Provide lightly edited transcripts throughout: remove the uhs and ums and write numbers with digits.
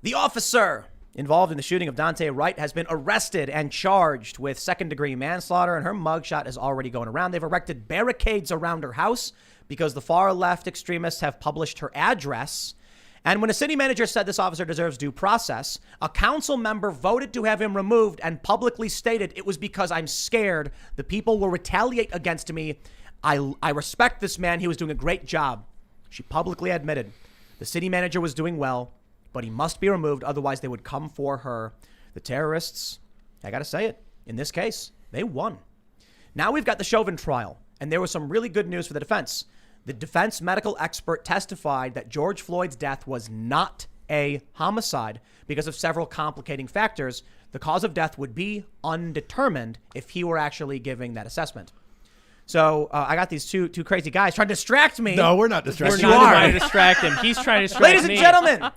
The officer involved in the shooting of Dante Wright has been arrested and charged with second-degree manslaughter, and her mugshot is already going around. They've erected barricades around her house because the far-left extremists have published her address. And when a city manager said this officer deserves due process, a council member voted to have him removed and publicly stated it was because I'm scared the people will retaliate against me. I respect this man. He was doing a great job. She publicly admitted the city manager was doing well, but he must be removed. Otherwise, they would come for her. The terrorists, I got to say it, in this case, they won. Now we've got the Chauvin trial, and there was some really good news for the defense. The defense medical expert testified that George Floyd's death was not a homicide because of several complicating factors. The cause of death would be undetermined if he were actually giving that assessment. So I got these two crazy guys trying to distract me. No, we're not distracting. We're not trying to distract him. He's trying to distract Ladies me. and gentlemen,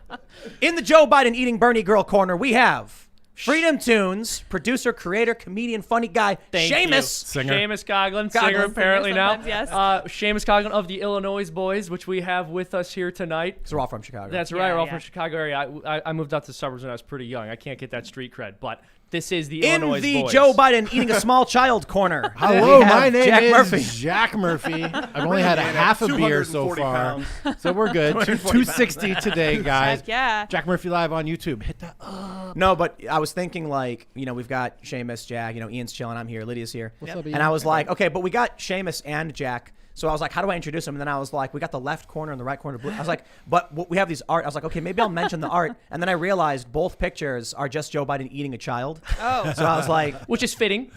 in the Joe Biden eating Bernie girl corner, we have Freedom Tunes, producer, creator, comedian, funny guy, Seamus. Singer. Seamus Coughlin, Coughlin. singer apparently now. Sometimes, yes. Seamus Coughlin of the Illinois Boys, which we have with us here tonight. So we're all from Chicago. That's right. We're all yeah. from Chicago area. I moved out to the suburbs when I was pretty young. I can't get that street cred, but this is the in Illinois the Boys. Joe Biden eating a small child corner. Hello, we have my name Jack is Murphy. Jack Murphy. I've only had a half a beer so 240 far, pounds. so we're good. 260 today, guys. Heck yeah. Jack Murphy live on YouTube. Hit that up. No, but I was thinking like, we've got Seamus, Jack, Ian's chilling, I'm here, Lydia's here. What's up, And Ian? I was like, okay, but we got Seamus and Jack. So I was like, how do I introduce him? And then I was like, we got the left corner and the right corner blue. I was like, but we have these art. I was like, okay, maybe I'll mention the art. And then I realized both pictures are just Joe Biden eating a child. Oh. So I was like, Which is fitting.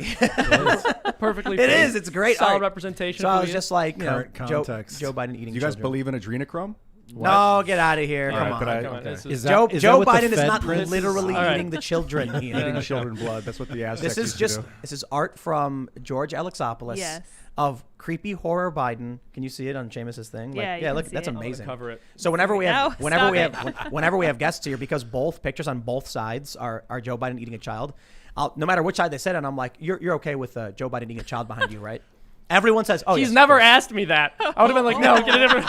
Perfectly it fitting. is. It's great Solid art. representation. So for I was you. just like, Current Joe context. Biden eating Do you guys children. believe in adrenochrome? No, get out of here. All Come right, on. but Come on, okay. this Is Joe, that- is Joe that what the Biden is Fed not prints? literally All right. eating the children. Ian. Eating children blood. That's what the Aztecs This is used to just do. this is art from George Alexopoulos Yes. of creepy horror Biden. Can you see it on Seamus's thing? Yeah, you yeah. can Look, see that's it. I'm gonna amazing. cover it. So whenever we have, No, whenever we stop have, whenever we have guests here, because both pictures on both sides are Joe Biden eating a child. No matter which side they sit on, I'm like, you're okay with Joe Biden eating a child behind you, right? Everyone says, oh, He's yes, of never course. asked me that. I would have been like, no, get a different.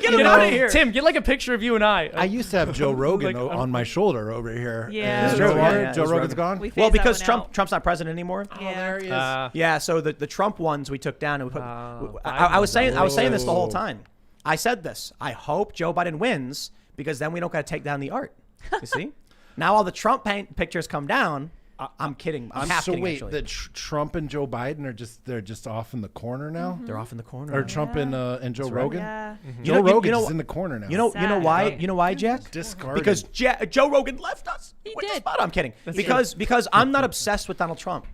Get it out of here. Tim, get like a picture of you and I. I used to have Joe Rogan Like, on my shoulder over here. Yeah. Is it True, no yeah, more? yeah, Joe it's Rogan's Rogan. gone? We phased Well, because that one out. Trump's not president anymore. Yeah. There he is. Yeah, so the Trump ones we took down and we put. Oh, I was saying this the whole Whoa. time. I said this. I hope Joe Biden wins because then we don't got to take down the art. You see? Now all the Trump pictures come down. I'm kidding. I'm half so kidding. wait, actually. that Trump and Joe Biden are they're just off in the corner now, They're off in the corner. or Trump and Joe Rogan. Yeah. Joe Rogan know- is in the corner now. You know Sad. why? You know why, Jack? Discarded. Because Joe Rogan left us. He With the did. spot. I'm kidding. Because I'm not obsessed with Donald Trump.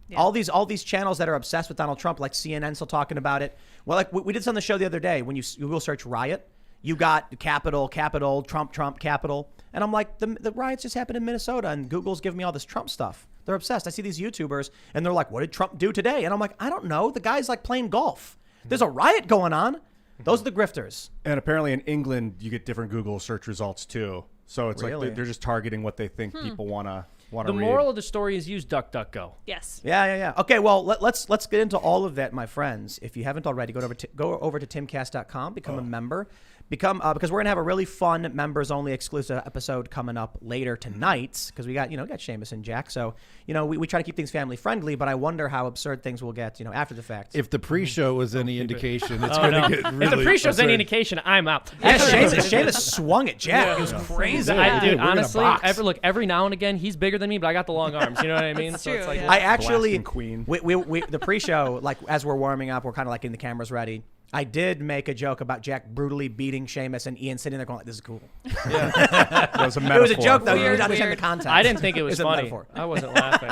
Yeah. All these channels that are obsessed with Donald Trump, like CNN, still talking about it. Well, like we did this on the show the other day. When you Google search riot, you got Capitol, Trump, Capitol, and I'm like, the riots just happened in Minnesota, and Google's giving me all this Trump stuff. They're obsessed. I see these YouTubers, and they're like, what did Trump do today? And I'm like, I don't know. The guy's like playing golf. There's a riot going on. Those are the grifters. And apparently in England, you get different Google search results too. So it's Really? like they're just targeting what they think people want to The read. moral of the story is use DuckDuckGo. Yes. Yeah. Okay, well, let's get into all of that, my friends. If you haven't already, go over to timcast.com, become a member. Because we're gonna have a really fun members only exclusive episode coming up later tonight. Because we got Seamus and Jack, so we try to keep things family friendly. But I wonder how absurd things will get after the fact. if the pre-show was any indication, it's Oh, going to no. get really If the pre-show's any absurd. indication, I'm out. Yeah, Seamus swung at Jack. It was crazy. Yeah. I, Dude, dude, we're gonna honestly, box. every now and again, he's bigger than me, but I got the long arms. You know what I mean? That's So it's true, like, yeah. I actually, Blasting Queen. we the pre-show, like as we're warming up, we're kind of like getting the cameras ready. I did make a joke about Jack brutally beating Seamus and Ian sitting there going like, "This is cool." That was a It was a metaphor. joke though. You Weird, didn't understand the weird. context. I didn't think it was It's a funny. metaphor. I wasn't laughing.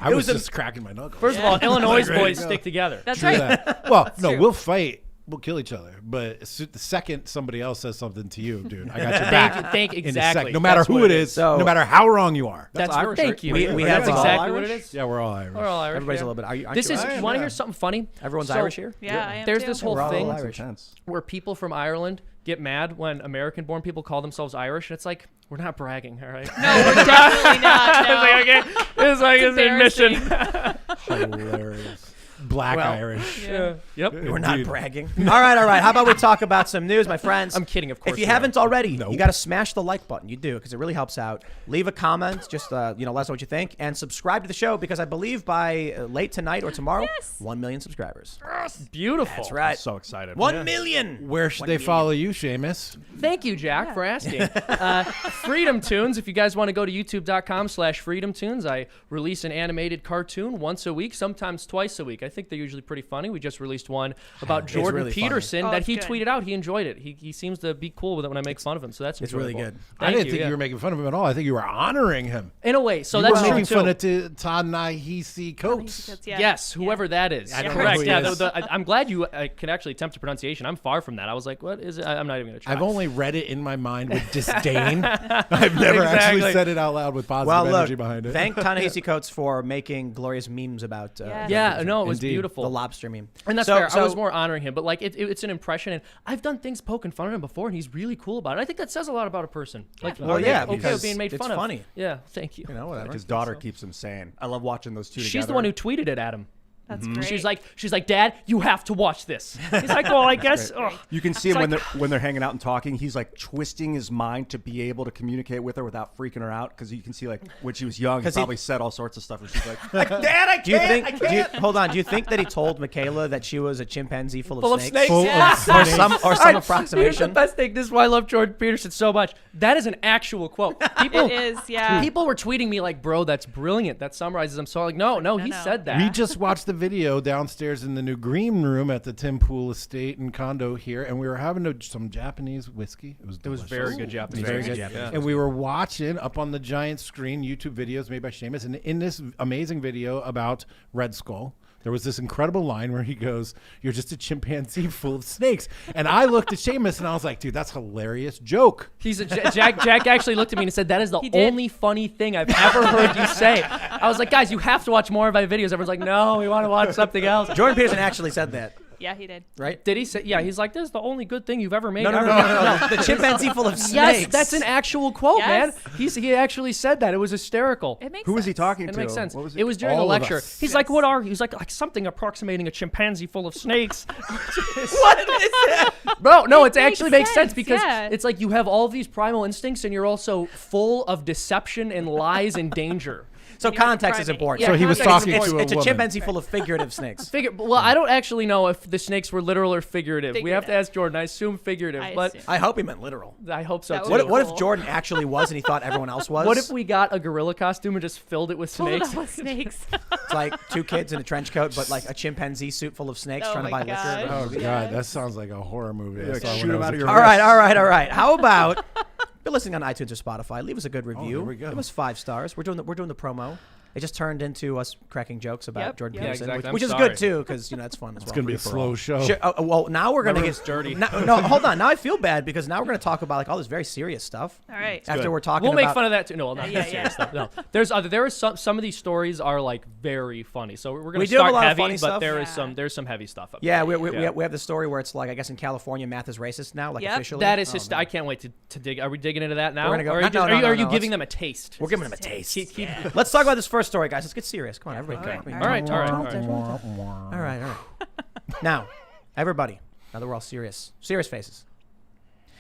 I It was was a- just cracking my knuckles. First of all, Illinois Like, boys right, stick together. That's True right. that. Well, no, true. we'll fight. We'll kill each other. But the second somebody else says something to you, dude, I got your back. Thank in a exactly. second. No matter That's who what it is, So- no matter how wrong you are. That's Irish, thank right? you. We That's have exactly all what it Irish? is. Yeah, we're all Irish. We're all Irish. Everybody's yeah. a little bit. Aren't This you is. Irish? You want to hear something funny? Everyone's So, Irish here. Yeah, I am There's too. this whole We're all thing Irish. Intense. where people from Ireland get mad when American-born people call themselves Irish, and it's like we're not bragging, all right? No, we're definitely not. No. It's like, okay, it's like it's an admission. Hilarious. black Well, Irish. Yeah. Yep. We're not Indeed. bragging. All right. How about we talk about some news, my friends? I'm kidding, of course If you we are. haven't already, Nope. you got to smash the like button. You do, because it really helps out. Leave a comment, just let us know what you think, and subscribe to the show because I believe by late tonight or tomorrow, 1 million subscribers. Beautiful. That's right. So excited. 1 million. Where should they follow you, Seamus? Thank you, Jack, for asking. Freedom Tunes. If you guys want to go to youtube.com/Freedom Tunes, I release an animated cartoon once a week, sometimes twice a week. I think they're usually pretty funny. We just released one about Jordan really funny. Peterson Oh, that it's he good. tweeted out. He enjoyed it. He seems to be cool with it when I make fun of him. So that's It's really enjoyable. good. I Thank didn't you, think yeah. you were making fun of him at all. I think you were honoring him. In a way. So You that's were true making too. fun of Ta-Nehisi Coates. Yes, whoever that is. I don't know Correct. who he Yeah, is. I'm glad you can actually attempt a pronunciation. I'm far from that. I was like, what is it? I'm not even going to try. I've only read it in my mind with disdain. I've never actually Exactly. said it out loud with positive Well, energy look, behind it. thank Ta-Nehisi Coates for making glorious memes about Yeah, no, it was Indeed. beautiful. the lobster meme. And that's So- fair. I so- was more honoring him, but like it's an impression, and I've done things poking fun at him before, and he's really cool about it. I think that says a lot about a person. Like, Well, are they yeah, okay because with being made it's fun funny. of. Yeah, thank you. You know, whatever. Like his daughter keeps him sane. I love watching those two together. She's the one who tweeted it at him. That's great. She's like, Dad, you have to watch this. He's like, well, I guess. ugh. You can see him It's when they're hanging out and talking. He's like twisting his mind to be able to communicate with her without freaking her out. Because you can see like when she was young, he 'Cause he- probably said all sorts of stuff, and she's like, "Dad, I can't." Do you think? I can't. Hold on. Do you think that he told Michaela that she was a chimpanzee full Full of of snakes? snakes. Full Yeah. of Or snakes. some All right, Here's the approximation. best thing. This is why I love Jordan Peterson so much. That is an actual quote. People, It is, yeah. People were tweeting me like, "Bro, that's brilliant. That summarizes him." So I'm like, no, he no. said that. We just watched the video downstairs in the new green room at the Tim Pool Estate and condo here, and we were having some Japanese whiskey. It was was delicious. very good Japanese. Very whiskey. good Yeah. And we were watching up on the giant screen YouTube videos made by Seamus. And in this amazing video about Red Skull, there was this incredible line where he goes, "You're just a chimpanzee full of snakes." And I looked at Seamus and I was like, dude, that's a hilarious joke. Jack actually looked at me and said, "That is the He did. only funny thing I've ever heard you say." I was like, "Guys, you have to watch more of my videos." Everyone's like, "No, we want to watch something else." Jordan Peterson actually said that, Yeah, he did. right? Did he say? Yeah, he's like, "This is the only good thing you've ever made." No. The chimpanzee full of snakes. Yes, that's an actual quote, Yes. man. He actually said that. It was hysterical. It makes Who was he sense. talking It to? makes sense. What was It was during a All of lecture. us. He's like, "What are?" He was like something approximating a chimpanzee full of snakes. What is that? Bro, no, It it actually makes makes sense sense, because yeah. it's like you have all of these primal instincts and you're also full of deception and lies and danger. So He was a context is primate. important. Yeah, So he was context is talking important. to a It's a woman. chimpanzee full of figurative snakes. Well, I don't actually know if the snakes were literal or figurative. We have to Figurative. ask Jordan. I assume figurative, I but assume. I hope he meant literal. I hope so That too. would What if cool. Jordan actually was and he thought everyone else was? What if we got a gorilla costume and just filled it with Full snakes? of with snakes. It's like two kids in a trench coat, but like a chimpanzee suit full of snakes Oh trying to my buy liquor? gosh. Oh, God, that sounds like a horror movie. I Like, saw when shoot I him was out a of your kid. All right. How about if you're listening on iTunes or Spotify? Leave us a good review. there we go. Give us 5 stars. We're doing the promo. It just turned into us cracking jokes about Yep, Jordan yep. Peterson, Yeah, exactly. which I'm is sorry. good too, because that's fun as well. It's going to be a slow show. Well, now we're gonna Remember, get it's dirty. No, hold on. Now I feel bad because now we're gonna talk about like all this very serious stuff. All right. After good. we're talking, We'll make about, fun of that too. No, well, not Yeah, that yeah. serious stuff. No, there is some of these stories are like very funny. So we're gonna We do have a start lot of heavy, funny but stuff. there's some heavy stuff. Up Yeah, there. we have the story where it's like I guess in California math is racist now, like Yep. officially. That is I can't wait to dig. Are we digging into that now? We're gonna go- Or are no, you, just- no, are you, no, are you no, giving let's- them a taste? We're giving them a taste. Keep- Let's talk about this first story, guys. Let's get serious. Come on, everybody. Okay. Come on. All right. All right. Now, everybody, now that we're all serious faces,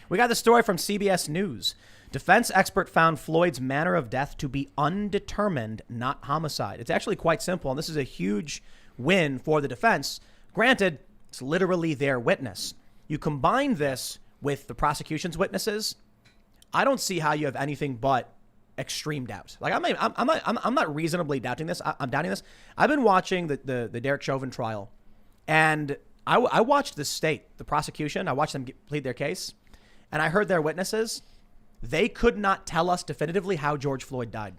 we got the story from CBS News. Defense expert found Floyd's manner of death to be undetermined, not homicide. It's actually quite simple, and this is a huge win for the defense. Granted, it's literally their witness. You combine this with the prosecution's witnesses, I don't see how you have anything but extreme doubt. Like I'm not reasonably doubting this. I'm doubting this. I've been watching the Derek Chauvin trial, and I watched the state, the prosecution. I watched them plead their case, and I heard their witnesses. They could not tell us definitively how George Floyd died.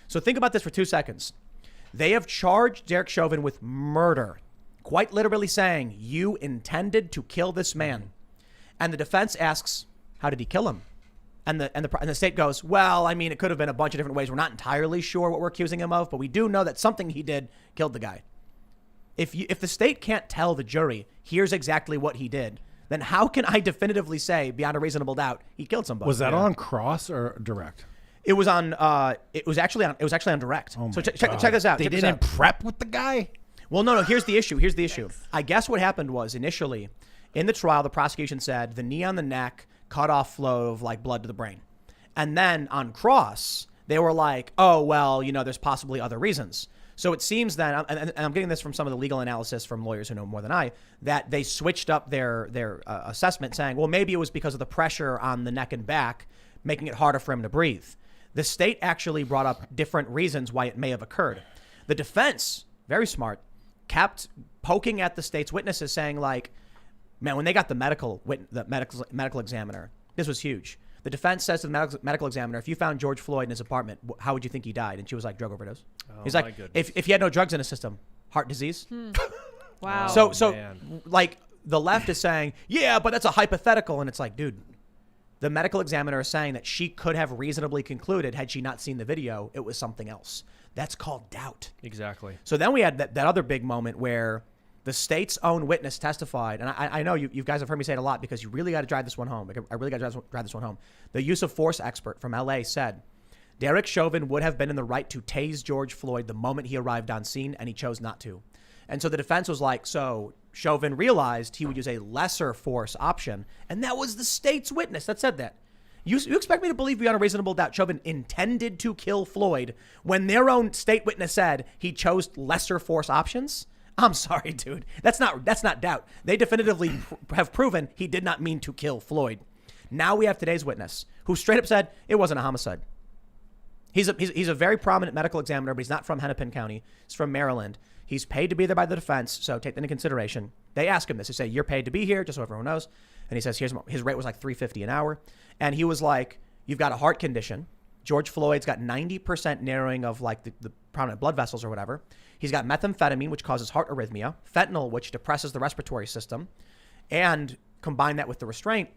So think about this for 2 seconds. They have charged Derek Chauvin with murder, quite literally saying you intended to kill this man, and the defense asks, how did he kill him? And the state goes, well, I mean, it could have been a bunch of different ways. We're not entirely sure what we're accusing him of, but we do know that something he did killed the guy. If the state can't tell the jury, here's exactly what he did, then how can I definitively say beyond a reasonable doubt he killed somebody? Was that on Cross or Direct? It was on. It was actually on Direct. Oh So my check God. this out. They Check this didn't out. prep with the guy? Well, no. Here's the issue. I guess what happened was initially in the trial, the prosecution said the knee on the neck cut off flow of like blood to the brain. And then on cross, they were like, oh, well, there's possibly other reasons. So it seems that, and I'm getting this from some of the legal analysis from lawyers who know more than I, that they switched up their assessment saying, well, maybe it was because of the pressure on the neck and back, making it harder for him to breathe. The state actually brought up different reasons why it may have occurred. The defense, very smart, kept poking at the state's witnesses saying like, man, when they got the medical examiner, this was huge. The defense says to the medical examiner, if you found George Floyd in his apartment, how would you think he died? And she was like, drug overdose. He's my like, goodness. if he had no drugs in his system, heart disease. Wow. So man. like the left is saying, yeah, but that's a hypothetical. And it's like, dude, the medical examiner is saying that she could have reasonably concluded, had she not seen the video, it was something else. That's called doubt. Exactly. So then we had that other big moment where the state's own witness testified, and I know you guys have heard me say it a lot because you really got to drive this one home. I really got to drive this one home. The use of force expert from LA said, Derek Chauvin would have been in the right to tase George Floyd the moment he arrived on scene, and he chose not to. And so the defense was like, so Chauvin realized he would use a lesser force option, and that was the state's witness that said that. You expect me to believe beyond a reasonable doubt Chauvin intended to kill Floyd when their own state witness said he chose lesser force options? I'm sorry, dude. That's not doubt. They definitively have proven he did not mean to kill Floyd. Now we have today's witness who straight up said it wasn't a homicide. He's a very prominent medical examiner, but he's not from Hennepin County. He's from Maryland. He's paid to be there by the defense, so take that into consideration. They ask him this. They say, you're paid to be here, just so everyone knows. And he says, his rate was like $350 an hour. And he was like, you've got a heart condition. George Floyd's got 90% narrowing of like the prominent blood vessels or whatever. He's got methamphetamine, which causes heart arrhythmia, fentanyl, which depresses the respiratory system, and combine that with the restraint,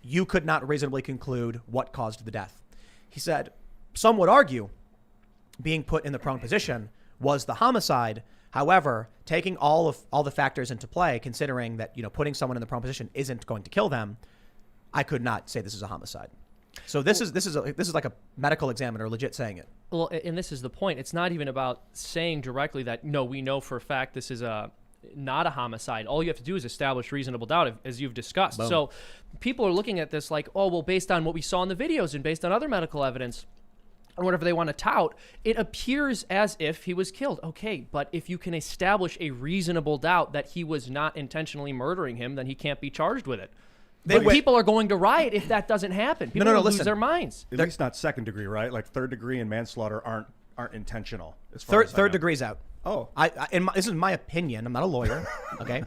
you could not reasonably conclude what caused the death. He said, some would argue being put in the prone position was the homicide. However, taking all the factors into play, considering that, putting someone in the prone position isn't going to kill them, I could not say this is a homicide. So this is like a medical examiner legit saying it. Well, and this is the point. It's not even about saying directly that, no, we know for a fact this is not a homicide. All you have to do is establish reasonable doubt, as you've discussed. Boom. So people are looking at this like, oh, well, based on what we saw in the videos and based on other medical evidence, or whatever they want to tout, it appears as if he was killed. Okay, but if you can establish a reasonable doubt that he was not intentionally murdering him, then he can't be charged with it. But people are going to riot if that doesn't happen. People will lose their minds. At least not second degree, right? Like third degree and manslaughter aren't intentional. As far as I Third know. degree's out. Oh. This is my opinion. I'm not a lawyer. Okay.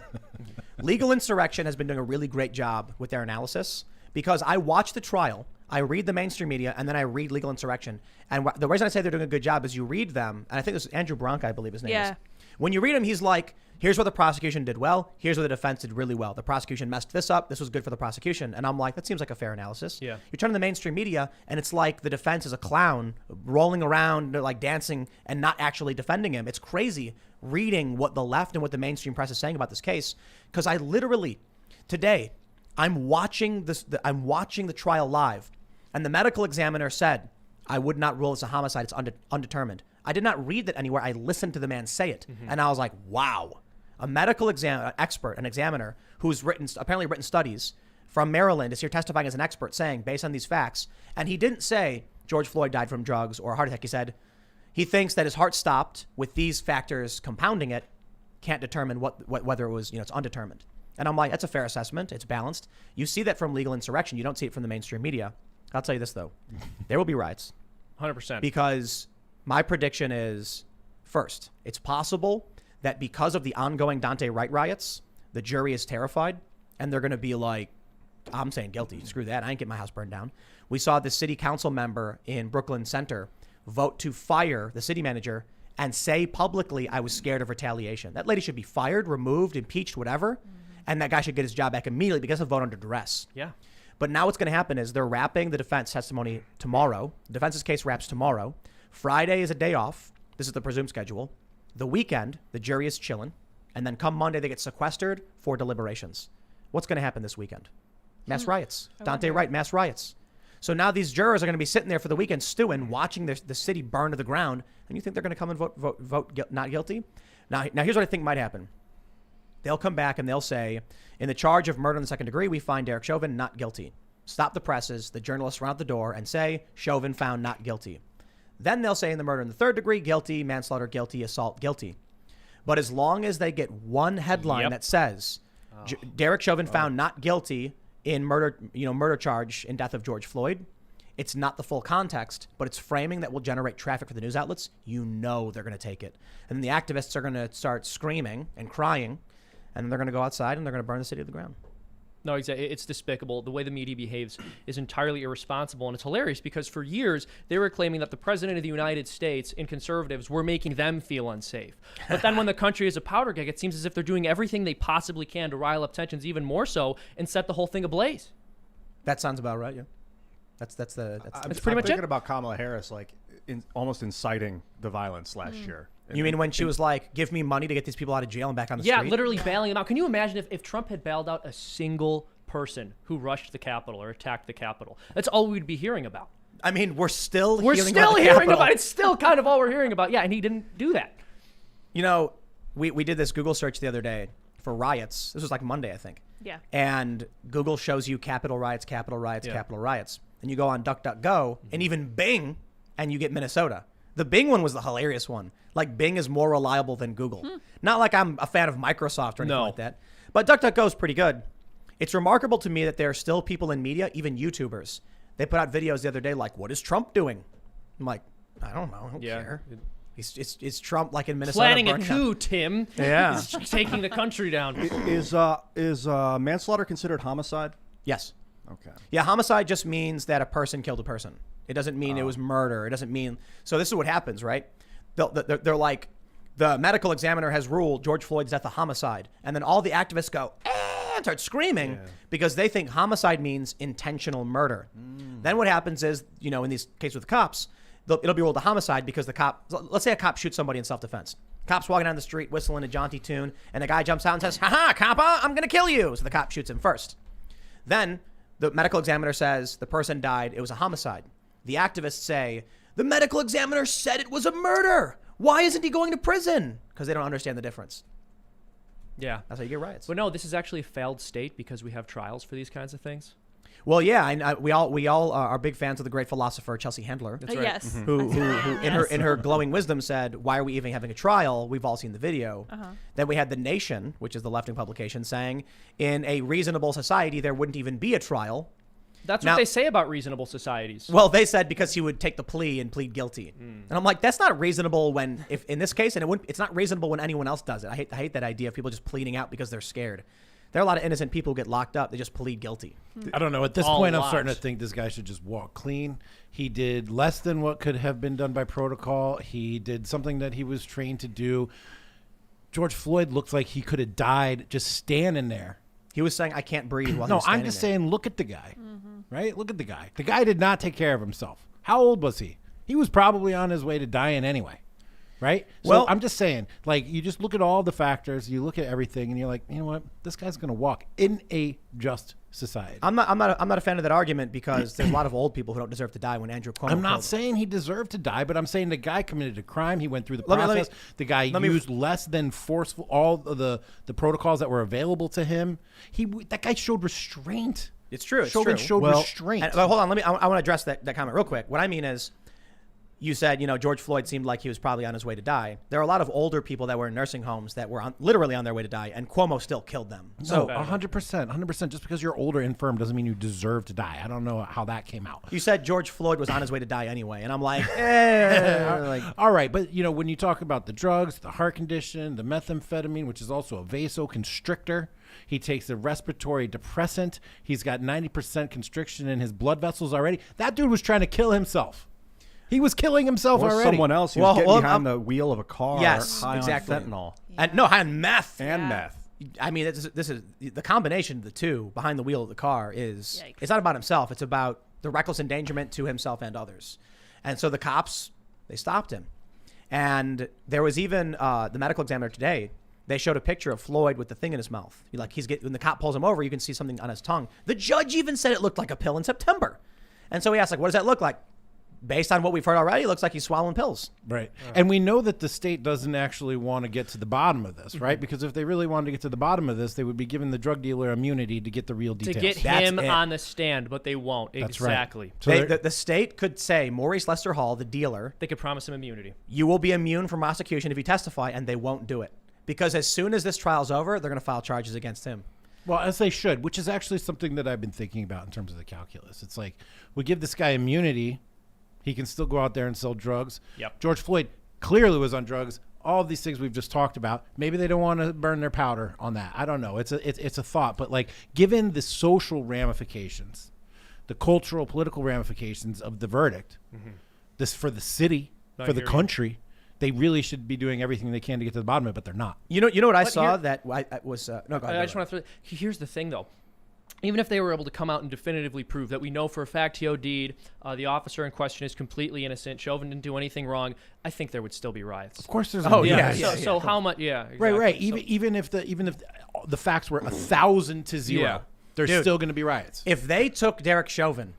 Legal Insurrection has been doing a really great job with their analysis because I watch the trial, I read the mainstream media, and then I read Legal Insurrection. And the reason I say they're doing a good job is you read them, and I think this is Andrew Bronk, I believe his name is. When you read him, he's like, here's what the prosecution did well. Here's what the defense did really well. The prosecution messed this up. This was good for the prosecution. And I'm like, that seems like a fair analysis. Yeah. You turn to the mainstream media, and it's like the defense is a clown rolling around, like dancing and not actually defending him. It's crazy reading what the left and what the mainstream press is saying about this case. Because I literally, today, I'm watching the trial live. And the medical examiner said, I would not rule this a homicide. It's undetermined. I did not read that anywhere. I listened to the man say it. And I was like, wow. A medical expert, an examiner who's apparently written studies from Maryland is here testifying as an expert saying, based on these facts, and he didn't say George Floyd died from drugs or a heart attack. He said he thinks that his heart stopped with these factors compounding it, can't determine whether it was, it's undetermined. And I'm like, that's a fair assessment. It's balanced. You see that from Legal Insurrection. You don't see it from the mainstream media. I'll tell you this, though. There will be riots. 100%. Because my prediction is, first, it's possible that because of the ongoing Daunte Wright riots, the jury is terrified and they're going to be like, I'm saying guilty. Screw that. I ain't getting my house burned down. We saw the city council member in Brooklyn Center vote to fire the city manager and say publicly, I was scared of retaliation. That lady should be fired, removed, impeached, whatever. And that guy should get his job back immediately because of vote under duress. Yeah. But now what's going to happen is they're wrapping the defense testimony tomorrow. The defense's case wraps tomorrow. Friday is a day off. This is the presumed schedule. The weekend, the jury is chilling. And then come Monday, they get sequestered for deliberations. What's going to happen this weekend? Mass riots. Daunte Wright, mass riots. So now these jurors are going to be sitting there for the weekend stewing, watching the city burn to the ground. And you think they're going to come and vote not guilty? Now here's what I think might happen. They'll come back and they'll say, in the charge of murder in the second degree, we find Derek Chauvin not guilty. Stop the presses, the journalists run out the door and say, Chauvin found not guilty. Then they'll say in the murder in the third degree, guilty, manslaughter, guilty, assault, guilty. But as long as they get one headline that says, Derek Chauvin found not guilty in murder charge in death of George Floyd, it's not the full context, but it's framing that will generate traffic for the news outlets. You know they're going to take it. And then the activists are going to start screaming and crying, and then they're going to go outside and they're going to burn the city to the ground. No, exactly. It's despicable. The way the media behaves is entirely irresponsible, and it's hilarious because for years they were claiming that the president of the United States and conservatives were making them feel unsafe. But then when the country is a powder keg, it seems as if they're doing everything they possibly can to rile up tensions even more so and set the whole thing ablaze. That sounds about right, yeah. That's That's pretty I'm much thinking it. about Kamala Harris, like almost inciting the violence last year. You mean when she was like, give me money to get these people out of jail and back on the Yeah, street? literally bailing them out. Can you imagine if Trump had bailed out a single person who rushed the Capitol or attacked the Capitol? That's all we'd be hearing about. I mean, we're still We're hearing still about the hearing Capitol. about it. It's still kind of all we're hearing about. Yeah, and he didn't do that. You know, we did this Google search the other day for riots. This was like Monday, I think. Yeah. And Google shows you Capitol riots, Capitol riots, Yeah. Capitol riots. And you go on DuckDuckGo and even Bing, and you get Minnesota. The Bing one was the hilarious one. Like, Bing is more reliable than Google. Not like I'm a fan of Microsoft or anything No. like that. But DuckDuckGo is pretty good. It's remarkable to me that there are still people in media, even YouTubers. They put out videos the other day like, what is Trump doing? I'm like, I don't know. I don't care. It's Trump like in Minnesota. Planning a burning down- coup, Tim. Yeah. He's taking the country down. Is manslaughter considered homicide? Yes. Okay. Yeah, homicide just means that a person killed a person. It doesn't mean it was murder. It doesn't mean... So this is what happens, right? They're like, the medical examiner has ruled George Floyd's death a homicide. And then all the activists go, and start screaming because they think homicide means intentional murder. Then what happens is, you know, in these cases with the cops, it'll be ruled a homicide because the cop... Let's say a cop shoots somebody in self-defense. Cop's walking down the street whistling a jaunty tune, and the guy jumps out and says, "Ha-ha, coppa, I'm going to kill you." So the cop shoots him first. Then the medical examiner says the person died. It was a homicide. The activists say, the medical examiner said it was a murder. Why isn't he going to prison? Because they don't understand the difference. Yeah. That's how you get riots. But no, this is actually a failed state because we have trials for these kinds of things. Well, yeah, we all are big fans of the great philosopher Chelsea Handler, That's right. Yes. who in her glowing wisdom said, "Why are we even having a trial? We've all seen the video." Then we had The Nation, which is the left-wing publication, saying, "In a reasonable society, there wouldn't even be a trial." That's Now- what they say about reasonable societies. Well, they said because he would take the plea and plead guilty, and I'm like, that's not reasonable when, if in this case, and it's not reasonable when anyone else does it. I hate that idea of people just pleading out because they're scared. There are a lot of innocent people who get locked up. They just plead guilty. I don't know. At this All point, I'm lies. starting to think this guy should just walk clean. He did less than what could have been done by protocol. He did something that he was trained to do. George Floyd looks like he could have died just standing there. He was saying, "I can't breathe." While he No, was I'm standing just there. saying, look at the guy, right? Look at the guy. The guy did not take care of himself. How old was he? He was probably on his way to dying anyway, right? Well- So I'm just saying, like, you just look at all the factors, you look at everything, and you're like, you know what? This guy's going to walk in a just society. I'm not a fan of that argument because there's a lot of old people who don't deserve to die. When Andrew Cuomo, I'm not killed them. saying he deserved to die, but I'm saying the guy committed a crime. He went through the Let me- process. The guy let me- used less than forceful all of the protocols that were available to him. That guy showed restraint. It's true. It's Chauvin true. showed restraint. But hold on, I want to address that comment real quick. What I mean is, you said, George Floyd seemed like he was probably on his way to die. There are a lot of older people that were in nursing homes that were literally on their way to die, and Cuomo still killed them. So So 100%. Just because you're older and infirm doesn't mean you deserve to die. I don't know how that came out. you said George Floyd was on his way to die anyway, and I'm like, All right, but when you talk about the drugs, the heart condition, the methamphetamine, which is also a vasoconstrictor, he takes a respiratory depressant. He's got 90% constriction in his blood vessels already. That dude was trying to kill himself. He was killing himself Or already. someone else. He was Well, getting well, behind the wheel of a car. Yes, high exactly. on fentanyl and no, high on meth. and Yeah. meth. I mean, this is the combination of the two behind the wheel of the car is Yikes. it's not about himself. It's about the reckless endangerment to himself and others. And so the cops, they stopped him. And there was even the medical examiner today. They showed a picture of Floyd with the thing in his mouth. When the cop pulls him over, you can see something on his tongue. The judge even said it looked like a pill in September. And so he asked, what does that look like? based on what we've heard already, it looks like he's swallowing pills. Right. And we know that the state doesn't actually want to get to the bottom of this, right? Because if they really wanted to get to the bottom of this, they would be giving the drug dealer immunity to get the real To details. get That's him it. on the stand, but they won't. That's right. Exactly. So They, they're- the state could say, Maurice Lester Hall, the dealer, They could promise him immunity. you will be immune from prosecution if you testify, and they won't do it. Because as soon as this trial's over, they're going to file charges against him. Well, as they should, which is actually something that I've been thinking about in terms of the calculus. It's like, we give this guy immunity. He can still go out there and sell drugs. Yep. George Floyd clearly was on drugs. All of these things we've just talked about. Maybe they don't want to burn their powder on that. I don't know. It's a thought. But like, given the social ramifications, the cultural, political ramifications of the verdict, this for the city, I for the hear you. country, they really should be doing everything they can to get to the bottom of it, but they're not. You know what I But saw here- that I was no. Go ahead, I just want to throw. Here's the thing, though. Even if they were able to come out and definitively prove that we know for a fact he OD'd, the officer in question is completely innocent, Chauvin didn't do anything wrong, I think there would still be riots. Of course, there's Oh, Yeah. yeah, So how much? Yeah. Right, exactly. right. So- Even if the facts were 1,000 to 0, Yeah. there's Dude. still going to be riots. If they took Derek Chauvin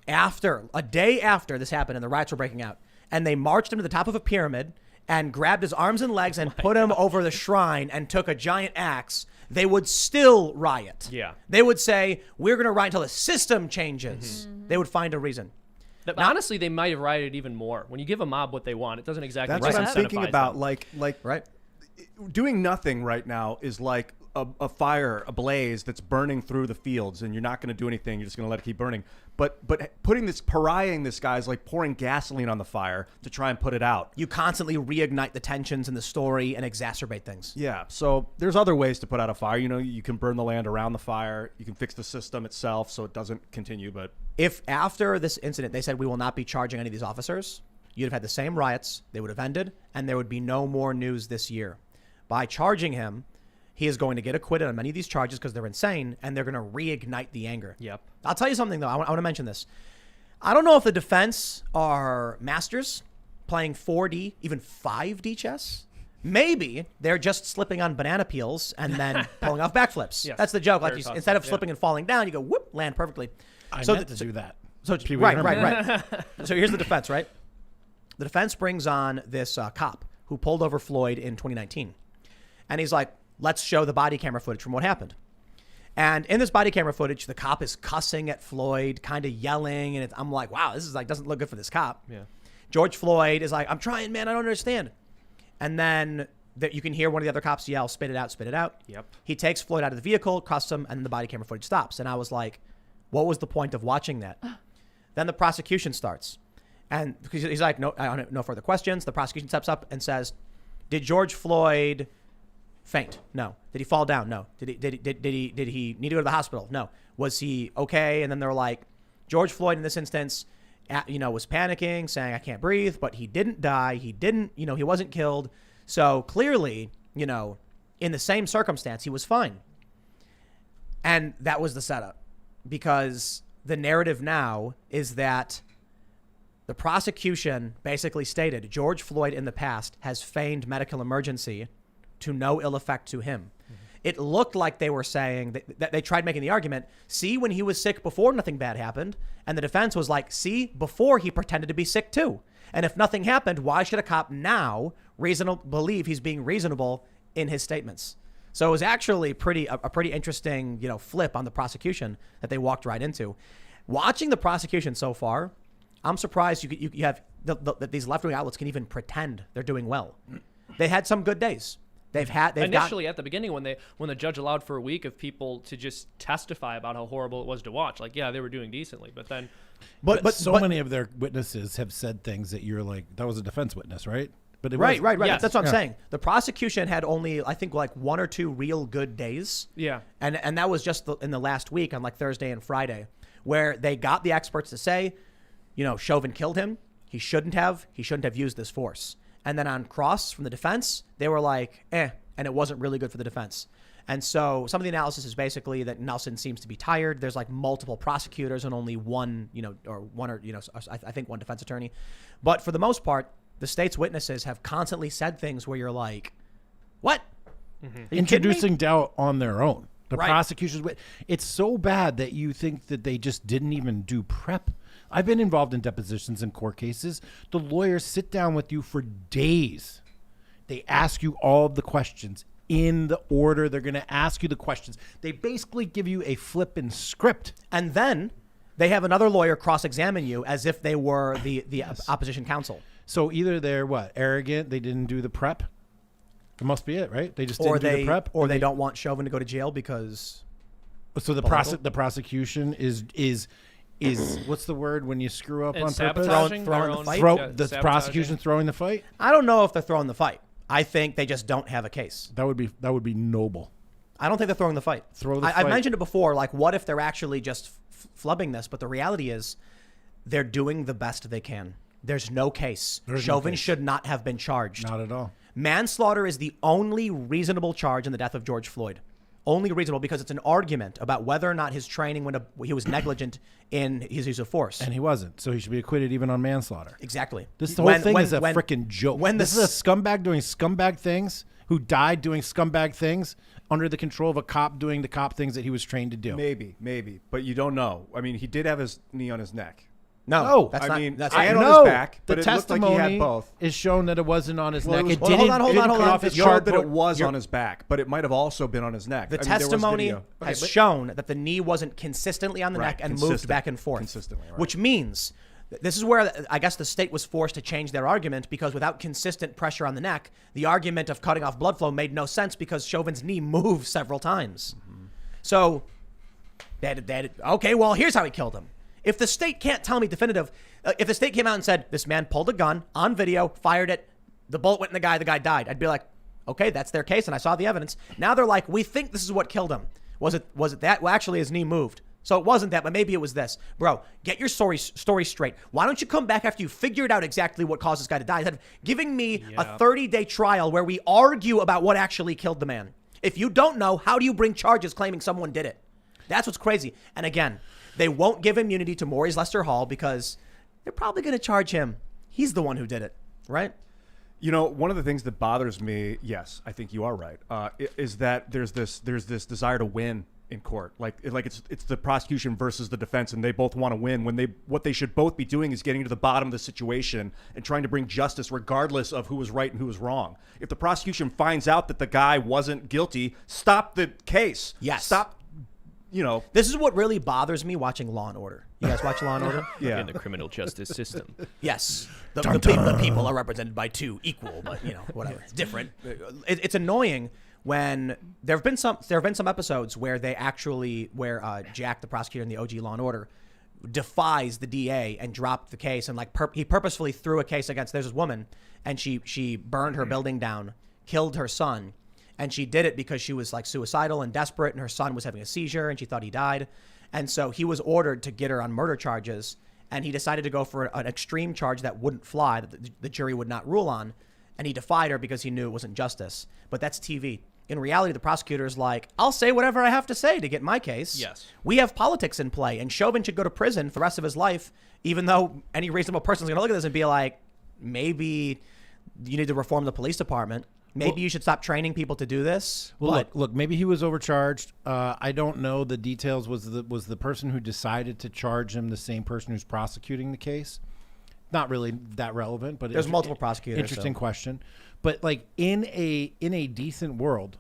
a day after this happened and the riots were breaking out, and they marched him to the top of a pyramid and grabbed his arms and legs and put him over the shrine and took a giant axe, they would still riot. Yeah. They would say, we're going to riot until the system changes. They would find a reason. Honestly, they might have rioted even more. When you give a mob what they want, it doesn't exactly. That's what I'm incentivize thinking about. them. Like Right? doing nothing right now is like a fire, a blaze that's burning through the fields, and you're not going to do anything. You're just going to let it keep burning. But pariahing this guy is like pouring gasoline on the fire to try and put it out. You constantly reignite the tensions in the story and exacerbate things. Yeah. So there's other ways to put out a fire. You know, you can burn the land around the fire. You can fix the system itself so it doesn't continue. But If after this incident they said we will not be charging any of these officers, you'd have had the same riots, they would have ended, and there would be no more news this year. By charging him, he is going to get acquitted on many of these charges because they're insane, and they're going to reignite the anger. Yep. I'll tell you something, though. I want to mention this. I don't know if the defense are masters playing 4D, even 5D chess. Maybe they're just slipping on banana peels and then pulling off backflips. Yes. That's the joke. Like Very possible, instead of yeah. slipping and falling down, you go whoop, land perfectly. I So meant th- to do that. So Pee Wee right. Herman. So here's the defense, right? The defense brings on this cop who pulled over Floyd in 2019, and he's like, "Let's show the body camera footage from what happened." And in this body camera footage, the cop is cussing at Floyd, kind of yelling, and I'm like, "Wow, this is like doesn't look good for this cop." Yeah. George Floyd is like, "I'm trying, man. I don't understand." And then you can hear one of the other cops yell, "Spit it out, spit it out." Yep. He takes Floyd out of the vehicle, cusses him, and then the body camera footage stops. And I was like, what was the point of watching that? Then the prosecution starts. And he's like, no, I don't have no further questions. The prosecution steps up and says, did George Floyd faint? No. Did he fall down? No. Did he need to go to the hospital? No. Was he okay? And then they're like, George Floyd in this instance, was panicking, saying, I can't breathe, but he didn't die. He didn't, he wasn't killed. So clearly, in the same circumstance, he was fine. And that was the setup, because the narrative now is that the prosecution basically stated George Floyd in the past has feigned medical emergency to no ill effect to him. It looked like they were saying that they tried making the argument, see, when he was sick before, nothing bad happened. And the defense was like, see, before he pretended to be sick too. And if nothing happened, why should a cop now believe he's being reasonable in his statements? So it was actually a pretty interesting, flip on the prosecution that they walked right into. Watching the prosecution so far, I'm surprised you have that these left-wing outlets can even pretend they're doing well. They had some good days. They've Initially, at the beginning, when the judge allowed for a week of people to just testify about how horrible it was to watch, like, yeah, they were doing decently, but then, But many of their witnesses have said things that you're like, that was a defense witness, right? But it Right. Yes. That's what I'm Yeah. saying. The prosecution had only, I think, like 1 or 2 real good days. yeah, And that was just in the last week on like Thursday and Friday, where they got the experts to say, Chauvin killed him. He shouldn't have used this force. And then on cross from the defense, they were like, and it wasn't really good for the defense. And so some of the analysis is basically that Nelson seems to be tired. There's like multiple prosecutors and only one, I think one defense attorney. But for the most part, the state's witnesses have constantly said things where you're like, what? Are you kidding me? introducing doubt on their own. The Right. prosecution's it's so bad that you think that they just didn't even do prep. I've been involved in depositions in court cases. The lawyers sit down with you for days. They ask you all of the questions in the order they're going to ask you the questions. They basically give you a flippin' script. And then they have another lawyer cross-examine you as if they were the opposition counsel. So either they're arrogant, they didn't do the prep. It must be it, right? They just didn't do the prep, or they don't want Chauvin to go to jail because. So the prosecution is what's the word when you screw up And on purpose? sabotaging Throwing their the own- fight? Throw yeah, the sabotaging. prosecution throwing the fight. I don't know if they're throwing the fight. I think they just don't have a case. That would be noble. I don't think they're throwing the fight. Throw the I've fight. mentioned it before. Like, what if they're actually just flubbing this? But the reality is, they're doing the best they can. There's no case. There's no Chauvin case. should not have been charged. Not at all. Manslaughter is the only reasonable charge in the death of George Floyd. Only reasonable because it's an argument about whether or not his training when he was negligent in his use of force. And he wasn't, so he should be acquitted even on manslaughter. Exactly. This whole thing is a freaking joke. This is a scumbag doing scumbag things who died doing scumbag things under the control of a cop doing the cop things that he was trained to do. Maybe, but you don't know. I mean, he did have his knee on his neck. No, No, that's I not. on know his back, the but it looked like testimony he had both. is shown that it wasn't on his Well, neck. it was- It hold on, didn't hold on, cut hold on. off It his showed that it cardboard- was You're- on his back, but it might have also been on his neck. The I mean, there was testimony video. has Okay, but- shown that the knee wasn't consistently on the Right, neck and moved consistent. back and forth. Consistently, right. Which means this is where I guess the state was forced to change their argument because without consistent pressure on the neck, the argument of cutting off blood flow made no sense because Chauvin's knee moved several times. So, okay, well, here's how he killed him. If the state can't tell me definitive, if the state came out and said, this man pulled a gun on video, fired it, the bullet went in the guy died, I'd be like, okay, that's their case, and I saw the evidence. Now they're like, we think this is what killed him. Was it that? Well, actually, his knee moved. So it wasn't that, but maybe it was this. Bro, get your story straight. Why don't you come back after you figured out exactly what caused this guy to die instead of giving me a 30-day trial where we argue about what actually killed the man? If you don't know, how do you bring charges claiming someone did it? That's what's crazy. And again, they won't give immunity to Maurice Lester Hall because they're probably going to charge him. He's the one who did it, right? You know, one of the things that bothers me, yes, I think you are right, is that there's this desire to win in court. Like it's the prosecution versus the defense, and they both want to win. When what they should both be doing is getting to the bottom of the situation and trying to bring justice, regardless of who was right and who was wrong. If the prosecution finds out that the guy wasn't guilty, stop the case. Yes. Stop. You know, This is what really bothers me watching Law & Order. You guys watch Law & Order? yeah. in the criminal justice system. Yes. The people are represented by two equal, but, whatever. It's different. It's annoying when there have been some episodes where Jack, the prosecutor in the OG Law & Order, defies the DA and dropped the case and he purposefully threw a case against there's this woman and she burned her building down, killed her son. And she did it because she was suicidal and desperate and her son was having a seizure and she thought he died. And so he was ordered to get her on murder charges. And he decided to go for an extreme charge that wouldn't fly, that the jury would not rule on. And he defied her because he knew it wasn't justice. But that's TV. In reality, the prosecutor is like, I'll say whatever I have to say to get my case. Yes. We have politics in play. And Chauvin should go to prison for the rest of his life, even though any reasonable person is going to look at this and be like, maybe you need to reform the police department. Maybe you should stop training people to do this. Well, But look. Maybe he was overcharged. I don't know the details. Was the person who decided to charge him the same person who's prosecuting the case? Not really that relevant, but There's multiple prosecutors, Interesting so. question. But in a decent world,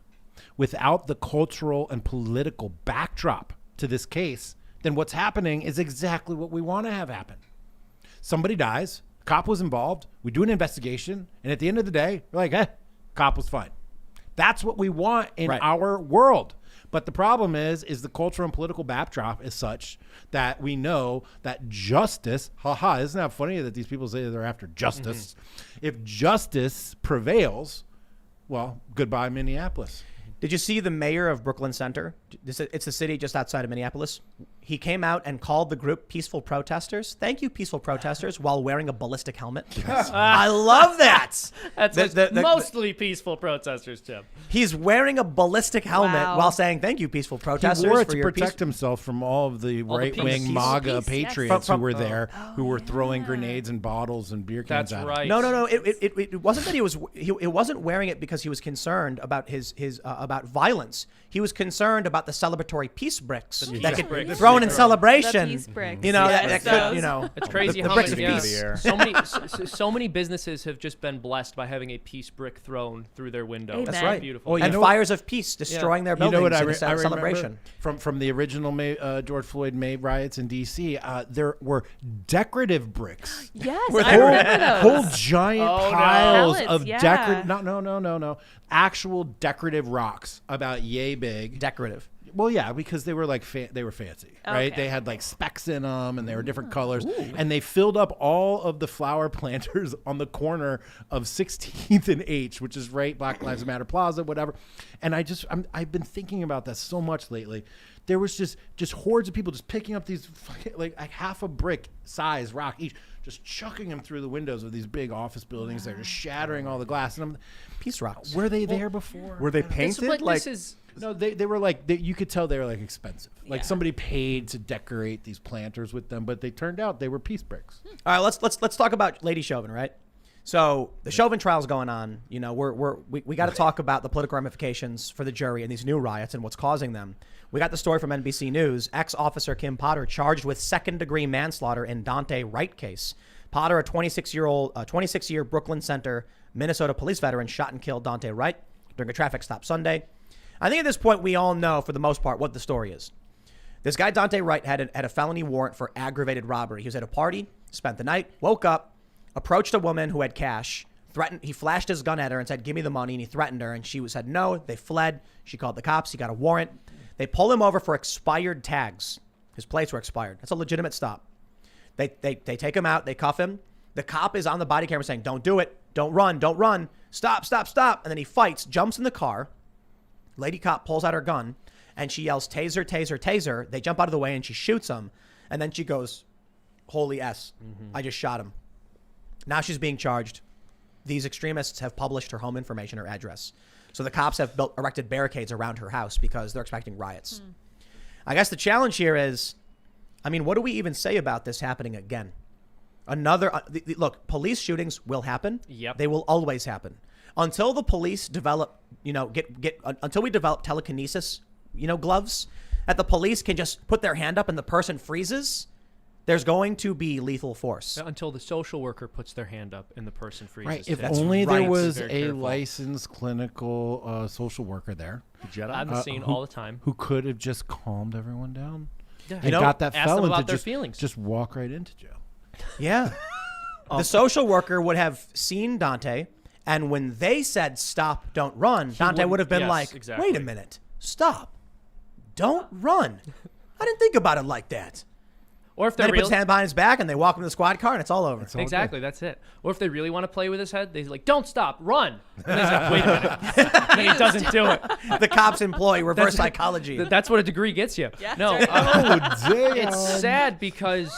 without the cultural and political backdrop to this case, then what's happening is exactly what we want to have happen. Somebody dies. Cop was involved. We do an investigation, and at the end of the day, we're like, cop was fine. That's what we want in Right. our world. But the problem is the cultural and political backdrop is such that we know that justice, isn't that funny that these people say they're after justice? If justice prevails, well, goodbye Minneapolis. did you see the mayor of Brooklyn Center? It's the city just outside of Minneapolis. He came out and called the group peaceful protesters. Thank you, peaceful protesters, while wearing a ballistic helmet. I love that. That's The- mostly peaceful protesters, Tim. He's wearing a ballistic helmet Wow. while saying, thank you, peaceful He protesters. wore it for to your protect peace-" himself from all of the All the right-wing peace. MAGA Peace, yes. patriots From- who were there, who were throwing grenades and bottles and beer cans That's at him. right. No. It wasn't that it wasn't wearing it because he was concerned about his about violence. He was concerned about the celebratory peace bricks that peace get bricks. thrown thrown in thrown. celebration. The peace bricks. You know, Yes, that could, those. you know. It's crazy the how bricks many, of yeah, peace. air. so many businesses have just been blessed by having a peace brick thrown through their window. Amen. That's right. Beautiful. Oh, you And know- fires of peace destroying their You buildings know what in I a remember celebration. from the original George Floyd May riots in D.C. There were decorative bricks. Yes, Were I there- remember Whole those. giant Oh, no. piles Pallets, of yeah. decorative. No. Actual decorative rocks about yay big. Decorative. Well, yeah, because they were like they were fancy, right? Okay. They had like specks in them, and they were different colors, and they filled up all of the flower planters on the corner of 16th and H, which is right Black Lives Matter Plaza, whatever. And I've been thinking about that so much lately. There was just hordes of people just picking up these fucking, like half a brick size rock each, just chucking them through the windows of these big office buildings. They're just shattering all the glass. And Peace rocks. were they there before? Were they It's painted? this is No, they were like you could tell they were like expensive. Like Yeah. somebody paid to decorate these planters with them, but they turned out they were peace bricks. All right, let's talk about Lady Chauvin, right? So the Chauvin trial's going on. You know, we got to talk about the political ramifications for the jury and these new riots and what's causing them. We got the story from NBC News. Ex-officer Kim Potter charged with second-degree manslaughter in Dante Wright case. Potter, a 26-year Brooklyn Center, Minnesota police veteran, shot and killed Dante Wright during a traffic stop Sunday. I think at this point we all know, for the most part, what the story is. This guy, Dante Wright, had a felony warrant for aggravated robbery. He was at a party, spent the night, woke up, approached a woman who had cash, he flashed his gun at her and said, "Give me the money," and he threatened her, and she said no. They fled. She called the cops. He got a warrant. They pull him over for expired tags. His plates were expired. That's a legitimate stop. They take him out. They cuff him. The cop is on the body camera saying, "Don't do it. Don't run. Don't run. Stop, stop, stop." And then he fights, jumps in the car. Lady cop pulls out her gun and she yells, "Taser, taser, taser." They jump out of the way and she shoots him. And then she goes, "Holy S, I just shot him." Now she's being charged. These extremists have published her home information, her address. So the cops have erected barricades around her house because they're expecting riots. I guess the challenge here is, I mean, what do we even say about this happening again? Look, police shootings will happen. Yep. They will always happen. Until the police develop, until we develop telekinesis, gloves, that the police can just put their hand up and the person freezes, there's going to be lethal force. until the social worker puts their hand up and the person freezes. Right. If That's only right. there was Very a careful. licensed clinical social worker there Jedi? I'm the scene all the time. who could have just calmed everyone down Yeah. and got that ask them felon about to their just, feelings. just walk right into jail. Yeah. The social worker would have seen Dante, and when they said, "Stop, don't run," Dante wouldn't- would have been yes, like, exactly. "Wait a minute. Stop. Don't run. I didn't think about it like that." Or if Then they're he puts his real, hand behind his back and they walk him to the squad car and it's all over. exactly, that's it. Or if they really want to play with his head, they're like, "Don't stop, run." And he's like, "Wait a minute," and he doesn't do it. The cops employ reverse psychology. That's what a degree gets you. Yeah, No, right. Damn. it's sad because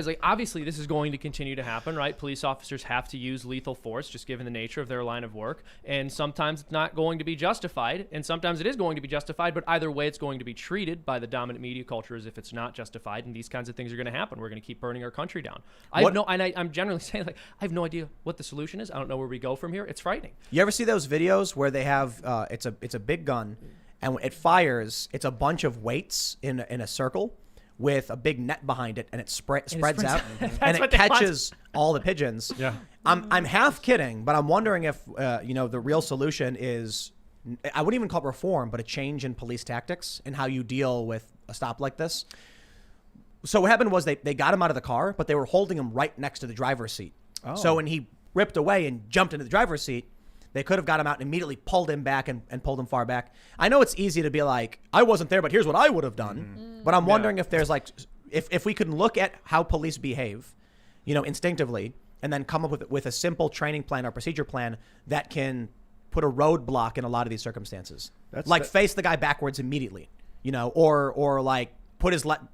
like obviously this is going to continue to happen, right? Police officers have to use lethal force just given the nature of their line of work, and sometimes it's not going to be justified, and sometimes it is going to be justified, but either way it's going to be treated by the dominant media culture as if it's not justified, and these kinds of things are going to happen. We're going to keep burning our country down. I'm generally saying, like, I have no idea what the solution is. I don't know where we go from here. It's frightening. You ever see those videos where they have it's a big gun and when it fires, it's a bunch of weights in a circle with a big net behind it, and it spreads out and it what they want. catches all the pigeons. Yeah. I'm half kidding, but I'm wondering if the real solution is, I wouldn't even call it reform, but a change in police tactics and how you deal with a stop like this. So what happened was they got him out of the car, but they were holding him right next to the driver's seat. So when he ripped away and jumped into the driver's seat, they could have got him out and immediately pulled him back and pulled him far back. I know it's easy to be like, "I wasn't there, but here's what I would have done." But I'm wondering if there's like, if we can look at how police behave, instinctively, and then come up with a simple training plan or procedure plan that can put a roadblock in a lot of these circumstances. Face the guy backwards immediately, or like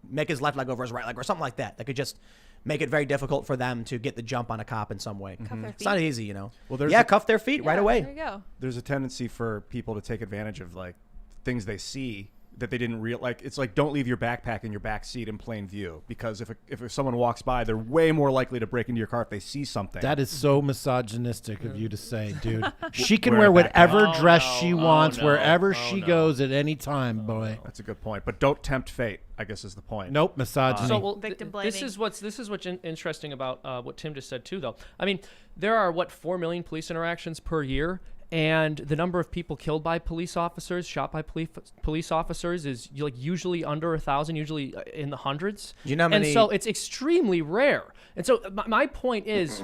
make his left leg over his right leg or something like that. That could just make it very difficult for them to get the jump on a cop in some way. Cuff their It's not feet. easy, Well, there's cuff their feet right Yeah, away. There you go. There's a tendency for people to take advantage of like things they see that they didn't it's like don't leave your backpack in your back seat in plain view, because if someone walks by, they're way more likely to break into your car if they see something. That is so misogynistic of you to say, dude. She can Wear wear a backpack. whatever dress no. she Oh, wants, no. wherever Oh, she no. goes at any time, boy. That's a good point, but don't tempt fate, I guess is the point. Nope, misogyny. So well, Victim this blaming. is what's interesting about what Tim just said too, though. I mean, there are 4 million police interactions per year, and the number of people killed by police officers, shot by police officers, is usually under 1,000, usually in the hundreds. You know how And many- so it's extremely rare. And so my point is,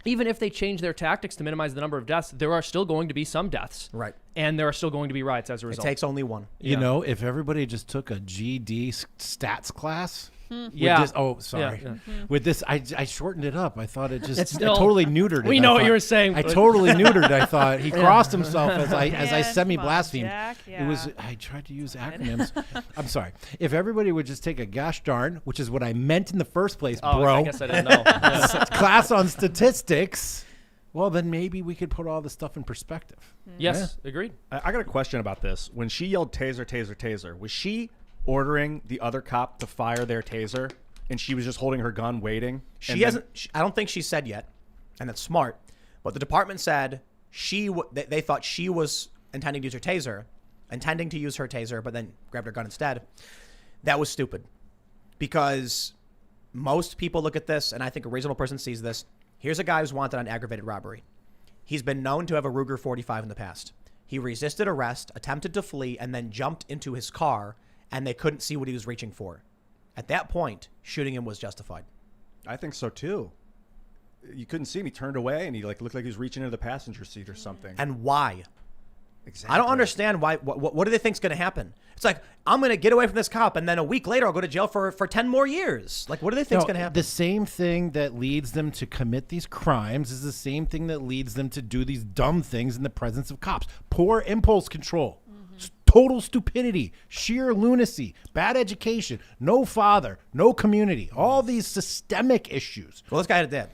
even if they change their tactics to minimize the number of deaths, there are still going to be some deaths, Right. and there are still going to be riots as a It result. takes only one. You know, if everybody just took a GD stats class. with Yeah. this- oh, sorry. Yeah. With this, I shortened it up. I thought it just It's still- I totally neutered it. We I know what thought- you were saying, I but- totally neutered. I thought he crossed himself as I Man, semi-blasphemed. come on, Jack, It was. yeah. I tried to use acronyms. I'm sorry. If everybody would just take a gosh darn, which is what I meant in the first place, Oh, bro, I guess I didn't know. Yeah. class on statistics. Well, then maybe we could put all this stuff in perspective. Yes, agreed. I got a question about this. When she yelled taser, taser, taser, was she ordering the other cop to fire their taser, and she was just holding her gun waiting? She And then- hasn't. I don't think she said yet, and that's smart. But the department said they thought she was intending to use her taser, but then grabbed her gun instead. That was stupid, because most people look at this, and I think a reasonable person sees this. Here's a guy who's wanted on aggravated robbery. He's been known to have a Ruger 45 in the past. He resisted arrest, attempted to flee, and then jumped into his car, and they couldn't see what he was reaching for. At that point, shooting him was justified. I think so too. You couldn't see him. He turned away, and he looked like he was reaching into the passenger seat or something. And why? Exactly. I don't understand why. What do they think's going to happen? It's like, I'm going to get away from this cop, and then a week later I'll go to jail for 10 more years. Like, what do they think's No, going to happen? The same thing that leads them to commit these crimes is the same thing that leads them to do these dumb things in the presence of cops. Poor impulse control, total stupidity, sheer lunacy, bad education, no father, no community, all these systemic issues. Well, this guy had a dad.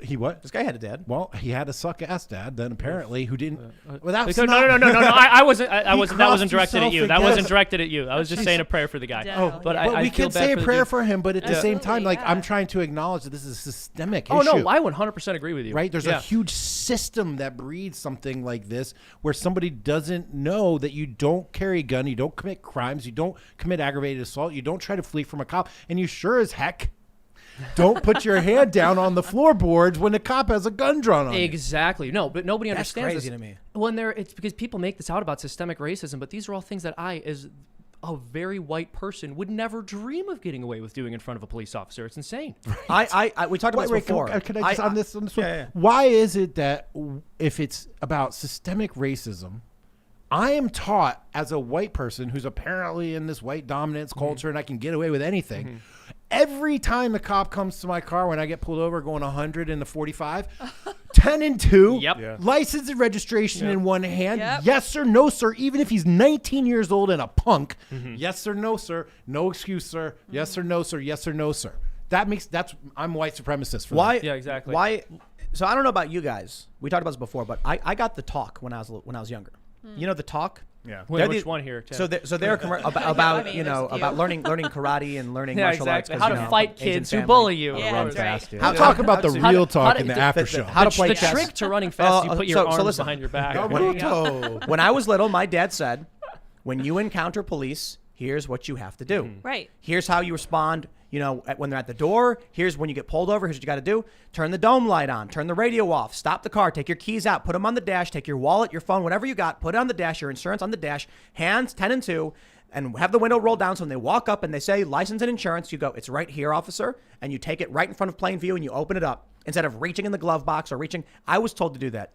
He what? This guy had a dad. Well, he had a suck ass dad then apparently who didn't. Well, that's No, not- no. I wasn't. I He wasn't. That wasn't crossed directed at you. himself That wasn't against- directed at you. I was just saying a prayer for the guy. Oh, but yeah. But I we feel can bad say a for the prayer dude. for him, but at the same time, Absolutely, like I'm yeah. trying to acknowledge that this is a systemic Oh issue. no, I 100% agree with you. Right? There's Yeah. a huge system that breeds something like this where somebody doesn't know that you don't carry a gun, you don't commit crimes, you don't commit aggravated assault, you don't try to flee from a cop, and you sure as heck don't put your hand down on the floorboards when the cop has a gun drawn on you. Exactly. No, but nobody That's understands crazy this. to me. It's because people make this out about systemic racism, but these are all things that I, as a very white person, would never dream of getting away with doing in front of a police officer. It's insane. We talked about this before. Can I just on this one? yeah. Why is it that if it's about systemic racism, I am taught as a white person who's apparently in this white dominance culture and I can get away with anything. Every time the cop comes to my car when I get pulled over going 100 in the 45, 10 and 2, Yep. Yeah. license and registration in one hand, Yep. yes or no, sir, even if he's 19 years old and a punk, yes or no, sir, no excuse, sir, yes or no, sir, yes or no, sir. I'm white supremacist for Why? that. Yeah, exactly. Why? So I don't know about you guys. We talked about this before, but I got the talk when I was younger. You know the talk. Yeah. Wait, They're which the- one here? Tim? So they're about mean, you know there's a few. about learning karate and learning yeah, martial arts. exactly. 'cause, How you to know, fight Asian kids who family. bully you. Yeah, Run that's right. fast, yeah. How- I'll talk about the how- real how talk to- in the the- after the- show. how to play the chess. trick to running fast is you put your so arms listen. behind your back. When I was little, my dad said, when you encounter police, here's what you have to do. Right. Here's how you respond, when they're at the door. Here's when you get pulled over. Here's what you got to do. Turn the dome light on. Turn the radio off. Stop the car. Take your keys out. Put them on the dash. Take your wallet, your phone, whatever you got. Put it on the dash. Your insurance on the dash. Hands 10 and 2. And have the window rolled down so when they walk up and they say license and insurance, you go, it's right here, officer. And you take it right in front of plain view and you open it up. Instead of reaching in the glove box or reaching. I was told to do that.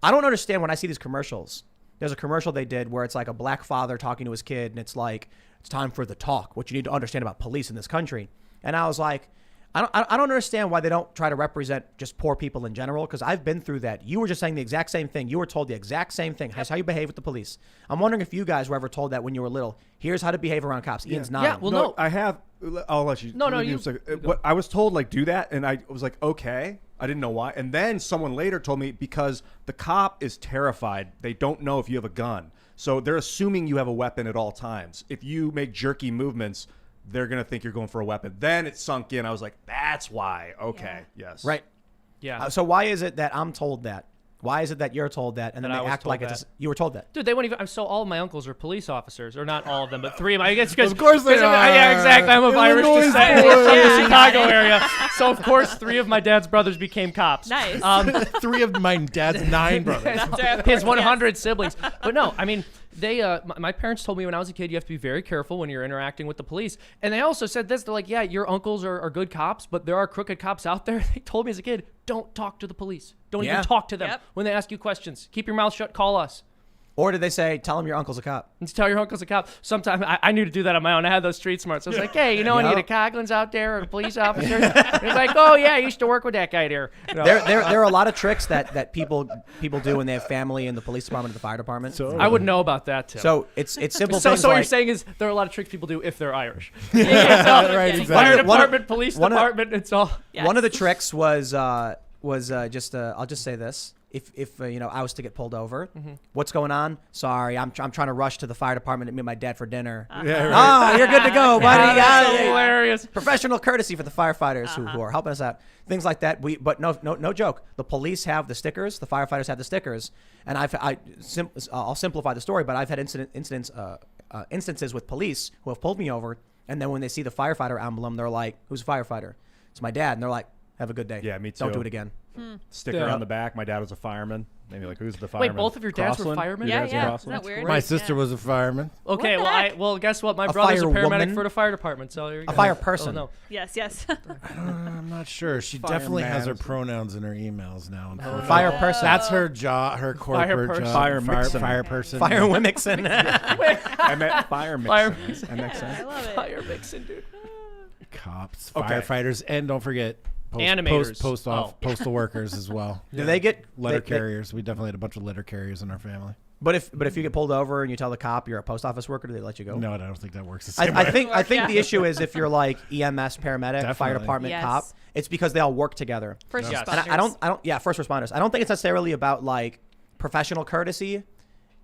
I don't understand when I see these commercials. There's a commercial they did where it's like a black father talking to his kid, and it's like, it's time for the talk, what you need to understand about police in this country. And I was like, I don't understand why they don't try to represent just poor people in general, because I've been through that. You were just saying the exact same thing. You were told the exact same thing. That's how you behave with the police. I'm wondering if you guys were ever told that when you were little. Here's how to behave around cops. Ian's not. Yeah, well, no. I have. I'll let you. No, let me you- do a second. What I was told, do that, and I was like, okay. I didn't know why. And then someone later told me because the cop is terrified. They don't know if you have a gun. So they're assuming you have a weapon at all times. If you make jerky movements, they're going to think you're going for a weapon. Then it sunk in. I was like, that's why. Okay. Yes. Right. Yeah. So why is it that I'm told that? Why is it that you're told that, and then That I they was act told like that. it's you were told that? Dude, they wouldn't even. So all of my uncles are police officers, or not all of them, but 3 of my. I guess because Of course they Yeah, are. exactly. I'm of Irish Illinois descent boys. from the Yeah, Chicago area, so of course 3 of my dad's brothers became cops. Nice. 3 of my dad's 9 brothers. That's right, of His course, 100 siblings. But no, I mean, they. My parents told me when I was a kid, you have to be very careful when you're interacting with the police. And they also said this. They're like, yeah, your uncles are good cops, but there are crooked cops out there. They told me as a kid, don't talk to the police. Don't Yeah. even talk to them Yep. when they ask you questions. Keep your mouth shut. Call us. Or did they say, tell him your uncle's a cop? And tell your uncle's a cop. Sometimes I knew to do that on my own. I had those street smarts. I was like, hey, you know any of the Coglins out there or police officers? He's like, oh yeah, I used to work with that guy there. You know, There are a lot of tricks that people do when they have family in the police department or the fire department. So- I would know about that too. So it's simple So things what like you're saying is there are a lot of tricks people do if they're Irish. Right, Fire exactly. department, police one of- department, it's all. Yes. one of the tricks was just I'll just say this. If I was to get pulled over, what's going on? Sorry, I'm trying to rush to the fire department to meet my dad for dinner. Yeah, right. Oh, you're good to go, buddy. Yeah, Got that's it. hilarious. Professional courtesy for the firefighters who are helping us out. Things like that. But no joke. The police have the stickers. The firefighters have the stickers. And I'll simplify the story, but I've had instances with police who have pulled me over, and then when they see the firefighter emblem, they're like, "Who's a firefighter?" It's my dad, and they're like, "Have a good day." Yeah, me Don't too. do it again. Sticker Yeah. on the back. My dad was a fireman. Maybe like, who's the fireman? Wait, both of your dads were Crossland? firemen? Your Yeah, dad's yeah. Crossland? Isn't that weird? My sister was a fireman. Okay, What the well, heck? guess what? My A brother's a paramedic firewoman? for the fire department. So there you go. fire person. Oh, no. Yes. I'm not sure. She definitely has her Fireman. pronouns in her emails now. unfortunately. Fire person. That's her job, her corporate person. job. Fire mixin'. fire person. Fire Wimixon. I meant fire mixing. Fire I love it. Fire mixing, dude. Cops, Okay. firefighters, and don't forget Animators. postal workers as well. Do they get Letter they- carriers. We definitely had a bunch of letter carriers in our family. But if you get pulled over and you tell the cop you're a post office worker, do they let you go? No, I don't think that works the same I way. think Yeah. the issue is if you're like EMS, paramedic, fire Definitely. department, Yes. cop. It's because they all work together. First Yes. responders. And I don't. Yeah, first responders. I don't think it's necessarily about like professional courtesy,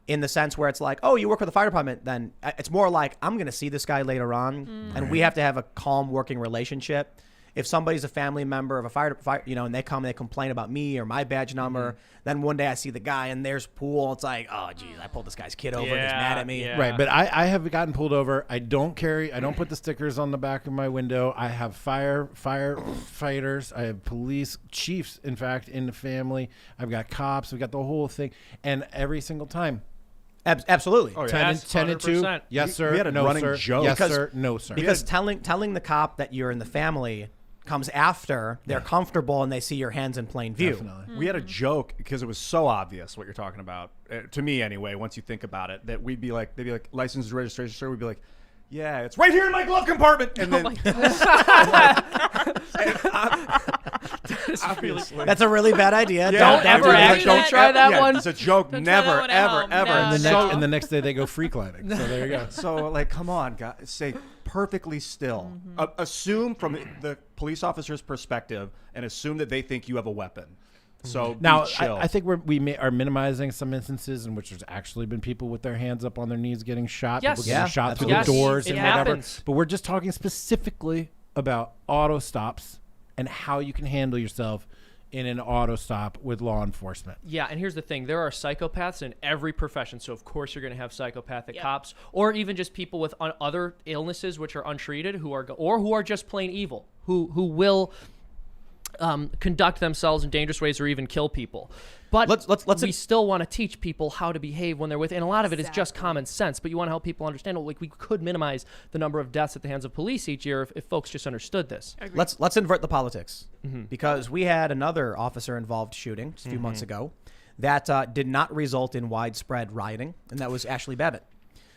in the sense where it's like, oh, you work for the fire department. Then it's more like I'm gonna see this guy later on, and we have to have a calm working relationship. If somebody's a family member of a fire, and they come and they complain about me or my badge number, then one day I see the guy and there's pool. It's like, oh, geez, I pulled this guy's kid over. and he's mad at me. Yeah. Right, but I have gotten pulled over. I don't put the stickers on the back of my window. I have firefighters. I have police chiefs, in fact, in the family. I've got cops. We've got the whole thing. And every single time, Absolutely. Oh, yeah. 10 Yes, and 10 and 2, 100%. yes, sir, we had a no, running sir, joke. yes, Because- sir, no, sir. Because telling the cop that you're in the family comes after they're comfortable and they see your hands in plain view. Definitely. We had a joke because it was so obvious what you're talking about, to me anyway. Once you think about it, that they'd be like, license and registration, sir. We'd be like, yeah, it's right here in my glove compartment. And then obviously, That's a really bad idea. Yeah, Don't that's ever really- actually don't try ever- that yeah, one. It's a joke. Don't try that Never, one at ever, home. ever. No, and, the no. next, and the next day they go free climbing. So there you go. So, like, come on, guys, stay perfectly still. Assume from the police officer's perspective, and assume that they think you have a weapon. So Now, be chill. I think are minimizing some instances in which there's actually been people with their hands up on their knees getting shot, Yes. people getting Yeah, shot through absolutely. the doors Yes, and it whatever. happens. But we're just talking specifically about auto stops and how you can handle yourself in an auto stop with law enforcement. Yeah, and here's the thing. There are psychopaths in every profession. So, of course, you're going to have psychopathic Yep. cops or even just people with other illnesses which are untreated who are just plain evil, who will conduct themselves in dangerous ways or even kill people. But Let's- we still want to teach people how to behave when they're with, and a lot of it is just common sense, but you want to help people understand, well, like we could minimize the number of deaths at the hands of police each year if folks just understood this. Let's invert the politics, because we had another officer involved shooting just a few months ago that did not result in widespread rioting, and that was Ashley Babbitt.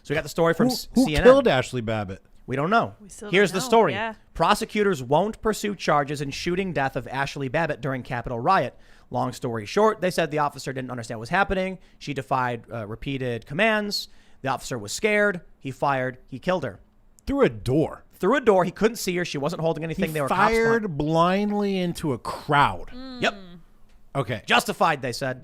So we got the story from Who CNN. killed Ashley Babbitt? We don't know. still Here's don't the know, story. yeah. Prosecutors won't pursue charges in shooting death of Ashley Babbitt during Capitol riot. Long story short, they said the officer didn't understand what was happening. She defied repeated commands. The officer was scared. He fired. He killed her. Through a door. Through a door. He couldn't see her. She wasn't holding anything. He They were cops. fired blindly into a crowd. Yep. Okay. Justified, they said.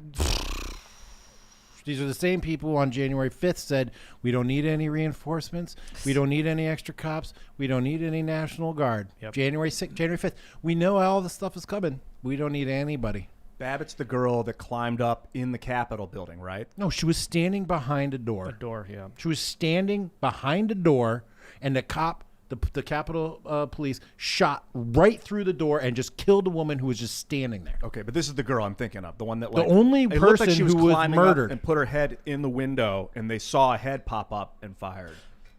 These are the same people who on January 5th said, we don't need any reinforcements. We don't need any extra cops. We don't need any National Guard. Yep. January 6th, January 5th. We know all this stuff is coming. We don't need anybody. Babbitt's the girl that climbed up in the Capitol building, right? No, she was standing behind a door. A door, yeah. She was standing behind a door, and the cop, the Capitol police, shot right through the door and just killed a woman who was just standing there. Okay, but this is the girl I'm thinking of, the one that The like only it looked like person she was who was climbing up murdered. and put her head in the window, and they saw a head pop up and fired.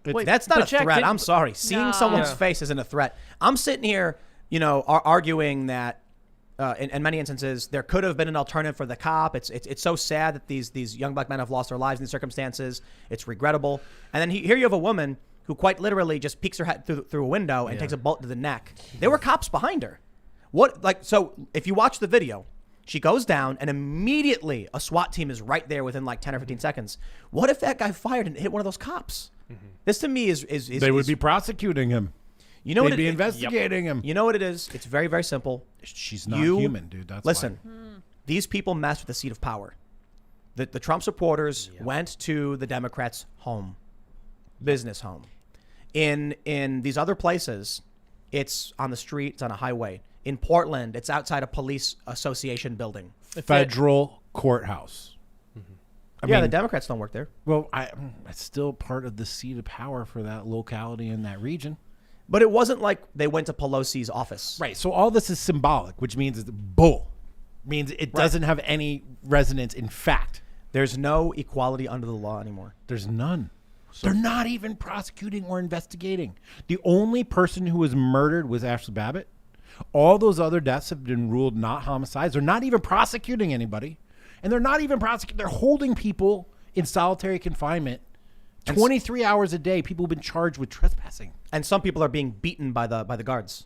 Wait, That's not but a Jack, threat. didn't- I'm sorry. Seeing No. someone's Yeah. face isn't a threat. I'm sitting here, arguing that in many instances there could have been an alternative for the cop. It's so sad that these young black men have lost their lives in these circumstances. It's regrettable. And then here you have a woman who quite literally just peeks her head through a window and takes a bullet to the neck. There were cops behind her. So if you watch the video, she goes down and immediately a SWAT team is right there within like 10 or 15 seconds. What if that guy fired and hit one of those cops? This to me is They would be prosecuting him. you know They'd what be it, investigating him. You know what it is? It's very, very simple. She's not You- human, dude. That's Listen, why. these people mess with the seat of power. The Trump supporters went to the Democrats' home, business home. In these other places, it's on the street, it's on a highway. In Portland, it's outside a police association building. Federal courthouse. I Yeah, mean, the Democrats don't work there. well, it's still part of the seat of power for that locality in that region. But it wasn't like they went to Pelosi's office. Right. So all this is symbolic, which means it's bull. Means it doesn't have any resonance in fact. There's no equality under the law anymore. There's none. They're not even prosecuting or investigating. The only person who was murdered was Ashley Babbitt. All those other deaths have been ruled not homicides. They're not even prosecuting anybody. And they're not even prosecuting. They're holding people in solitary confinement 23 hours a day. People have been charged with trespassing. And some people are being beaten by the guards.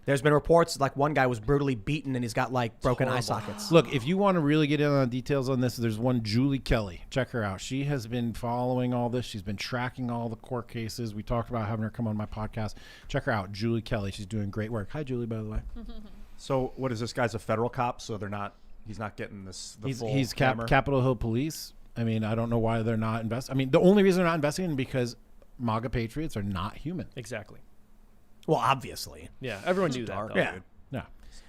There's been reports like one guy was brutally beaten and he's got like broken eye sockets. Look, if you want to really get in on the details on this, there's one Julie Kelly. Check her out. She has been following all this. She's been tracking all the court cases. We talked about having her come on my podcast. Check her out, Julie Kelly. She's doing great work. Hi, Julie, by the way. So what is this guy's a federal cop? So he's not getting He's Capitol Hill Police. I mean, I don't know why they're not investigating. I mean, the only reason they're not investigating is because MAGA patriots are not human. Exactly. Well, obviously. Yeah, everyone knew that, though. Yeah. No.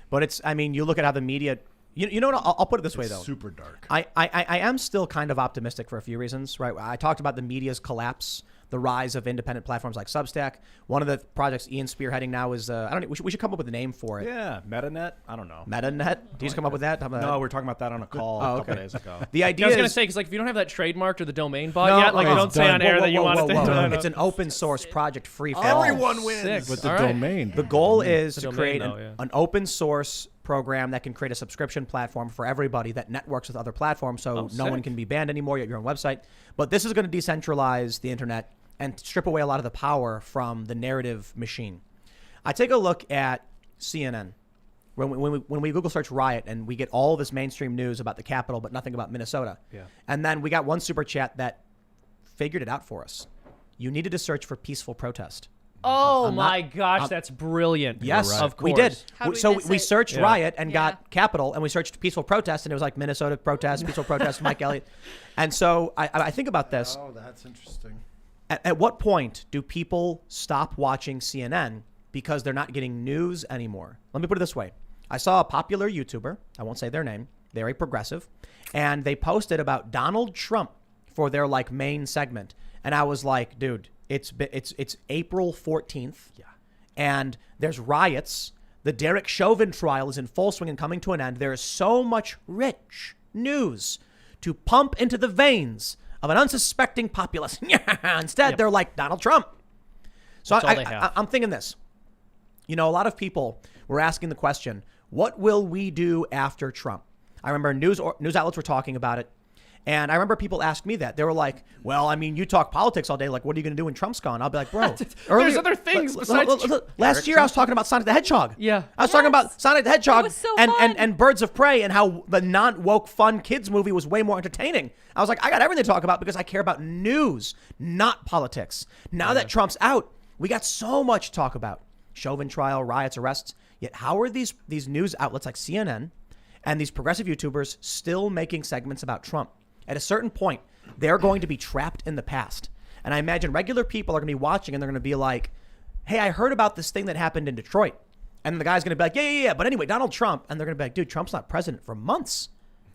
But it's, I mean, you look at how the media, you know what, I'll put it this way, though. Super dark. I am still kind of optimistic for a few reasons, right? I talked about the media's collapse, the rise of independent platforms like Substack. One of the projects Ian's spearheading now is, I don't know, we should come up with a name for it. Yeah, MetaNet. I don't know. MetaNet? Did you just come up with that? No, we were talking about that on a call a couple okay. days ago. The idea I was going to is, say, because like, if you don't have that trademarked or the domain bought No, yet, like, okay. don't say on air Whoa, that you whoa, want whoa, to whoa. No, no. It's an open source project free for all. Everyone wins. Sick. With the All right. domain. The goal is The to domain, create though, yeah. an open source program that can create a subscription platform for everybody that networks with other platforms, so no one sick. can be banned anymore. You have your own website. But this is going to decentralize the internet and strip away a lot of the power from the narrative machine. I take a look at CNN. When we Google search riot and we get all this mainstream news about the Capitol, but nothing about Minnesota. Yeah. And then we got one super chat that figured it out for us. You needed to search for peaceful protest. Oh I'm my not- gosh, I'm- that's brilliant. Yes, Of course. we did. How'd we So miss we it? searched Yeah. riot and Yeah. got Capitol, and we searched peaceful protest, and it was like Minnesota protest, peaceful protest, Mike Elliott. And so I think about this. Oh, that's interesting. At what point do people stop watching CNN because they're not getting news anymore? Let me put it this way. I saw a popular YouTuber, I won't say their name, they're a progressive, and they posted about Donald Trump for their like main segment. And I was like, dude, it's April 14th. Yeah. And there's riots. The Derek Chauvin trial is in full swing and coming to an end. There is so much rich news to pump into the veins of an unsuspecting populace. Instead, they're like Donald Trump. So That's all they have. I'm thinking this. You know, a lot of people were asking the question, what will we do after Trump? I remember news outlets were talking about it. And I remember people asked me that. They were like, well, I mean, you talk politics all day. Like, what are you going to do when Trump's gone? I'll be like, bro. There's other things besides Last year, I was talking about Sonic the Hedgehog. Yeah. I was talking about Sonic the Hedgehog was so and, fun. and Birds of Prey and how the non-woke fun kids movie was way more entertaining. I was like, I got everything to talk about because I care about news, not politics. Now that Trump's out, we got so much to talk about. Chauvin trial, riots, arrests. Yet how are these news outlets like CNN and these progressive YouTubers still making segments about Trump? At a certain point, they're going to be trapped in the past. And I imagine regular people are going to be watching and they're going to be like, hey, I heard about this thing that happened in Detroit. And the guy's going to be like, yeah. But anyway, Donald Trump. And they're going to be like, dude, Trump's not president for months.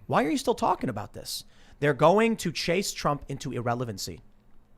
Why are you still talking about this? They're going to chase Trump into irrelevancy.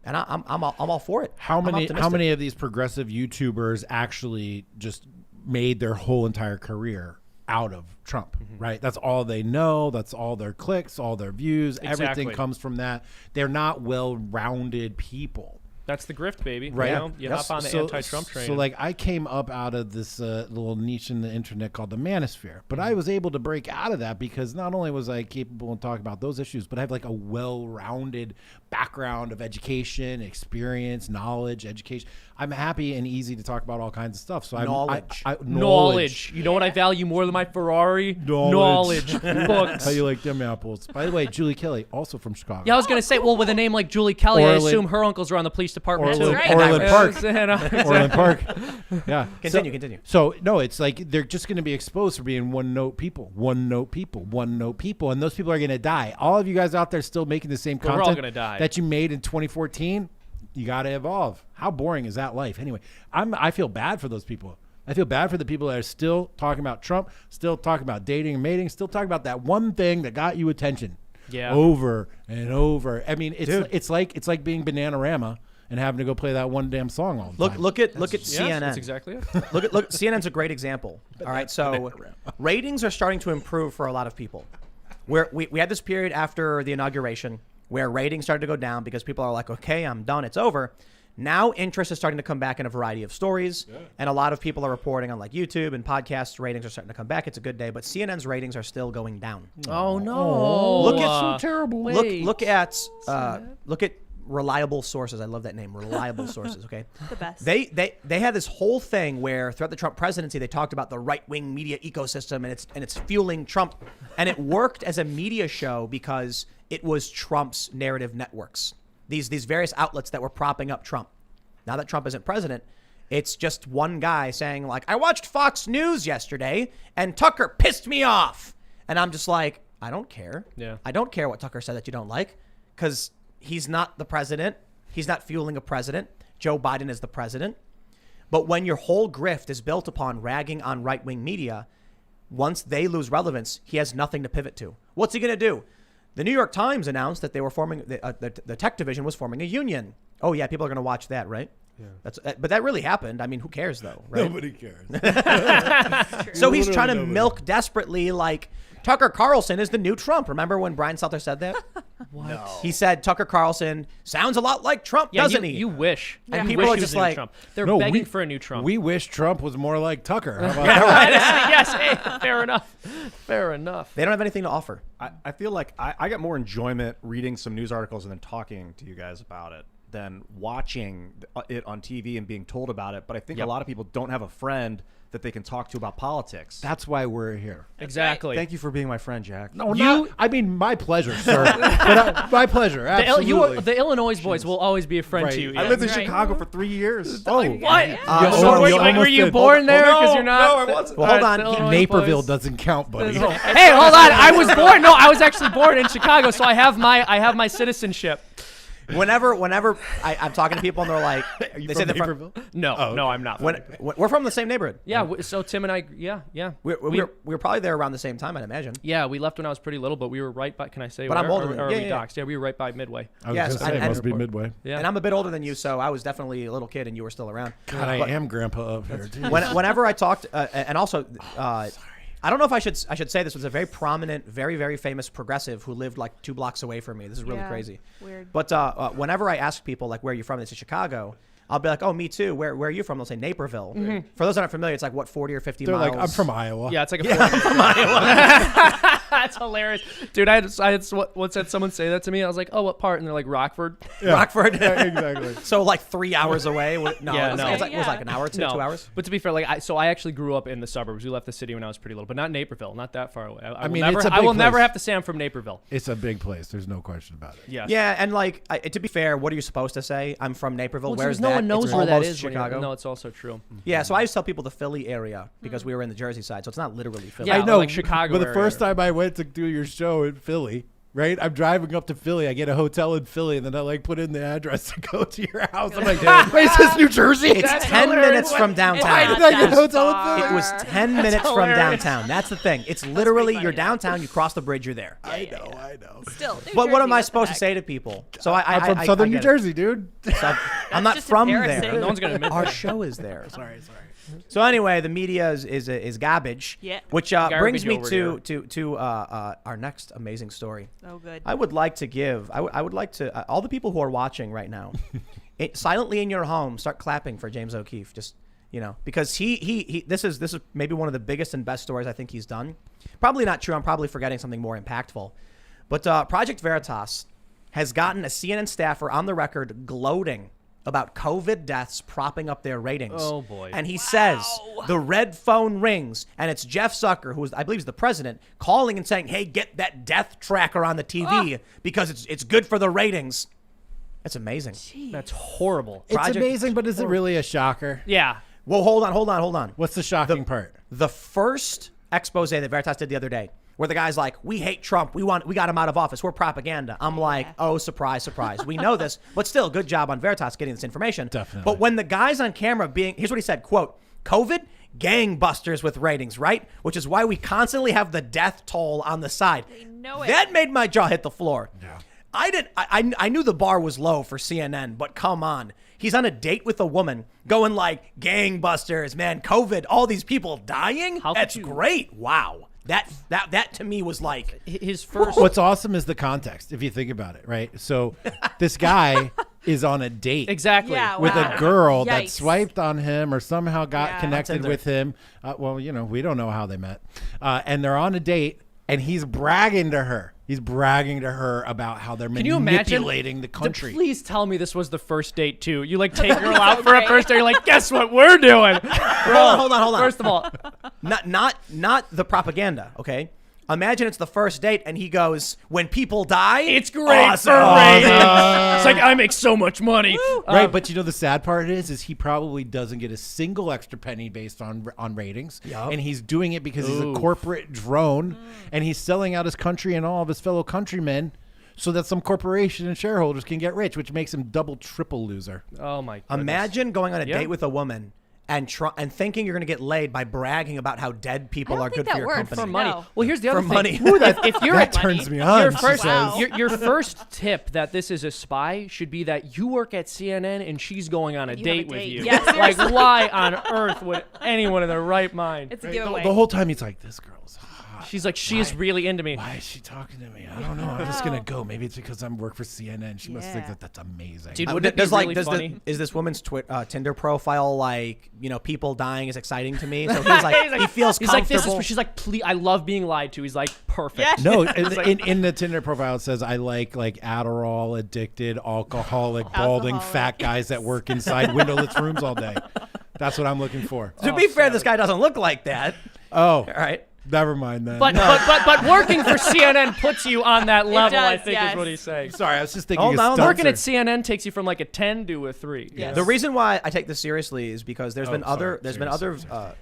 And I'm all for it. How I'm many optimistic. of these progressive YouTubers actually just made their whole entire career out of Trump, right? That's all they know. That's all their clicks, all their views. Everything Exactly. comes from that. They're not well-rounded people. That's the grift, baby. Right. You know, you hop on the anti-Trump train. So, like, I came up out of this little niche in the internet called the manosphere, but I was able to break out of that because not only was I capable of talking about those issues, but I have like a well-rounded background of education, experience, knowledge, education. I'm happy and easy to talk about all kinds of stuff. So Knowledge. knowledge. You know what I value more than my Ferrari? Knowledge. Books. How you like them apples? By the way, Julie Kelly, also from Chicago. Yeah, I was gonna say, well, with a name like Julie Kelly, I Orland- assume her uncles are on the police department Orland, too. right. Orland Park. Orland Orland Park. Yeah. Continue. So no, it's like they're just going to be exposed for being one note people, and those people are going to die. All of you guys out there still making the same We're all content gonna die. that you made in 2014, you got to evolve. How boring is that life? Anyway, I feel bad for those people. I feel bad for the people that are still talking about Trump, still talking about dating and mating, still talking about that one thing that got you attention. Yeah. Over and over. I mean, it's like being Bananarama and having to go play that one damn song all the time. Look at Yes, CNN. that's exactly it. Look, CNN's a great example. All right, so ratings are starting to improve for a lot of people. We had this period after the inauguration where ratings started to go down because people are like, okay, I'm done, it's over. Now interest is starting to come back in a variety of stories, and a lot of people are reporting on like YouTube and podcasts. Ratings are starting to come back. It's a good day, but CNN's ratings are still going down. Oh no! Look at so terrible. Wait. Look at reliable sources. I love that name, reliable sources. Okay, The best. They had this whole thing where throughout the Trump presidency they talked about the right wing media ecosystem and it's fueling Trump, and it worked as a media show because it was Trump's narrative networks. These various outlets that were propping up Trump. Now that Trump isn't president, it's just one guy saying like, I watched Fox News yesterday and Tucker pissed me off. And I'm just like, I don't care. Yeah. I don't care what Tucker said that you don't like because he's not the president. He's not fueling a president. Joe Biden is the president. But when your whole grift is built upon ragging on right-wing media, once they lose relevance, he has nothing to pivot to. What's he going to do? The New York Times announced that they were forming the tech division was forming a union. Oh yeah, people are going to watch that, right? Yeah. But that really happened. I mean, who cares though, right? Nobody cares. So he's trying to Nobody. milk desperately like Tucker Carlson is the new Trump. Remember when Brian Stelter said that? What? He said Tucker Carlson sounds a lot like Trump, Yeah, doesn't you, he? you wish. And You people wish are he was just the new like- Trump. They're No, begging we- for a new Trump. We wish Trump was more like Tucker. How about that? yes, hey, fair enough. Fair enough. They don't have anything to offer. I feel like I get more enjoyment reading some news articles and then talking to you guys about it than watching it on TV and being told about it. But I think a lot of people don't have a friend that they can talk to about politics. That's why we're here. Exactly. Thank you for being my friend, Jack. No, I mean, my pleasure, sir. But, my pleasure. Absolutely. The Illinois boys will always be a friend Right. to you. I yeah. lived in Right. Chicago for 3 years. Oh, What? You So almost- were, you were almost you did. born there? No, Because you're not. no, I wasn't. Well, hold on. The Illinois Naperville boys. doesn't count, buddy. Hey, hold on. I was born. No, I was actually born in Chicago, so I have my citizenship. Whenever I'm talking to people and they're like, they say they're from, No, no, I'm not. when we're from the same neighborhood. Yeah. So Tim and I, yeah. We were probably there around the same time, I'd imagine. Yeah, we left when I was pretty little, but we were right by. Can I say? But I'm where? older Or than are you. we Yeah, yeah. doxed? Yeah, we were right by Midway. I was Yes, going to say, and- it must be Midway. Yeah. And I'm a bit older than you, so I was definitely a little kid and you were still around. God, I am grandpa up here, too. Whenever I talked, and also, I don't know if I should say this was a very prominent, very, very famous progressive who lived like 2 blocks away from me. This is really Yeah, crazy. weird. But whenever I ask people like where are you from, they say Chicago. I'll be like, oh, me too. Where are you from? They'll say Naperville. For those that aren't familiar, it's like what 40 or 50 They're miles. like, I'm from Iowa. Yeah, it's like a. That's hilarious, dude. I had once had someone say that to me. I was like, "Oh, what part?" And they're like, "Rockford." Rockford. Exactly. So like 3 hours away. No, Yeah, it was, no. it was like an hour, 2 hours. But to be fair, like I actually grew up in the suburbs. We left the city when I was pretty little, but not Naperville, not that far away. I will mean, never, it's a I will big never place. have to say I'm from Naperville. It's a big place. There's no question about it. Yes. Yeah, and like to be fair, what are you supposed to say? I'm from Naperville. Well, Where's no that? one knows It's where that almost is. when you're- Chicago. No, it's also true. Yeah, so I just tell people the Philly area because we were in the Jersey side, so it's not literally Philly. Yeah, I know. like Chicago But the area. first time I went to do your show in Philly, right? I'm driving up to Philly. I get a hotel in Philly, and then I like put in the address to go to your house. I'm like, wait, is this New Jersey? It's 10 minutes from downtown. Why did I get a hotel in Philly? It was 10 minutes from hilarious. downtown. That's the thing. It's literally funny, you're though. downtown, you cross the bridge, you're there. I know. Still. New But what Jersey, am I what the supposed to heck? say to people? So I'm from Southern New get it. Jersey, dude. So I'm not just from embarrassing. there. No one's gonna admit Our that. show is there. Sorry. So anyway, the media is garbage. Yeah. Which Garbage brings me over to our next amazing story. Oh, good. I would like to give. I would like to all the people who are watching right now, silently in your home, start clapping for James O'Keefe. Just because he this is maybe one of the biggest and best stories I think he's done. Probably not true. I'm probably forgetting something more impactful. But Project Veritas has gotten a CNN staffer on the record gloating about COVID deaths propping up their ratings. Oh, boy. And he says the red phone rings, and it's Jeff Zucker, who I believe is the president, calling and saying, "Hey, get that death tracker on the TV because it's good for the ratings." That's amazing. That's horrible. It's Project- amazing, but is it really a shocker? Yeah. Well, hold on. What's the shocking part? The first expose that Veritas did the other day, where the guy's like, "We hate Trump. We got him out of office. We're propaganda." I'm like, "Oh, surprise, surprise. We know this, but still, good job on Veritas getting this information." Definitely. But when the guy's on camera here's what he said, quote, "COVID, gangbusters with ratings, right? Which is why we constantly have the death toll on the side." know it. That made my jaw hit the floor. Yeah. I knew the bar was low for CNN, but come on. He's on a date with a woman going like, "Gangbusters, man, COVID, all these people dying? How could That's you- great. Wow." That to me was like, His first. What's awesome is the context, if you think about it, right? So this guy is on a date Exactly. Yeah, with wow. a girl that Yikes. swiped on him or somehow got Yeah. connected Tinder. with him. Well, we don't know how they met. And they're on a date, and he's bragging to her. He's bragging to her about how they're Can you imagine? manipulating the country. Please tell me this was the first date too. You like take girl out for a first date. You're like, guess what we're doing? hold on. First of all, not the propaganda, okay? Imagine it's the first date and he goes, "When people die, it's great awesome." for ratings. It's like I make so much money. Right, but the sad part is he probably doesn't get a single extra penny based on ratings, Yup. and he's doing it because he's a Ooh. corporate drone, and he's selling out his country and all of his fellow countrymen, so that some corporation and shareholders can get rich, which makes him double, triple loser. Oh my goodness. Imagine going on a Yeah. date with a woman and thinking you're going to get laid by bragging about how dead people I don't are think good that for your works. company. for money. No. Well, here's the other For thing. money. If you're That turns me on. Your she first, says. your first tip that this is a spy should be that you work at CNN and she's going on a You have date a with date. you. Yeah, like, seriously. why on earth would anyone in their right mind? It's a The, giveaway. the whole time he's like, "This girl's hot. She's like, she is really into me. Why is she talking to me? I don't know. I'm just gonna go. Maybe it's because I'm work for CNN. She must think Yeah. that that's amazing." Dude, wouldn't it be really funny? Is this woman's Tinder profile like, people dying is exciting to me? So he's like, he feels He's like, comfortable. she's like, please, I love being lied to. He's like, perfect. Yes. No, in the Tinder profile it says I like Adderall addicted, alcoholic, balding, Alcoholic. fat guys that work inside windowless rooms all day. That's what I'm looking for. To be fair, this guy doesn't look like that. Oh, All right. never mind then. But working for CNN puts you on that level, I does, think yes. is what he's saying. Sorry, I was just thinking. Hold of on, stunts Working or- at CNN takes you from like a 10 to a 3. Yes. The reason why I take this seriously is because there's been sorry. other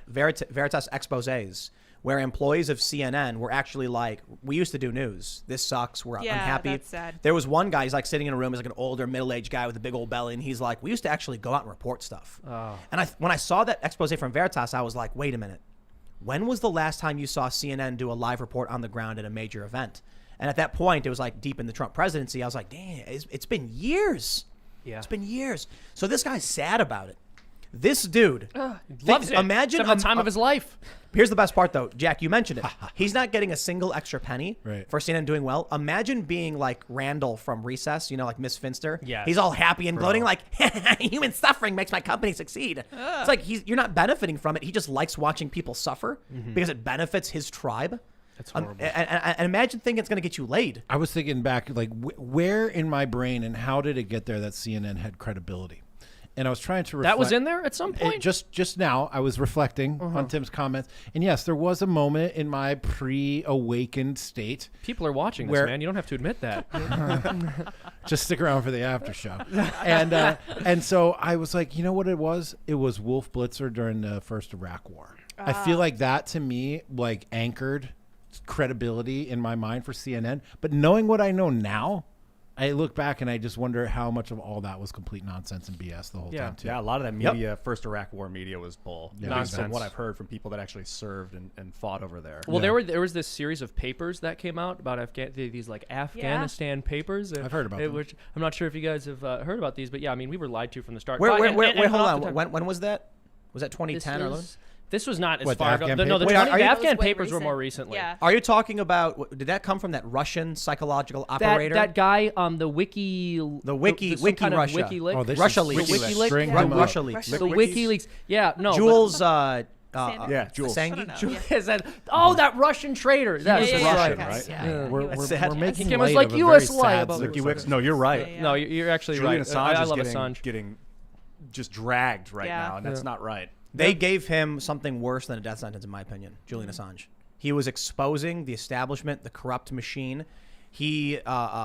Veritas exposés where employees of CNN were actually like, "We used to do news. This sucks. We're Yeah, unhappy." that's sad. There was one guy, he's like sitting in a room, he's like an older middle-aged guy with a big old belly, and he's like, "We used to actually go out and report stuff." And when I saw that expose from Veritas, I was like, "Wait a minute. When was the last time you saw CNN do a live report on the ground at a major event?" And at that point, it was like deep in the Trump presidency. I was like, "Dang, it's been years. Yeah. It's been years." So this guy's sad about it. This dude Loves it. Imagine It's the time of his life. Here's the best part, though, Jack. You mentioned it. He's not getting a single extra penny Right. for CNN doing well. Imagine being like Randall from Recess, like Miss Finster. Yes. He's all happy and gloating, like human suffering makes my company succeed. It's like you're not benefiting from it. He just likes watching people suffer because it benefits his tribe. That's horrible. And imagine thinking it's going to get you laid. I was thinking back, like where in my brain and how did it get there that CNN had credibility? And I was trying to reflect. That was in there at some point? Just now, I was reflecting on Tim's comments, and yes, there was a moment in my pre-awakened state. People are watching this, Where- man. You don't have to admit that. Just stick around for the after show. And so I was like, you know what it was? It was Wolf Blitzer during the first Iraq War. I feel like that to me like anchored credibility in my mind for CNN. But knowing what I know now, I look back and I just wonder how much of all that was complete nonsense and BS the whole Yeah. time too. Yeah, a lot of that media, first Iraq War media, was bull. Yeah. At least Nonsense. from what I've heard from people that actually served and fought over there. Well, Yeah. there was this series of papers that came out about these like Afghanistan papers. I've heard about them. Which I'm not sure if you guys have heard about these, but yeah, I mean, we were lied to from the start. Wait, But- wait, and- wait, and wait, hold off the on. top- When was that? Was that This 2010 or? was- This was not as What, the far ago. Afghan No, the, papers? Wait, 20 are the you- Afghan It was way papers were more recent. recently. Yeah. Are you talking about? Did that come from that Russian psychological operator? That guy, the wiki, The wiki- some Wiki kind of Russia. WikiLeaks. Oh, this Russia is leaks. WikiLeaks? string Yeah. him up. Russia leaks. the Wikis? WikiLeaks. Yeah, no. but- Jules. Yeah, Jules. Sangi? Yeah. Is that, oh, that Russian traitor. That was was Russian, right. right? Yeah. We're, He was we're, sad. we're making Kim was light like, of a you very was lie sad about Wiki situation. Wicks. No, you're right. Yeah. No, you're actually Julian right. Assange I is love getting, Assange. getting just dragged right Yeah. now, and that's not right. They gave him something worse than a death sentence, in my opinion. Julian Assange. He was exposing the establishment, the corrupt machine. He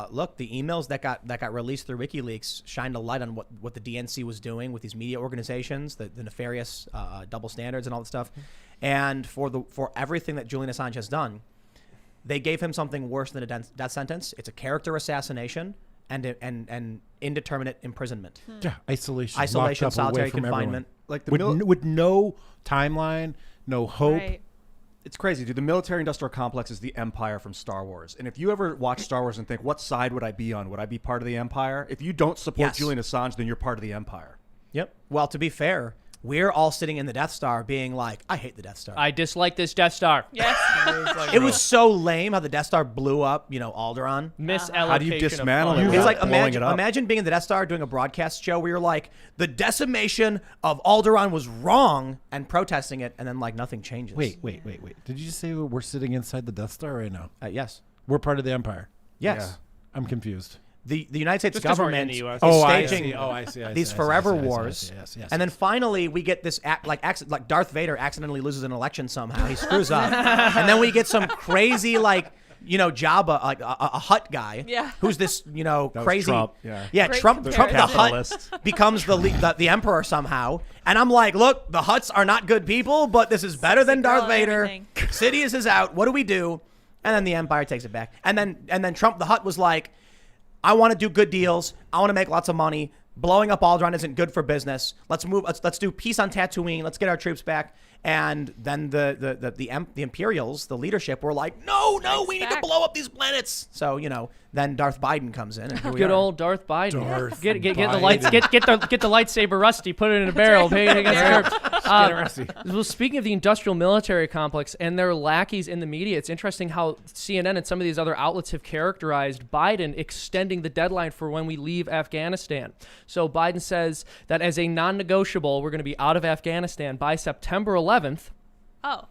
look, the emails that got released through WikiLeaks shined a light on what the DNC was doing with these media organizations, the nefarious double standards and all that stuff. And for everything that Julian Assange has done, they gave him something worse than a death sentence. It's a character assassination and indeterminate imprisonment. Yeah, isolation, Isolation, locked up, away solitary from everyone. confinement. Like the with no timeline, no hope. Right. It's crazy, dude. The military-industrial complex is the Empire from Star Wars. And if you ever watch Star Wars and think, what side would I be on? Would I be part of the Empire? If you don't support Yes. Julian Assange, then you're part of the Empire. Yep. Well, to be fair, we're all sitting in the Death Star being like, I hate the Death Star. I dislike this Death Star. Yes. It was so lame how the Death Star blew up, Alderaan. Misallocation How do you of dismantle funds. it? It's like blowing it up. imagine being in the Death Star doing a broadcast show where you're like, the decimation of Alderaan was wrong and protesting it, and then like nothing changes. Wait. Did you just say we're sitting inside the Death Star right now? Yes. We're part of the Empire. Yes. I'm confused. The United States Just 'cause we're in government the US. is Oh, I staging see. Oh, I see. I see, these I see, forever I see, I see, I wars, see, yes, and then finally we get this like Darth Vader accidentally loses an election somehow. He screws up, and then we get some crazy Jabba, like a Hutt guy, Yeah. who's this was crazy, Trump, yeah. Great Trump the comparison. Hutt becomes the emperor somehow, and I'm like, look, the Hutts are not good people, but this is better than Girl Darth and Vader. everything. Sidious is out. What do we do? And then the Empire takes it back, and then Trump the Hutt was like, I want to do good deals. I want to make lots of money. Blowing up Alderaan isn't good for business. Let's move. Let's do peace on Tatooine. Let's get our troops back. And then the Imperials, the leadership, were like, no, we need to back. blow up these planets. So then Darth Biden comes in, and here we Good are. old Darth Biden. Darth get the Biden. lights. Get the lightsaber rusty. Put it in a barrel. Pay it against the curb. Well, speaking of the industrial military complex and their lackeys in the media, it's interesting how CNN and some of these other outlets have characterized Biden extending the deadline for when we leave Afghanistan. So Biden says that as a non-negotiable, we're going to be out of Afghanistan by September 11th. Oh.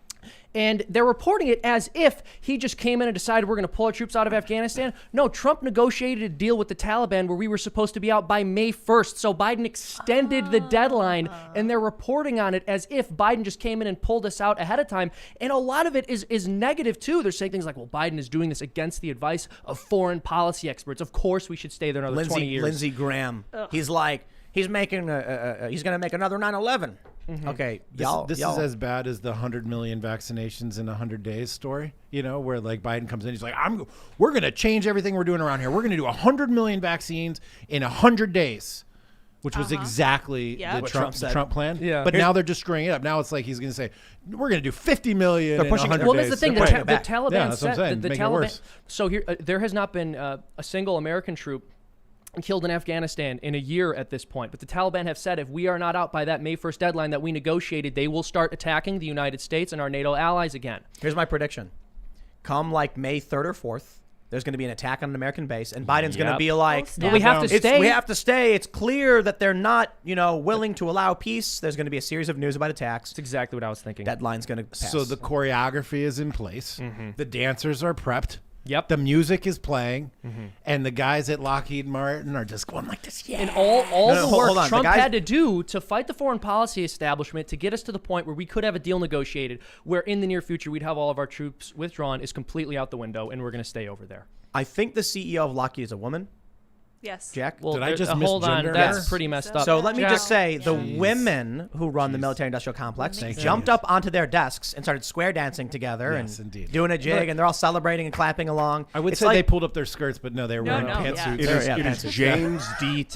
And they're reporting it as if he just came in and decided we're going to pull our troops out of Afghanistan. No, Trump negotiated a deal with the Taliban where we were supposed to be out by May 1st. So Biden extended the deadline, and they're reporting on it as if Biden just came in and pulled us out ahead of time. And a lot of it is negative, too. They're saying things like, well, Biden is doing this against the advice of foreign policy experts. Of course we should stay there another 20 years. Lindsey Graham. He's like, he's making he's going to make another 9/11. Okay, This is as bad as the 100 million vaccinations in 100 days story, where like Biden comes in, he's like, we're going to change everything we're doing around here. We're going to do 100 million vaccines in 100 days, which was exactly Yeah. the What Trump Trump said. Trump plan. Yeah. But now they're just screwing it up. Now it's like he's going to say, we're going to do 50 million They're in pushing it. 100 Well, days. that's the thing. They're The, pushing it the back. Taliban Yeah, that's what I'm said saying. the Make it Taliban. worse. So here, there has not been a single American troop killed in Afghanistan in a year at this point. But the Taliban have said if we are not out by that May 1st deadline that we negotiated, they will start attacking the United States and our NATO allies again. Here's my prediction. Come like May 3rd or 4th, there's going to be an attack on an American base, and Biden's going to Yep. be like, But we have to stay. we have to stay. It's clear that they're not, willing to allow peace. There's going to be a series of news about attacks. That's exactly what I was thinking. Deadline's going to pass. So the choreography is in place. The dancers are prepped. Yep. The music is playing. And the guys at Lockheed Martin are just going like this. Yeah. And all No, the work hold on. The Trump guys- had to do to fight the foreign policy establishment to get us to the point where we could have a deal negotiated where in the near future we'd have all of our troops withdrawn is completely out the window and we're going to stay over there. I think the CEO of Lockheed is a woman. Yes. Jack? Well, Did I there- just hold on. misgender That's her? pretty messed up. So let me Jack, just say, the Jeez. women who run the military-industrial complex Thank you. jumped up onto their desks and started square dancing together Yes, and indeed. doing a jig, and they're all celebrating and clapping along. I would It's say like, they pulled up their skirts, but no, they were No, wearing no, pantsuits. It Sure, is, yeah, it is pantsuits. James D.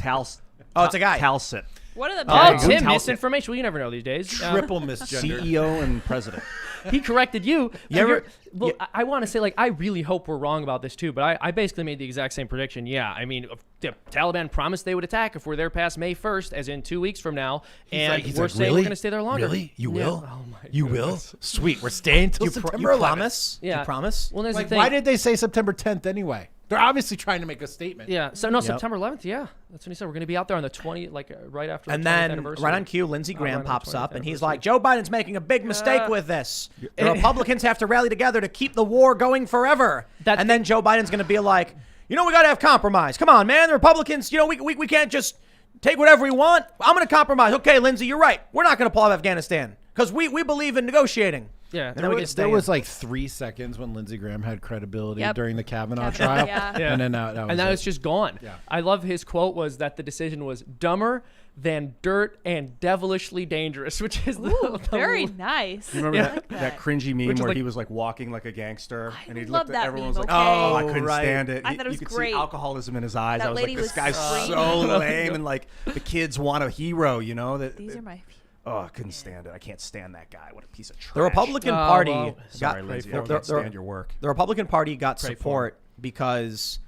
Oh, it's a guy. Talcott, What are the Oh, There you go. Tim, Tell- misinformation. Well, you never know these days. Triple misgender. CEO and president. He corrected you. You ever- Well, I want to say, like, I really hope we're wrong about this too, but I basically made the exact same prediction. Yeah, I mean, the Taliban promised they would attack if we're there past May 1st, as in 2 weeks from now, and He's we're like, saying really? we're going to stay there longer. Really? You Yeah. will? Oh my You goodness. will? Sweet. We're staying till you September 11th. promise? Yeah. You promise? Well, there's Like, the thing. why did they say September 10th anyway? They're obviously trying to make a statement. Yeah. So no, September 11th. Yeah, that's what he said. We're going to be out there on the 20th, like right after. And the 20th then anniversary. right on cue, Lindsey Graham right on the pops 20th up and he's anniversary. like, Joe Biden's making a big mistake with this. The Republicans have to rally together to keep the war going forever. That- And then Joe Biden's going to be like, you know, we got to have compromise. Come on, man. The Republicans, you know, we can't just take whatever we want. I'm going to compromise. Okay, Lindsey, you're right. We're not going to pull out Afghanistan because we believe in negotiating. Yeah. And then we can stay There in. was like 3 seconds when Lindsey Graham had credibility Yep. during the Kavanaugh Kavanaugh, trial. yeah. Yeah. And then that was and now it. it's just gone. Yeah. I love his quote was that the decision was dumber than dirt and devilishly dangerous, which is Ooh, the very nice. You remember Yeah. that cringy meme Which is where like- he was like walking like a gangster, and he love looked at that everyone meme, was like, okay? "Oh, I couldn't right. stand it." I thought it was you could great. see alcoholism in his eyes. That I was lady like, "This was guy's screaming. so lame," and like the kids want a hero, you know? These are my. Oh, I couldn't stand it. I can't stand that guy. What a piece of trash. The Republican Oh, Party well. got Sorry, Lindsay. I the- can't the- stand your work. The Republican Party got Pray for support because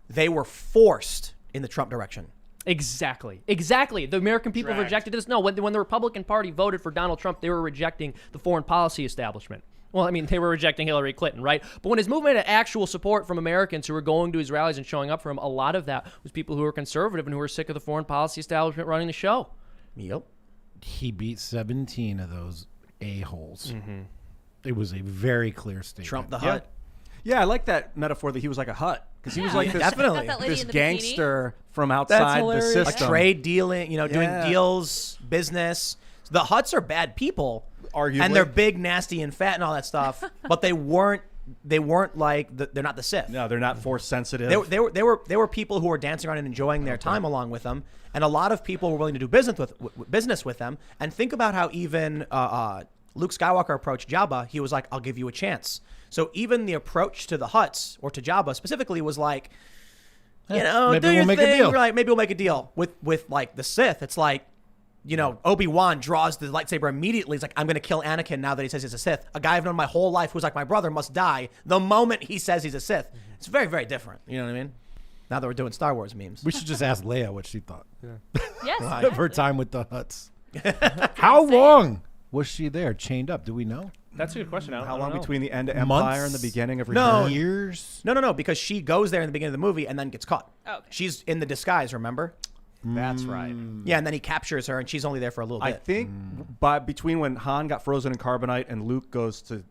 they were forced in the Trump direction. Exactly. The American people Dragged. rejected this. No, when the Republican Party voted for Donald Trump, they were rejecting the foreign policy establishment. Well, I mean, they were rejecting Hillary Clinton, right? But when his movement had actual support from Americans who were going to his rallies and showing up for him, a lot of that was people who were conservative and who were sick of the foreign policy establishment running the show. Yep. He beat 17 of those a-holes. It was a very clear statement. Trump the Yeah. Hut. Yeah, I like that metaphor that he was like a hut because he was like this, Definitely. That lady this in the bikini? gangster from outside the hilarious. A system. trade dealing, you know, doing Yeah. deals, business. The Huts are bad people, Arguably. and they're big, nasty, and fat, and all that stuff. But they weren't like they're not the Sith. No, they're not force sensitive. They were people who were dancing around and enjoying their time along with them, and a lot of people were willing to do business with them. And think about how even Luke Skywalker approached Jabba. He was like, "I'll give you a chance." So even the approach to the Hutts or to Jabba specifically was like, you know, maybe do your we'll make a thing, deal. right? Maybe we'll make a deal with like the Sith. It's like, you know, Obi-Wan draws the lightsaber immediately. He's like, I'm going to kill Anakin now that he says he's a Sith. A guy I've known my whole life who's like my brother must die the moment he says he's a Sith. It's very, very different. You know what I mean? Now that we're doing Star Wars memes. We should just ask Leia what she thought Yes. of her time with the Huts. How long was she there, chained up? Do we know? That's a good question. How long between the end of Months? Empire and the beginning of No. Return? Years? No, because she goes there in the beginning of the movie and then gets caught. Oh, okay. She's in the disguise, remember? That's right. Yeah, and then he captures her and she's only there for a little I bit. think between when Han got frozen in carbonite and Luke goes to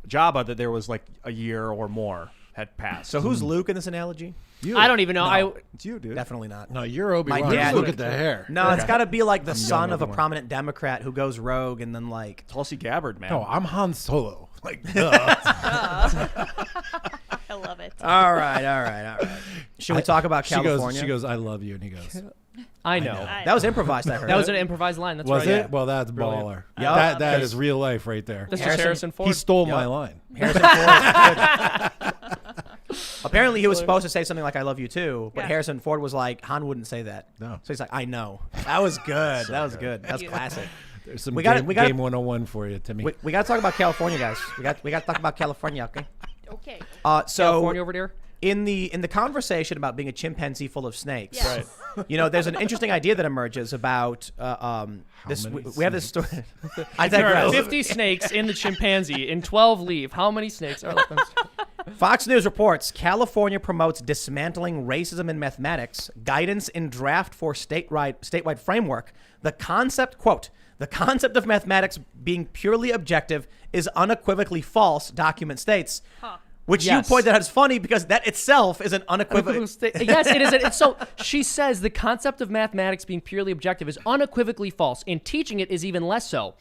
Jabba, that there was like a year or more had passed. So who's Luke in this analogy? you? I don't even know. No. It's you, dude. Definitely not. No, you're Obi-Wan. My dad- Just look at the hair. No, it's got to be like the son of a Obi-Wan. prominent Democrat who goes rogue and then like Tulsi Gabbard, man. No, I'm Han Solo. Like, duh. I love it. All right. Should we talk about California? She goes, I love you. And he goes, I know. That was improvised, I heard. That was an improvised line. That's was right. it? Well, that's Brilliant. baller. Yeah. That is real life right there. That's just Harrison Ford. He stole my line. Harrison Ford. Apparently, he was supposed to say something like "I love you too," but Yeah. Harrison Ford was like, "Han wouldn't say that." No. So he's like, "I know." That was good. That was good. That's you. classic. There's some We got it, game, we got it. game 101 for you, Timmy. We got to talk about California, guys. We got to talk about California, okay? Okay. So California over there. in the conversation about being a chimpanzee full of snakes, Yes. you know, there's an interesting idea that emerges about this. many We have this story. I There are digress. 50 snakes in the chimpanzee and 12 leave. How many snakes are left? Fox News reports California promotes dismantling racism in mathematics, guidance in draft for statewide framework. The concept, quote, the concept of mathematics being purely objective is unequivocally false, document states. Huh. Which Yes. you pointed out is funny because that itself is an unequivocal. Yes, it is. It's so she says the concept of mathematics being purely objective is unequivocally false, and teaching it is even less so.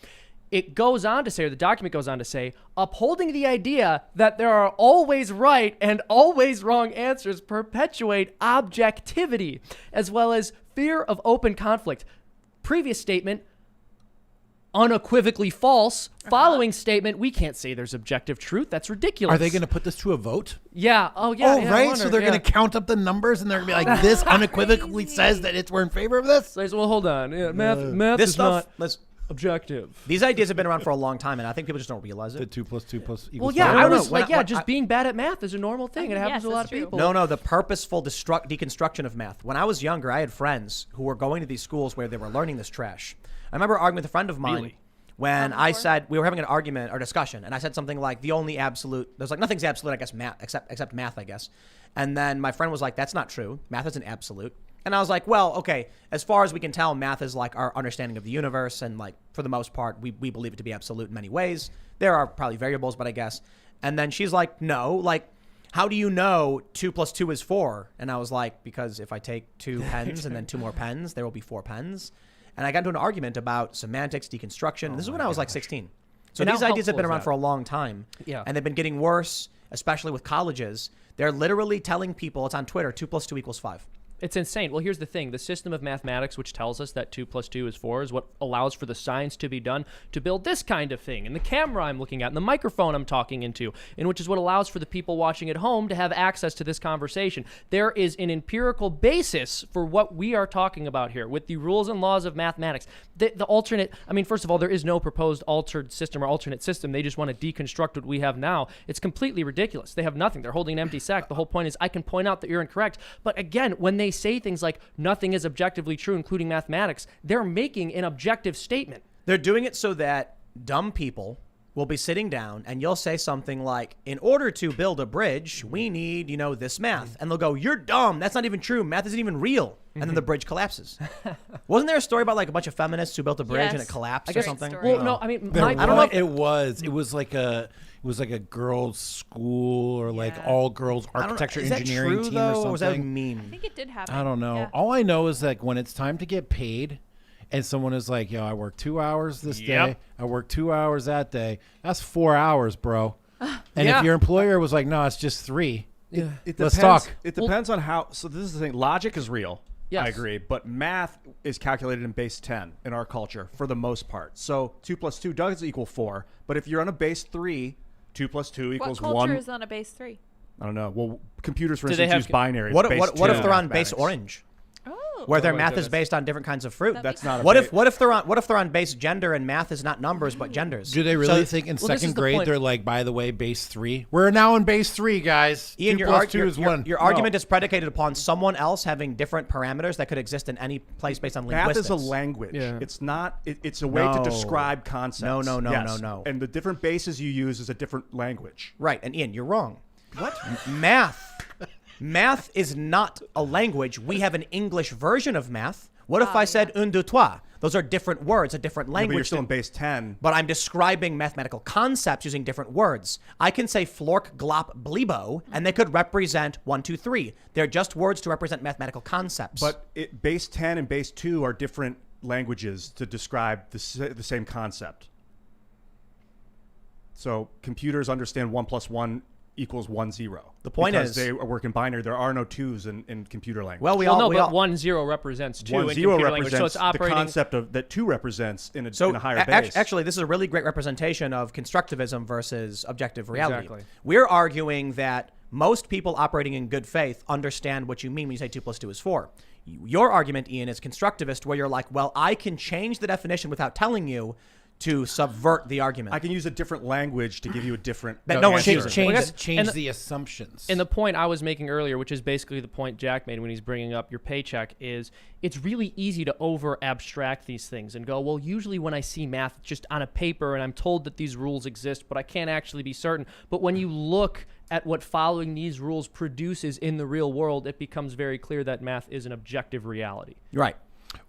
it goes on to say, or the document goes on to say, upholding the idea that there are always right and always wrong answers perpetuate objectivity, as well as fear of open conflict. Previous statement, unequivocally false. Following statement, we can't say there's objective truth. That's ridiculous. Are they going to put this to a vote? Yeah. Oh, yeah. Oh, yeah, I right. wonder, So they're yeah. going to count up the numbers and they're going to be like, this unequivocally says that we're in favor of this? So, well, hold on. Yeah, math This is stuff, not objective. these ideas have been around for a long time, and I think people just don't realize The it. 2 + 2 + Well, equals yeah, 5. I no, no, was when like, I- when just I- being bad at math is a normal thing. It happens yes, to a lot that's of true. people. No, the purposeful deconstruction of math. When I was younger, I had friends who were going to these schools where they were learning this trash. I remember arguing with a friend of mine Really? when I said we were having an argument or discussion, and I said something like the only absolute. There's like nothing's absolute, I guess, math except math, I guess. And then my friend was like, "That's not true. Math isn't absolute." And I was like, well, okay, as far as we can tell, math is like our understanding of the universe. And like, for the most part, we believe it to be absolute in many ways. There are probably variables, but I guess. And then she's like, no, like, how do you know 2 + 2 is 4? And I was like, because if I take 2 pens and then 2 more pens, there will be 4 pens. And I got into an argument about semantics, deconstruction. This is when I was like 16. So And how these ideas have helpful been is around that? for a long time. Yeah. And they've been getting worse, especially with colleges. They're literally telling people, it's on Twitter, 2 + 2 = 5. It's insane. Well, here's the thing. The system of mathematics, which tells us that 2 + 2 is 4, is what allows for the science to be done to build this kind of thing. And the camera I'm looking at and the microphone I'm talking into, and which is what allows for the people watching at home to have access to this conversation. There is an empirical basis for what we are talking about here with the rules and laws of mathematics. The alternate, I mean, first of all, there is no proposed altered system or alternate system. They just want to deconstruct what we have now. It's completely ridiculous. They have nothing. They're holding an empty sack. The whole point is I can point out that you're incorrect. But again, when they say things like nothing is objectively true, including mathematics, they're making an objective statement. They're doing it so that dumb people will be sitting down and you'll say something like, in order to build a bridge, we need, this math. And they'll go, you're dumb. That's not even true. Math isn't even real. And then the bridge collapses. Wasn't there a story about like a bunch of feminists who built a bridge and Yes. it collapsed I or guess- something? Great story. Well, no, I mean, There my, I don't know if- it was like a girls' school or like Yeah. all girls I don't know. architecture Is that engineering true, team though, or or something. was that a I meme? think it did happen. I don't know. Yeah. All I know is like when it's time to get paid and someone is like, yo, I work 2 hours this day. I work 2 hours that day. That's 4 hours, bro. And Yeah. if your employer was like, no, it's just 3. yeah. It Let's depends- talk. It depends on how. So this is the thing. Logic is real. Yes. I agree. But math is calculated in base 10 in our culture for the most part. So 2 + 2 does equal 4. But if you're on a base 3, 2 + 2 What equals culture 1. is on a base 3? I don't know. Well, computers, for Do they instance, have use binaries. What Base if 2 they're on base mathematics. orange? Oh. Where their my math is goodness. based on different kinds of fruit. That's not a What base. if they're on base gender and math is not numbers but genders? Do they really So- think in well, this is second the grade point. they're like, by the way, base 3? We're now in base 3, guys. Ian, 2 your, plus arg- 2 your, is your- 1. your argument is predicated upon someone else having different parameters that could exist in any place based on Math linguistics. is a language. Yeah. It's not. It's a way to No. describe concepts. No. Yes. No. And the different bases you use is a different language. Right, and Ian, you're wrong. What? Math is not a language. We have an English version of math. What if I said un, deux, trois? Those are different words, a different But language. you're still in than- base 10. but I'm describing mathematical concepts using different words. I can say flork, glop, blebo, and they could represent 1, 2, 3. They're just words to represent mathematical concepts. But base 10 and base 2 are different languages to describe the same concept. So computers understand 1 + 1 = 1, 0. The point because is- they work in binary. There are no 2s in computer language. well, we Well, all no, we but all, 1, 0 represents 2 1, in 0 computer language, represents so it's operating. the concept of that 2 represents in a higher a- base. Actually, this is a really great representation of constructivism versus objective reality. Exactly. We're arguing that most people operating in good faith understand what you mean when you say 2 + 2 is 4. Your argument, Ian, is constructivist, where you're like, well, I can change the definition without telling you to subvert the argument. I can use a different language to give you a different That no one's answer. using. change Well, I guess- change and the- the assumptions. And the point I was making earlier, which is basically the point Jack made when he's bringing up your paycheck, is it's really easy to over abstract these things and go, well, usually when I see math just on a paper and I'm told that these rules exist, but I can't actually be certain. But when you look at what following these rules produces in the real world, it becomes very clear that math is an objective reality. right.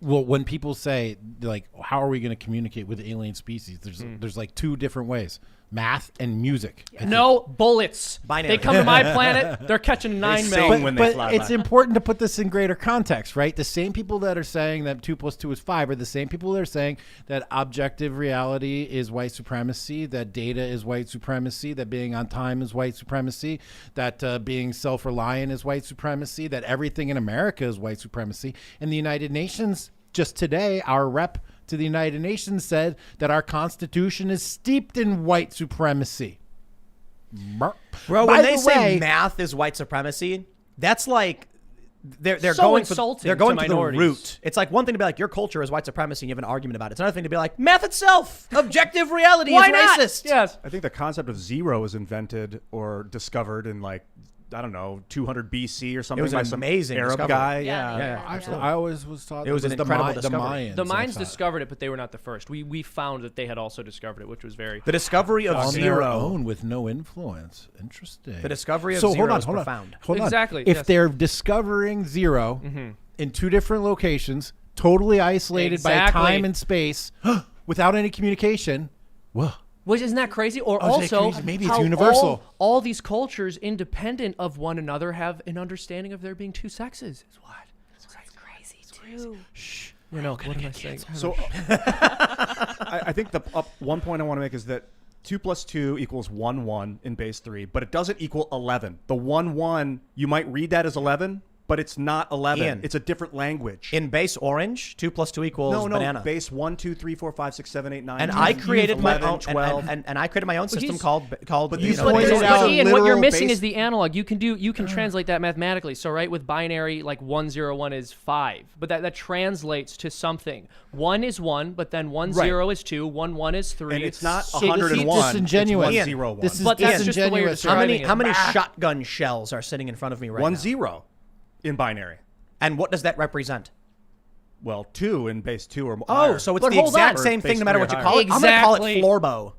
Well, when people say like, how are we going to communicate with alien species? There's like 2 different ways. math, and music. No bullets. Binary. They come to my planet. They're catching 9 sing mil. when they But fly it's by. important to put this in greater context, right? The same people that are saying that 2 + 2 is 5 are the same people that are saying that objective reality is white supremacy, that data is white supremacy, that being on time is white supremacy, that being self-reliant is white supremacy, that everything in America is white supremacy. And the United Nations, just today, our rep to the United Nations said that our Constitution is steeped in white supremacy. Bro, By when they the say way- math is white supremacy, that's like they're So going for insulting they're going to to the minorities. root. It's like one thing to be like your culture is white supremacy and you have an argument about it. It's another thing to be like math itself, objective reality Why is not? racist. Yes. I think the concept of zero was invented or discovered in like, I don't know, 200 BC or something. was an by some amazing Arab discovery. guy. Yeah. Yeah. I always was taught It was an the incredible the discovery. Mayans. The I Mayans thought. discovered it, but they were not the first. We found that they had also discovered it, which was very. The discovery of on their zero. own with no influence. Interesting. The discovery of so zero hold on, is hold profound. On, hold on. Exactly, If yes. they're discovering 0 in 2 different locations, totally isolated by Exactly. time and space, without any communication, whoa. Which isn't that crazy? Or Oh, is that also, crazy? Maybe it's how universal. All these cultures, independent of one another, have an understanding of there being 2 sexes. Is what? Crazy too. You know, what am I saying? So I think the one point I want to make is that 2 + 2 = 1 1 in base 3, but it doesn't equal 11. The 1 1, you might read that as 11, but it's not 11. Ian. It's a different language. In base orange, 2 + 2 equals no, banana. base 1, 2, 3, 4, 5, 6, 7, 8, 9. and 10, I created my 11, own 12. and I created my own system he's- called but you these know, But, pointed base- out but Ian, what you're literal missing base- is the analog. You can translate that mathematically. So right with binary, like 1 0 1 is 5, but that translates to something. 1 is 1, but then 1 Right. 0 is 2, 1 1 is 3. And it's not Shit, 101. this is disingenuous. It's Ian, 1 0 1. this is But that's just the way you're disingenuous. how many describing it. how many shotgun shells are sitting in front of me right 1 now? 0 in binary. And what does that represent? Well, 2 in base 2 or Oh, higher. so it's But the hold exact on. same Base thing no matter 3 what you or call higher. it. I'm going to call it Exactly. florbo.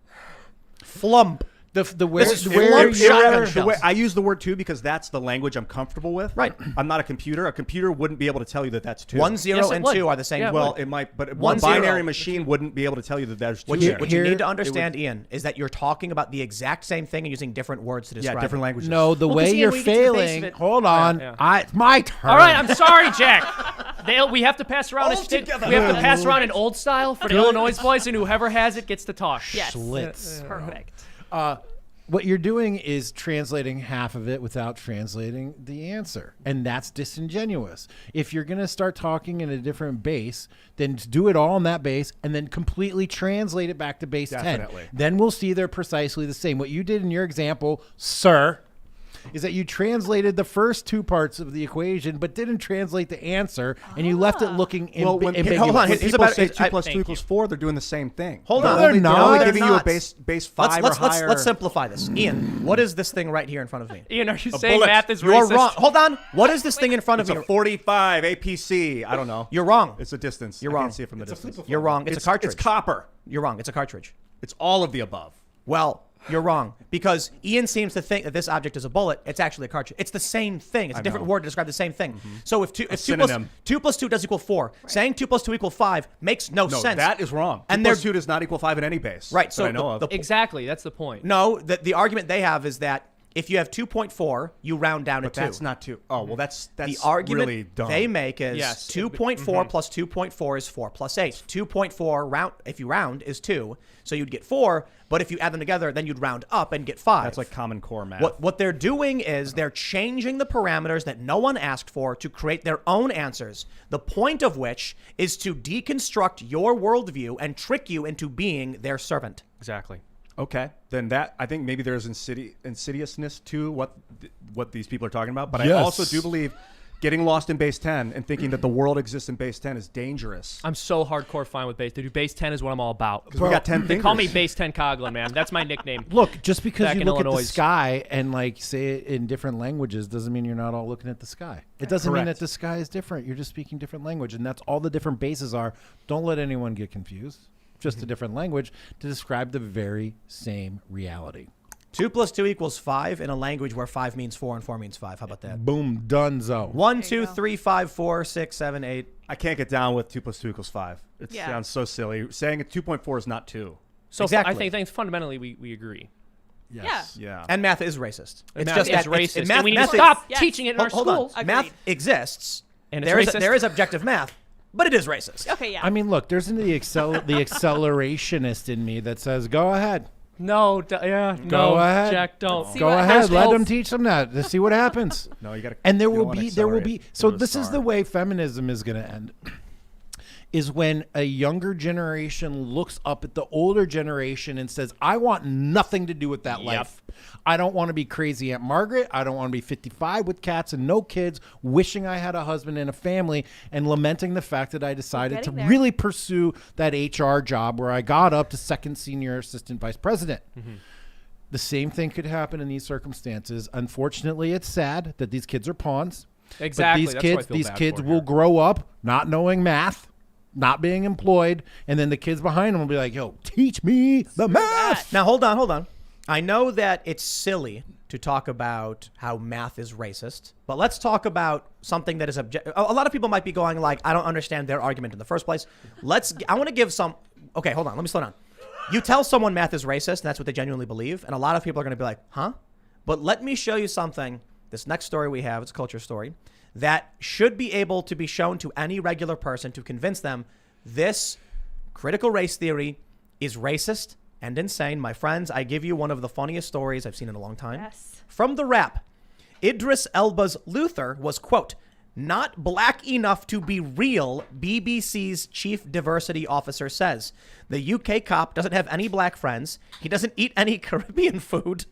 Flump. The where, This is where flump you're- shotgun The shells. way, I use the word 2 because that's the language I'm comfortable with. Right. I'm not a computer. A computer wouldn't be able to tell you that that's 2. 1 0 Yes, it and would. 2 are the same. Yeah, it Well, would. it might, but 1 one 0. binary machine wouldn't be able to tell you that there's 2 What there. you Here- need to understand, Ian, is that you're talking about the exact same thing and using different words to describe Yeah, different it. languages. No, the Well, way 'cause, Ian, you're when you get to the base of failing. it- Hold on. Yeah. It's my turn. All right, I'm sorry, Jack. We have to pass around All together. we have to pass around an old style for the Illinois boys, and whoever has it gets to talk. Yes. Schlitz. Perfect. What you're doing is translating half of it without translating the answer. And that's disingenuous. If you're going to start talking in a different base, then do it all in that base and then completely translate it back to base Definitely. 10. Then we'll see they're precisely the same. What you did in your example, sir, is that you translated the first 2 parts of the equation but didn't translate the answer, and you left it looking Well, when ambiguous. hold on, when here's people about- say 2 I- + 2 thank you. = 4, they're doing the same thing. Hold No, on. they're They're not. only They're giving you a not. base 5 or higher. Let's simplify this. Ian, what is this thing right here in front of me? Ian, are you saying bullet. math is You're racist? wrong. Hold on. What is this thing in front It's of a me? 45 APC. I don't know. You're wrong. It's a distance. You're I wrong. can't see it from the distance. You're wrong. It's a cartridge. It's copper. You're wrong. It's a cartridge. It's all of the above. Well, you're wrong because Ian seems to think that this object is a bullet. It's actually a cartridge. It's the same thing. It's a different know. word to describe the same thing. So if 2 plus synonym. 2 plus 2 does equal 4, saying 2 plus 2 equals 5 makes no No, sense. that is wrong. And 2 plus they're 2 does not equal 5 in any base. Right, that so I know the- of. Exactly, that's the point. no. The argument they have is that if you have 2.4, you round down But to 2. that's not 2. Oh, well, that's The argument really dumb. they make is Yes. 2.4 plus 2.4 is 4 plus 8. 2.4 round if you round is 2, so you'd get 4. But if you add them together, then you'd round up and get 5. That's like Common Core math. What they're doing is they're changing the parameters that no one asked for to create their own answers. The point of which is to deconstruct your worldview and trick you into being their servant. Exactly. Okay, then that I think maybe there's insidiousness to what these people are talking about. But I Yes. also do believe getting lost in base 10 and thinking that the world exists in base 10 is dangerous. I'm so hardcore fine with base. Dude, base 10 is what I'm all about. Because we got 10 They fingers. call me Base 10 Coughlin, man. That's my nickname. Look, just because Back you in look at Illinois. the sky and like say it in different languages doesn't mean you're not all looking at the sky. It doesn't mean Correct. that the sky is different. You're just speaking different language, and that's all the different bases are. Don't let anyone get confused. Just a different language to describe the very same reality. 2 plus 2 equals 5 in a language where 5 means 4 and 4 means 5. How about that? Boom, donezo. 1, There you 2, go. 3, 5, 4, 6, 7, 8. I can't get down with 2 plus 2 equals 5. It Yeah. sounds so silly. Saying a 2.4 is not 2. So Exactly. I think fundamentally we agree. Yes. Yeah. And math is racist. It's Math just is that racist. math, and we need math to is- stop Yes. teaching it in our hold schools. on. Math Agreed. exists. And it's there is racist. there is objective math, but it is racist. Okay, yeah. I mean, look, there's the accelerationist in me that says, "Go ahead, No, no, ahead. Jack, don't. See go what ahead, happens. let them teach them that. Let's see what happens." No, you got to. And there will be. So this is the way feminism is going to end. Is when a younger generation looks up at the older generation and says, I want nothing to do with that life. I don't want to be crazy Aunt Margaret. I don't want to be 55 with cats and no kids, wishing I had a husband and a family, and lamenting the fact that I decided to getting there. really pursue that HR job where I got up to second senior assistant vice president. The same thing could happen in these circumstances. Unfortunately, it's sad that these kids are pawns. Exactly. But That's what I feel these bad kids for will here. grow up not knowing math, not being employed, and then the kids behind them will be like, "Yo, teach me the math." Now hold on. I know that it's silly to talk about how math is racist, but let's talk about something that is objective. A lot of people might be going like, I don't understand their argument in the first place. I want to give some. Okay, hold on. Let me slow down. You tell someone math is racist, and that's what they genuinely believe, and a lot of people are going to be like, huh? But let me show you something. This next story we have, it's a culture story, that should be able to be shown to any regular person to convince them this critical race theory is racist and insane. My friends, I give you one of the funniest stories I've seen in a long time. Yes. From The Wrap, Idris Elba's Luther was, quote, not black enough to be real, BBC's chief diversity officer says. The UK cop doesn't have any black friends. He doesn't eat any Caribbean food.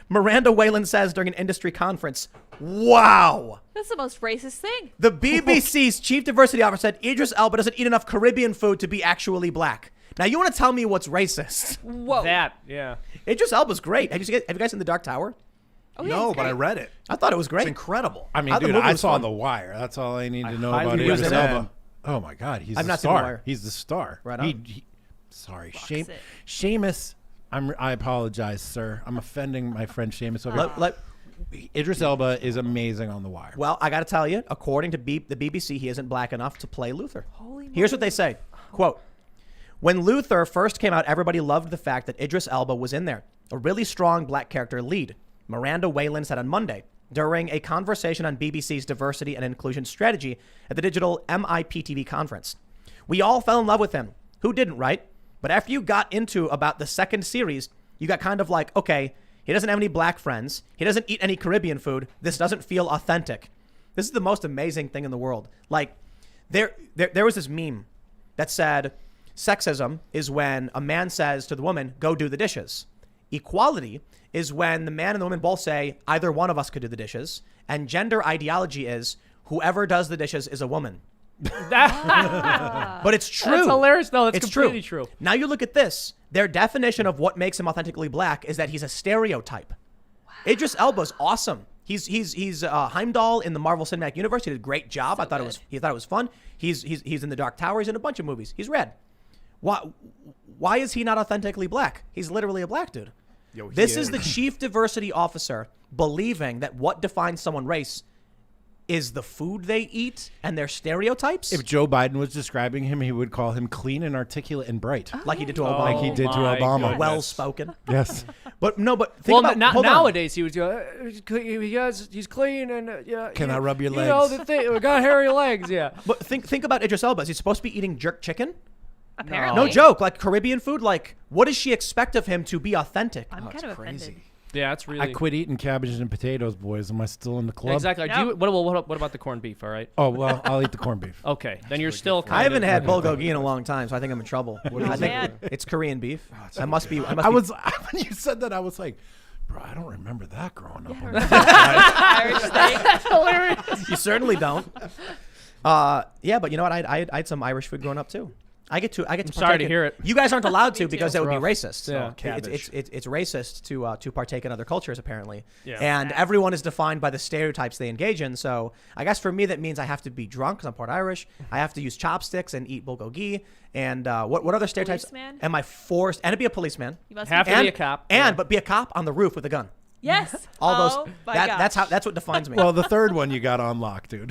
Miranda Whalen says during an industry conference, wow. That's the most racist thing. The BBC's chief diversity officer said Idris Elba doesn't eat enough Caribbean food to be actually black. Now, you want to tell me what's racist? Whoa. Yeah. Idris Elba's great. Have you guys seen The Dark Tower? Oh, yeah, No, it's but I great. read it. I thought it was It's great. incredible. I mean, The dude, movie I was saw fun. The Wire. That's all I need to know highly about Idris recommend. Elba. Oh my God, he's I've the not seen The star. Wire. He's the star. Right on. Sorry, it. Seamus. I apologize, sir. I'm offending my friend Seamus over here. Idris Elba is amazing on The Wire. Well, I got to tell you, according to the BBC, he isn't black enough to play Luther. Holy Here's what moly. they say. Quote, when Luther first came out, everybody loved the fact that Idris Elba was in there, a really strong black character lead, Miranda Whalen said on Monday during a conversation on BBC's diversity and inclusion strategy at the digital MIPTV conference. We all fell in love with him. Who didn't, right? But after you got into about the second series, you got kind of like, okay, he doesn't have any black friends. He doesn't eat any Caribbean food. This doesn't feel authentic. This is the most amazing thing in the world. Like, there was this meme that said, sexism is when a man says to the woman, go do the dishes. Equality is when the man and the woman both say, either one of us could do the dishes. And gender ideology is whoever does the dishes is a woman. But it's true. That's hilarious. No, that's It's completely true. Now you look at this. Their definition of what makes him authentically black is that he's a stereotype. Idris Elba's awesome. He's Heimdall in the Marvel Cinematic Universe. He did a great job. He thought it was fun. He's in The Dark Tower. He's in a bunch of movies. He's red. Why is he not authentically black? He's literally a black dude. Yo, he This is the chief diversity officer believing that what defines someone race is the food they eat and their stereotypes, If Joe Biden was describing him, he would call him clean and articulate and bright. like he did to Obama. Like he did to my Obama. goodness. Well spoken. Yes. But think about hold on. nowadays he would go. He's clean and yeah. Can I rub your You know legs? the thing. We got hairy legs. Yeah. But think about Idris Elba. Is he supposed to be eating jerk chicken? Apparently. No joke. Like Caribbean food. Like, what does she expect of him to be authentic? I'm kind of offended. Yeah, it's really. I quit eating cabbage and potatoes, boys. Am I still in the club? Exactly. Yep. What about the corned beef? All right. Oh, well, I'll eat the corned beef. Okay, then you're still. I haven't had bulgogi. bulgogi in a long time, so I think I'm in trouble. I think man. it's Korean beef. I must be. I was when you said that, I was like, bro, I don't remember that growing up. Irish steak. You certainly don't. Yeah, but you know what? I had some Irish food growing up too. I get to. sorry partake to in- hear it. You guys aren't allowed to Me because too. that would be Rough. racist. Yeah. It's racist to partake in other cultures apparently. Yeah. And everyone is defined by the stereotypes they engage in. So I guess for me that means I have to be drunk because I'm part Irish. I have to use chopsticks and eat bulgogi. And what other stereotypes Policeman? am I forced? And to be a policeman. You must Have be to and be a cop. And but be a cop on the roof with a gun. Yes. All Oh those. my That's gosh. that's what defines me. Well, the third one you got on lock, dude.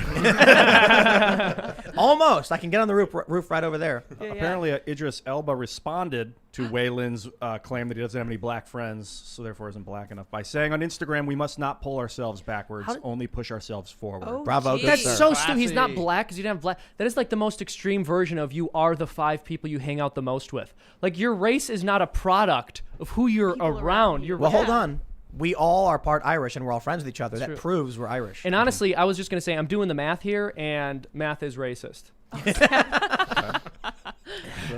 Almost. I can get on the roof right over there. Yeah. Apparently, Idris Elba responded to Waylon's claim that he doesn't have any black friends, so therefore isn't black enough, by saying on Instagram, "We must not pull ourselves backwards, only push ourselves forward." Oh, Bravo, good That's sir. so stupid. He's not Classy. black because you didn't have black. That is like the most extreme version of you are the 5 people you hang out the most with. Like your race is not a product of who you're People around. around you. You're Well, hold Yeah. on. We all are part Irish, and we're all friends with each other. That true. proves we're Irish. And honestly, I was just gonna say I'm doing the math here, and math is racist.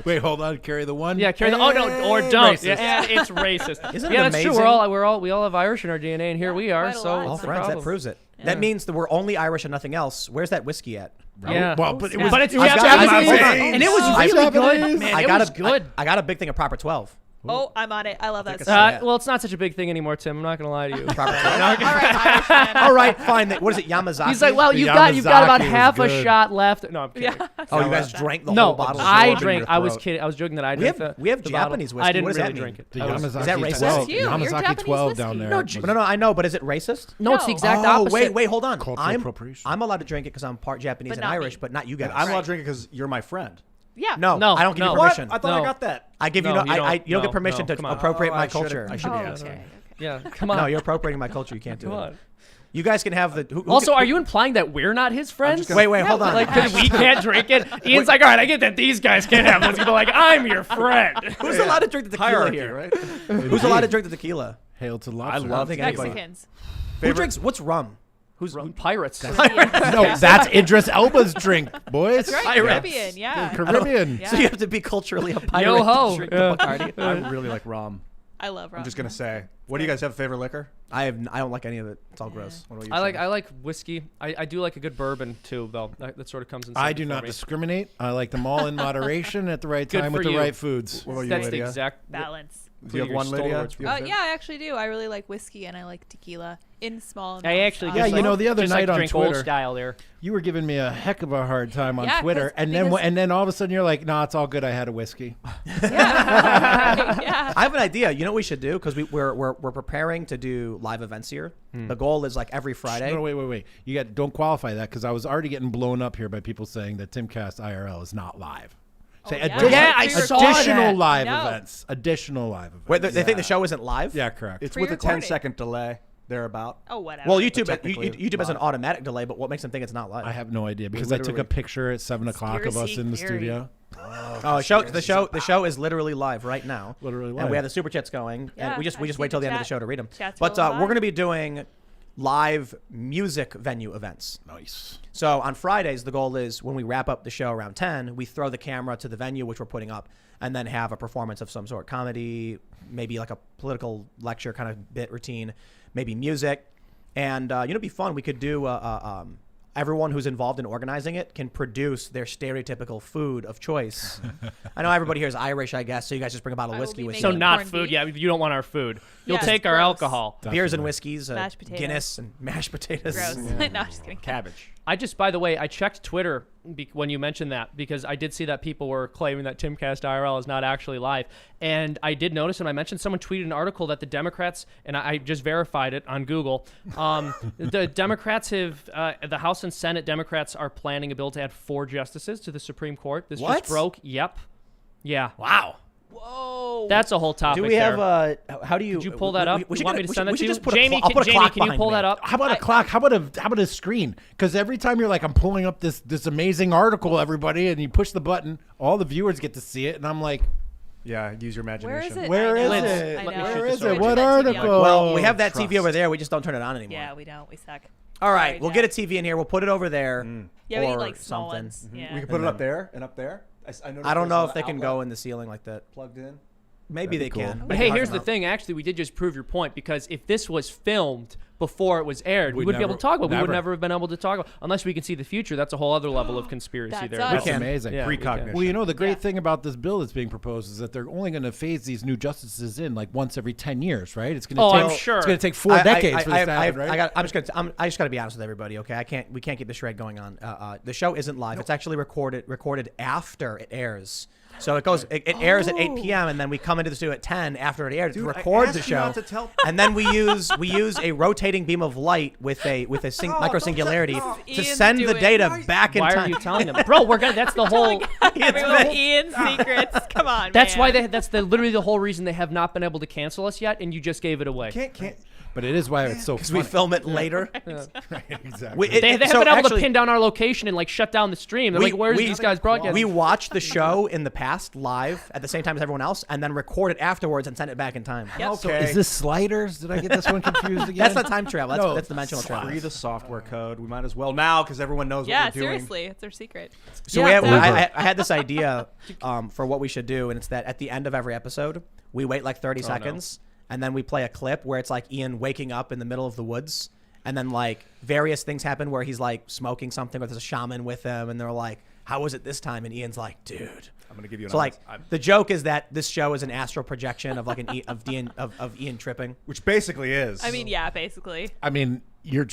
Wait, hold on. Carry the one. Yeah, carry the or Hey, don't. racist. Yeah, and it's racist. Isn't it yeah, that's true. amazing? We all have Irish in our DNA, and here we are. quite a So lot. what's all the friends. That problem? proves it. That means that we're only Irish and nothing else. Where's that whiskey at? Yeah. Well, but it snap. was. But it's it was Japanese, Japanese. and it was It's really Japanese. good, man. I It got was a good. I got a big thing of proper 12. Oh, I'm on it. I love that it's- stuff. Yeah. Well, it's not such a big thing anymore, Tim. I'm not gonna lie to you. Proper 12. All right, Irishman. All right, fine. What is it? Yamazaki. He's like, well, The you've got about Yamazaki was half a good. shot left. No, I'm kidding. Yeah. oh, you guys drank the No, whole bottle. I absorbed in drank. your I was throat. kidding. I was joking that I We drank have- the. we have the bottle. Japanese whiskey. I didn't What does really that mean? drink it. The I was- Yamazaki Is that racist? 12. That's you. You're Yamazaki Japanese 12 whiskey. down there. No, was- no, I know, but is it racist? No, it's the No. exact Oh, opposite. wait, hold on. Cultural appropriation. I'm allowed to drink it because I'm part Japanese But and not Irish, me. but not you guys. I'm allowed Right. to drink it because you're my friend. Yeah. No, No, I don't give no. you What? permission. I thought No. I got that. I give you No, no. you You don't don't. get permission No, to come on. appropriate my I should've- culture. I should be Oh, asking. okay. Yeah, come on. No, you're appropriating my culture. You can't do Come it. on. You guys can have the. Who Also, can- are you implying that we're not his friends? Wait, hold on. Like, because we can't drink it? Ian's like, all right, I get that these guys can't have this. But like, I'm your friend. Who's allowed to drink the tequila Hierarchy, here? right? Who's allowed to drink the tequila? Hail to the I lobster. love think anybody- Mexicans. Who drinks? What's rum? Who's Pirates. No, that's Idris Elba's drink, boys. That's right. Pirates. Caribbean. Yeah. Caribbean. Yeah. So you have to be culturally a pirate Yo-ho. to drink Yeah. the Bacardi. I really like rum. I love rum. I'm just gonna say. What do you guys have a favorite liquor? I don't like any of it. It's all gross. What about you? I Sean? like whiskey. I do like a good bourbon too, though. That sort of comes in. I second do for not me. discriminate. I like them all in moderation at the right Good time with for the you. right foods. What about you, That's the Lydia? exact balance. Do you have one, Stole the Lydia? words Do you have a Yeah, I actually do. I really like whiskey and I like tequila in small amounts. I actually Yeah, just you know, like- the other just night like on drink Twitter- old style there. You were giving me a heck of a hard time on Yeah, Twitter, 'cause- and then all of a sudden you're like, "Nah, it's all good. I had a whiskey." yeah. I have an idea. You know what we should do? Because we're preparing to do live events here. The goal is like every Friday. No, wait. Don't qualify that because I was already getting blown up here by people saying that Timcast IRL is not live. Say yeah. Yeah, I saw additional that. live I know. events. Additional live events. Wait, they think the show isn't live? Yeah, correct. It's For with your a 10 recording. second delay, thereabout. Oh, whatever. Well, YouTube technically YouTube has an live. automatic delay, but what makes them think it's not live? I have no idea because I took literally- a picture at 7 o'clock of us Conspiracy in the theory. studio. Oh, the show is literally live right now. Literally And live. we have the super chats going, Yeah, and we just I wait see till the the end of the chat. show to read them. Chat's But going we're live. going to be doing live music venue events. Nice. So on Fridays, the goal is when we wrap up the show around 10, we throw the camera to the venue, which we're putting up, and then have a performance of some sort. Comedy, maybe like a political lecture kind of bit routine, maybe music. And, it'd be fun. We could do everyone who's involved in organizing it can produce their stereotypical food of choice. I know everybody here is Irish, I guess, so you guys just bring a bottle of I will whiskey be with making you. So not corned food. beef. Yeah, you don't want our food. You'll Yeah, take our gross. alcohol. Beers and Definitely. whiskeys, Mashed potatoes. Guinness and mashed potatoes. Gross. No, I'm just kidding. Cabbage. I just, by the way, I checked Twitter when you mentioned that because I did see that people were claiming that Timcast IRL is not actually live. And I did notice, and I mentioned someone tweeted an article that the Democrats, and I just verified it on Google, the Democrats have, the House and Senate Democrats are planning a bill to add 4 justices to the Supreme Court. This What? just broke. Yep. Yeah. Wow. Whoa. That's a whole topic. Do we have there. how do you? Did you pull that up? We you want me to send that we to should you? just put Jamie, a, I'll put a Jamie, clock can you behind pull me. that up? How about a clock? How about a screen? Because every time you're like, I'm pulling up this amazing article, everybody, and you push the button, all the viewers get to see it, and I'm like, Yeah, use your imagination. Where is it? Where I is know. it? I Let me know. shoot Where this is over it? to What you. article? Well, we have that Trust. TV over there. We just don't turn it on anymore. Yeah, we don't. We suck. All right, Sorry, we'll Jack. get a TV in here. We'll put it over there. Yeah, we need or like small something. ones. Yeah. We can put it up there and up there. I noticed I don't there's know an if they can outlet go in the ceiling like that. plugged in. Maybe they That'd be can. cool. But hey, here's the thing. Actually, we did just prove your point because if this was filmed before it was aired, we We'd wouldn't be able never- to talk about it. We would never. never have been able to talk about unless we can see the future. That's a whole other level of conspiracy That's there. us. That's can. amazing. Yeah, we can. Precognition. Well, you know, the great Yeah. thing about this bill that's being proposed is that they're only going to phase these new justices in like once every 10 years, right? It's going to Oh, take, I'm sure. It's going to take 4 decades for this to happen, right? I just got to be honest with everybody. Okay, we can't keep the charade going on. The show isn't live. It's actually recorded after it airs. So it airs at 8 p.m. and then we come into the studio at 10 after it aired to Dude, I record the asked you show. not to tell- And then we use a rotating beam of light with a micro singularity to Ian's send the doing- data back in Why time. are you telling them, bro? We're gonna. That's the whole. Everyone, Ian's secrets. Come on, That's man. why that's literally the whole reason they have not been able to cancel us yet, and you just gave it away. Can't. But it is why it's so Because we funny. film it later. Exactly. They haven't been able to pin down our location and like shut down the stream. They're like, where's these guys broadcasting? We watched the show in the past live at the same time as everyone else, and then record it afterwards and send it back in time. Yep. Okay. Is this Sliders? Did I get this one confused again? That's not time travel. That's, No. that's dimensional travel. Free the software code. We might as well now because everyone knows Yeah, what we're doing. seriously, it's our secret. So Yeah, I had this idea for what we should do, and it's that at the end of every episode, we wait like 30 seconds, and then we play a clip where it's like Ian waking up in the middle of the woods, and then like various things happen where he's like smoking something, or there's a shaman with him, and they're like, "How was it this time?" And Ian's like, "Dude." I'm gonna give you an So like answer. the joke is that this show is an astral projection of like of Ian tripping. Which basically is. I mean, yeah, basically. I mean, you're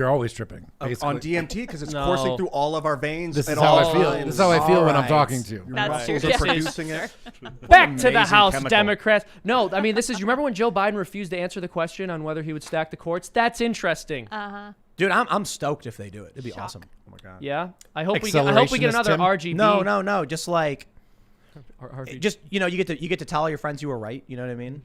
always tripping. Basically. on DMT because it's No. coursing through all of our veins. This is at how all I feel. times. This is how I feel when I'm Alright. talking to you. That's Muscles true. are This is producing it. Back to the Amazing House, chemical. Democrats. No, I mean, this is. You remember when Joe Biden refused to answer the question on whether he would stack the courts? That's interesting. Dude, I'm stoked if they do it. It'd be awesome. Oh my god. Yeah, I hope we get another Tim? RGB. No, just like RGB. just you get to tell all your friends you were right. You know what I mean?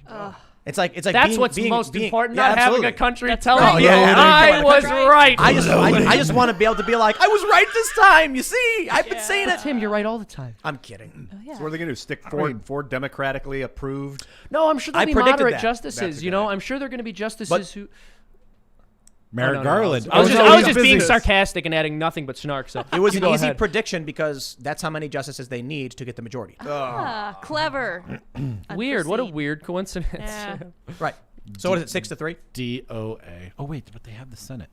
It's like That's what's most important. Not having a country telling right. you Oh, yeah, I was right. I just want to be able to be like, I was right this time. You see, I've been saying it. Tim, you're right all the time. I'm kidding. Yeah. So what are they gonna do? Stick mean- four democratically approved? No, I'm sure there'll I be predicted moderate that. justices. That's a You good know, idea. I'm sure they're going to be justices But- who. Merrick No, Garland. I was Oh, just, no, I was he's just being business. sarcastic and adding nothing but snark. So It was you an go easy ahead. prediction because that's how many justices they need to get the majority. Clever. Weird. What a Unforeseen. weird coincidence. Yeah. Right. So what is it? 6-3. DOA. Oh wait, but they have the Senate.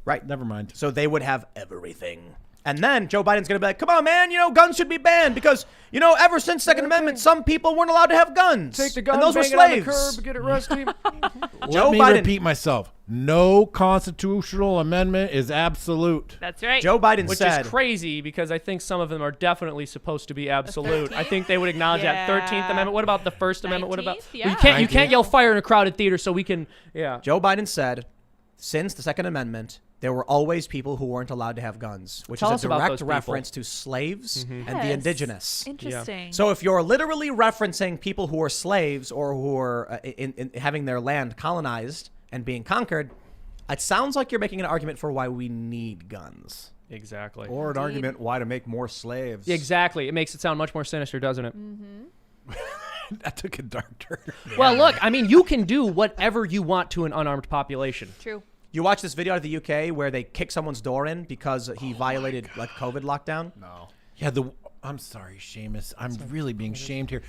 Right. Never mind. So they would have everything. And then Joe Biden's going to be like, come on, man, guns should be banned because, ever since Second Amendment, some people weren't allowed to have guns. and those were slaves. get it rusty. Joe Let me Biden- repeat myself. No constitutional amendment is absolute. That's right. Joe Biden Which said, is crazy because I think some of them are definitely supposed to be absolute. I think they would acknowledge that Yeah. 13th Amendment. What about the First Amendment? What about 19th? Well, Yeah. you can't yell fire in a crowded theater, so we can. Yeah. Joe Biden said, since the Second Amendment, there were always people who weren't allowed to have guns, which Tell is us a about direct those people. reference to slaves and the Yes. indigenous. Interesting. So if you're literally referencing people who are slaves or who are in having their land colonized and being conquered, it sounds like you're making an argument for why we need guns. Exactly. Or an argument why to make more slaves. Exactly. It makes it sound much more sinister, doesn't it? That took a dark turn. Well, look, I mean, you can do whatever you want to an unarmed population. True. You watch this video out of the UK where they kick someone's door in because he violated like COVID lockdown. Yeah, I'm sorry, Seamus. I'm really being shamed here.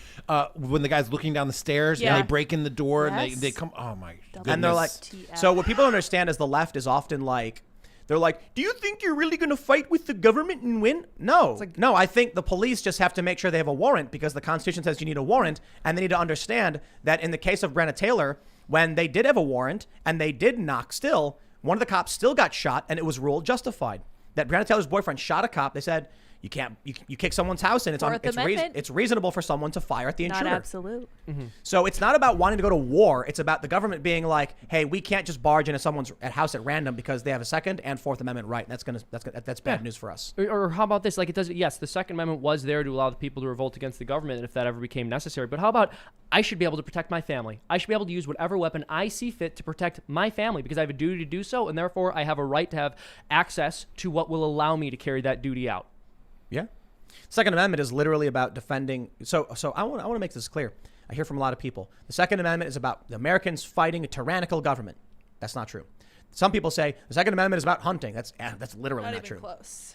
When the guy's looking down the stairs Yeah. and they break in the door and Yes. they come. Oh my goodness. And they're like, TF. so what people don't understand is the left is often like, they're like, do you think you're really going to fight with the government and win? No. No, I think the police just have to make sure they have a warrant because the Constitution says you need a warrant. And they need to understand that in the case of Breonna Taylor, when they did have a warrant and they did knock still, one of the cops still got shot and it was ruled justified. That Breonna Taylor's boyfriend shot a cop. They said, you can't, you kick someone's house and Fourth Amendment. it's reasonable for someone to fire at the Not intruder. absolute. So it's not about wanting to go to war. It's about the government being like, "Hey, we can't just barge into someone's house at random because they have a Second and Fourth Amendment right." And that's bad news for us. Or how about this? Like it does. Yes, the Second Amendment was there to allow the people to revolt against the government if that ever became necessary. But how about I should be able to protect my family? I should be able to use whatever weapon I see fit to protect my family because I have a duty to do so, and therefore I have a right to have access to what will allow me to carry that duty out. Yeah. Second Amendment is literally about defending. So I want to make this clear. I hear from a lot of people. The Second Amendment is about the Americans fighting a tyrannical government. That's not true. Some people say the Second Amendment is about hunting. That's literally Not not even true. close.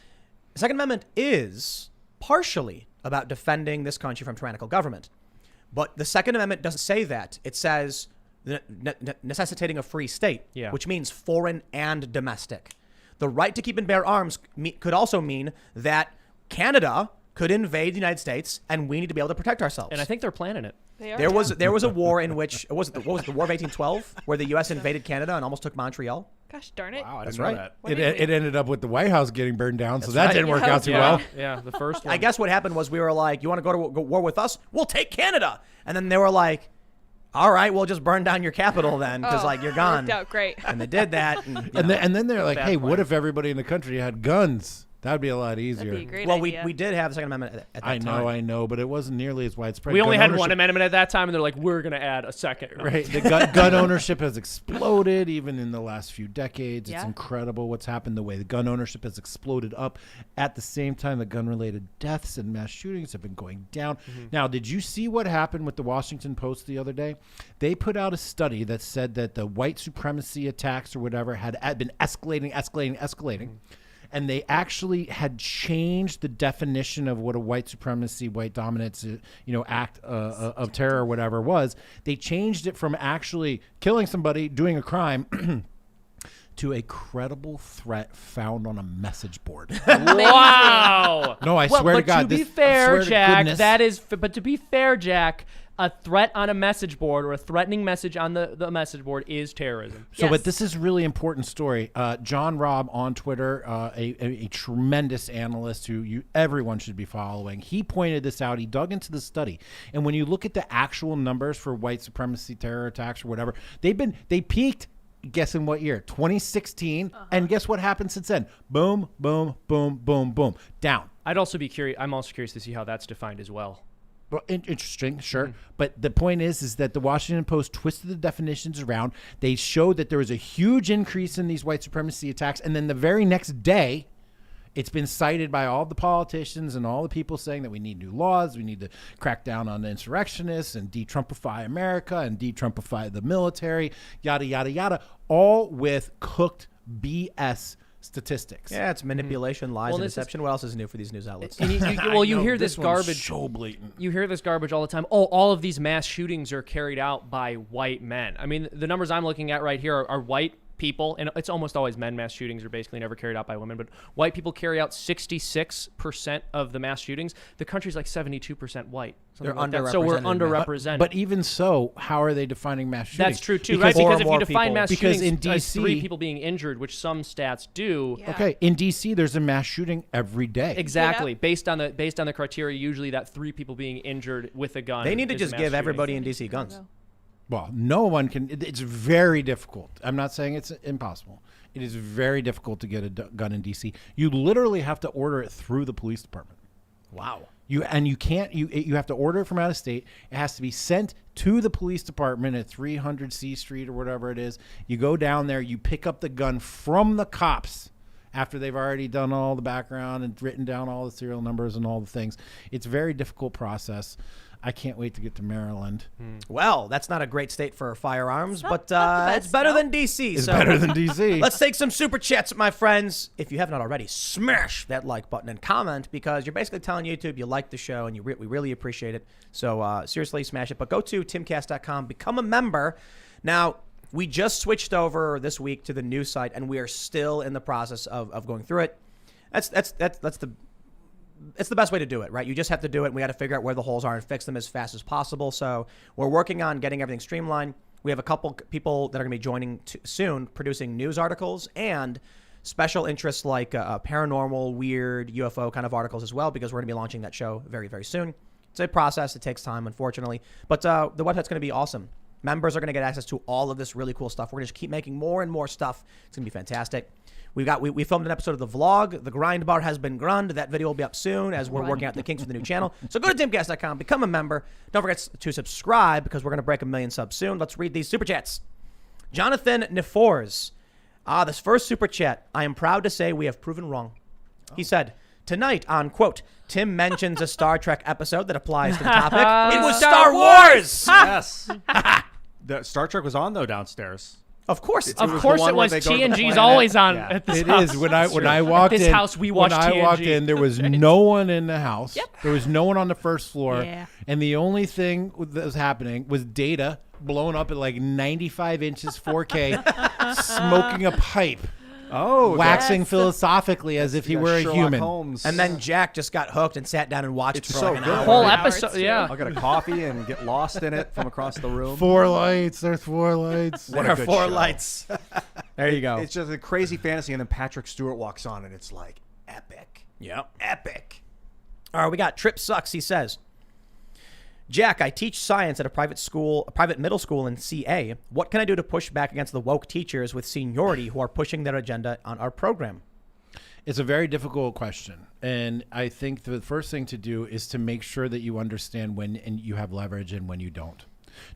The Second Amendment is partially about defending this country from tyrannical government. But the Second Amendment doesn't say that. It says necessitating a free state, Yeah. which means foreign and domestic. The right to keep and bear arms could also mean that Canada could invade the United States, and we need to be able to protect ourselves. And I think they're planning it. They are, There was yeah. there was a war in which what was it the War of 1812 where the U.S. invaded Canada and almost took Montreal. Gosh darn it. Wow, I That's didn't know right. that. What It, did we- it ended up with the White House getting burned down, so that right. didn't work Yeah. out too Yeah, well. yeah, the first one. I guess what happened was we were like, "You want to go to war with us? We'll take Canada." And then they were like, "All right, we'll just burn down your capital then, because Oh, like you're gone." Worked out great. And they did that. And, And then they're like, Bad hey, plan. what if everybody in the country had guns? That'd be a lot easier. That'd be a great well, idea. we did have the Second Amendment at that time. I know, but it wasn't nearly as widespread. we only Gun had ownership- one amendment at that time, and they're like, we're going to add a second. Right. The gun ownership has exploded even in the last few decades. It's Yeah. incredible what's happened, the way the gun ownership has exploded up. At the same time, the gun-related deaths and mass shootings have been going down. Now, did you see what happened with the Washington Post the other day? They put out a study that said that the white supremacy attacks or whatever had been escalating. And they actually had changed the definition of what a white supremacy, white dominance, act of terror or whatever was. They changed it from actually killing somebody, doing a crime, to a credible threat found on a message board. Wow. No, I Well, swear to but God. to be I fair, swear to Jack, goodness. that is. But to be fair, Jack, a threat on a message board or a threatening message on the message board is terrorism. So, Yes. but this is a really important story. John Robb on Twitter, a tremendous analyst who everyone should be following. He pointed this out. He dug into the study, and when you look at the actual numbers for white supremacy terror attacks or whatever, they peaked. Guess in what year? 2016. And guess what happened since then? Boom, boom, boom, boom, boom. Down. I'd also be curious. I'm also curious to see how that's defined as well. Well, interesting, sure. But the point is that the Washington Post twisted the definitions around. They showed that there was a huge increase in these white supremacy attacks. And then the very next day, it's been cited by all the politicians and all the people saying that we need new laws. We need to crack down on the insurrectionists and de-Trumpify America and de-Trumpify the military, yada, yada, yada, all with cooked BS statistics. Yeah, it's manipulation, lies, Well, and this is- deception. What else is new for these news outlets? And you I know, hear this one's garbage. so blatant. You hear this garbage all the time. Oh, all of these mass shootings are carried out by white men. I mean, the numbers I'm looking at right here are white people, and it's almost always men. Mass shootings are basically never carried out by women, but white people carry out 66% of the mass shootings. The country's like 72% white. something They're like that. So we're underrepresented, underrepresented. But even so, how are they defining mass shootings? that's true too, right? More Because if and you more define people. mass Because shootings in as 3 DC people being injured, which some stats do, Yeah. Okay, in DC, there's a mass shooting every day. exactly Yeah. based on the criteria, usually that 3 people being injured with a gun. They need to is a just mass give shooting. everybody in DC guns. Well, no one can. It's very difficult. I'm not saying it's impossible. It is very difficult to get a gun in DC. You literally have to order it through the police department. Wow. You can't. You have to order it from out of state. It has to be sent to the police department at 300 C Street or whatever it is. You go down there. You pick up the gun from the cops after they've already done all the background and written down all the serial numbers and all the things. It's a very difficult process. I can't wait to get to Maryland. Well, that's not a great state for firearms, but not the it's best, better no. than DC. It's so better than DC. Let's take some super chats, my friends. If you have not already, smash that like button and comment, because you're basically telling YouTube you like the show and we really appreciate it. So seriously, smash it. But go to timcast.com, become a member. Now, we just switched over this week to the new site, and we are still in the process of going through it. It's the best way to do it, right? You just have to do it. And we got to figure out where the holes are and fix them as fast as possible. So we're working on getting everything streamlined. We have a couple people that are going to be joining soon, producing news articles and special interests like paranormal, weird, UFO kind of articles as well, because we're going to be launching that show very, very soon. It's a process. It takes time, unfortunately. But the website's going to be awesome. Members are going to get access to all of this really cool stuff. We're going to just keep making more and more stuff. It's going to be fantastic. We filmed an episode of the vlog. The grind bar has been grunned. That video will be up soon as we're working out the kinks for the new channel. So go to timcast.com, become a member. Don't forget to subscribe, because we're going to break 1 million subs soon. Let's read these super chats. Jonathan Nefors. This first super chat. I am proud to say we have proven wrong. He said, tonight on, quote, Tim mentions a Star Trek episode that applies to the topic. It was Star Wars! Yes. The Star Trek was on though downstairs. Of course, Of was the course one it where was. they go to the TNG's planet. always on Yeah. at this It house. is when I walked this in. house, we watch when I walked TNG. in, there was no one in the house. Yep. There was no one on the first floor. Yeah. And the only thing that was happening was Data blowing up at like 95 inches 4K, smoking a pipe, Oh, waxing Yes. philosophically as if he yeah, were a Sherlock human. Holmes. and then Jack just got hooked and sat down and watched It's for so like an good. hour. Whole Hour, episode, it's yeah. I'll get a coffee and get lost in it from across the room. 4 lights. There's 4 lights. What There a are good 4 show. lights. There you go. It's just a crazy fantasy, and then Patrick Stewart walks on, and it's like epic. Yep. Epic. All right, we got Trip Sucks. He says, Jack, I teach science at a private middle school in CA. What can I do to push back against the woke teachers with seniority who are pushing their agenda on our program? It's a very difficult question. And I think the first thing to do is to make sure that you understand when and you have leverage and when you don't.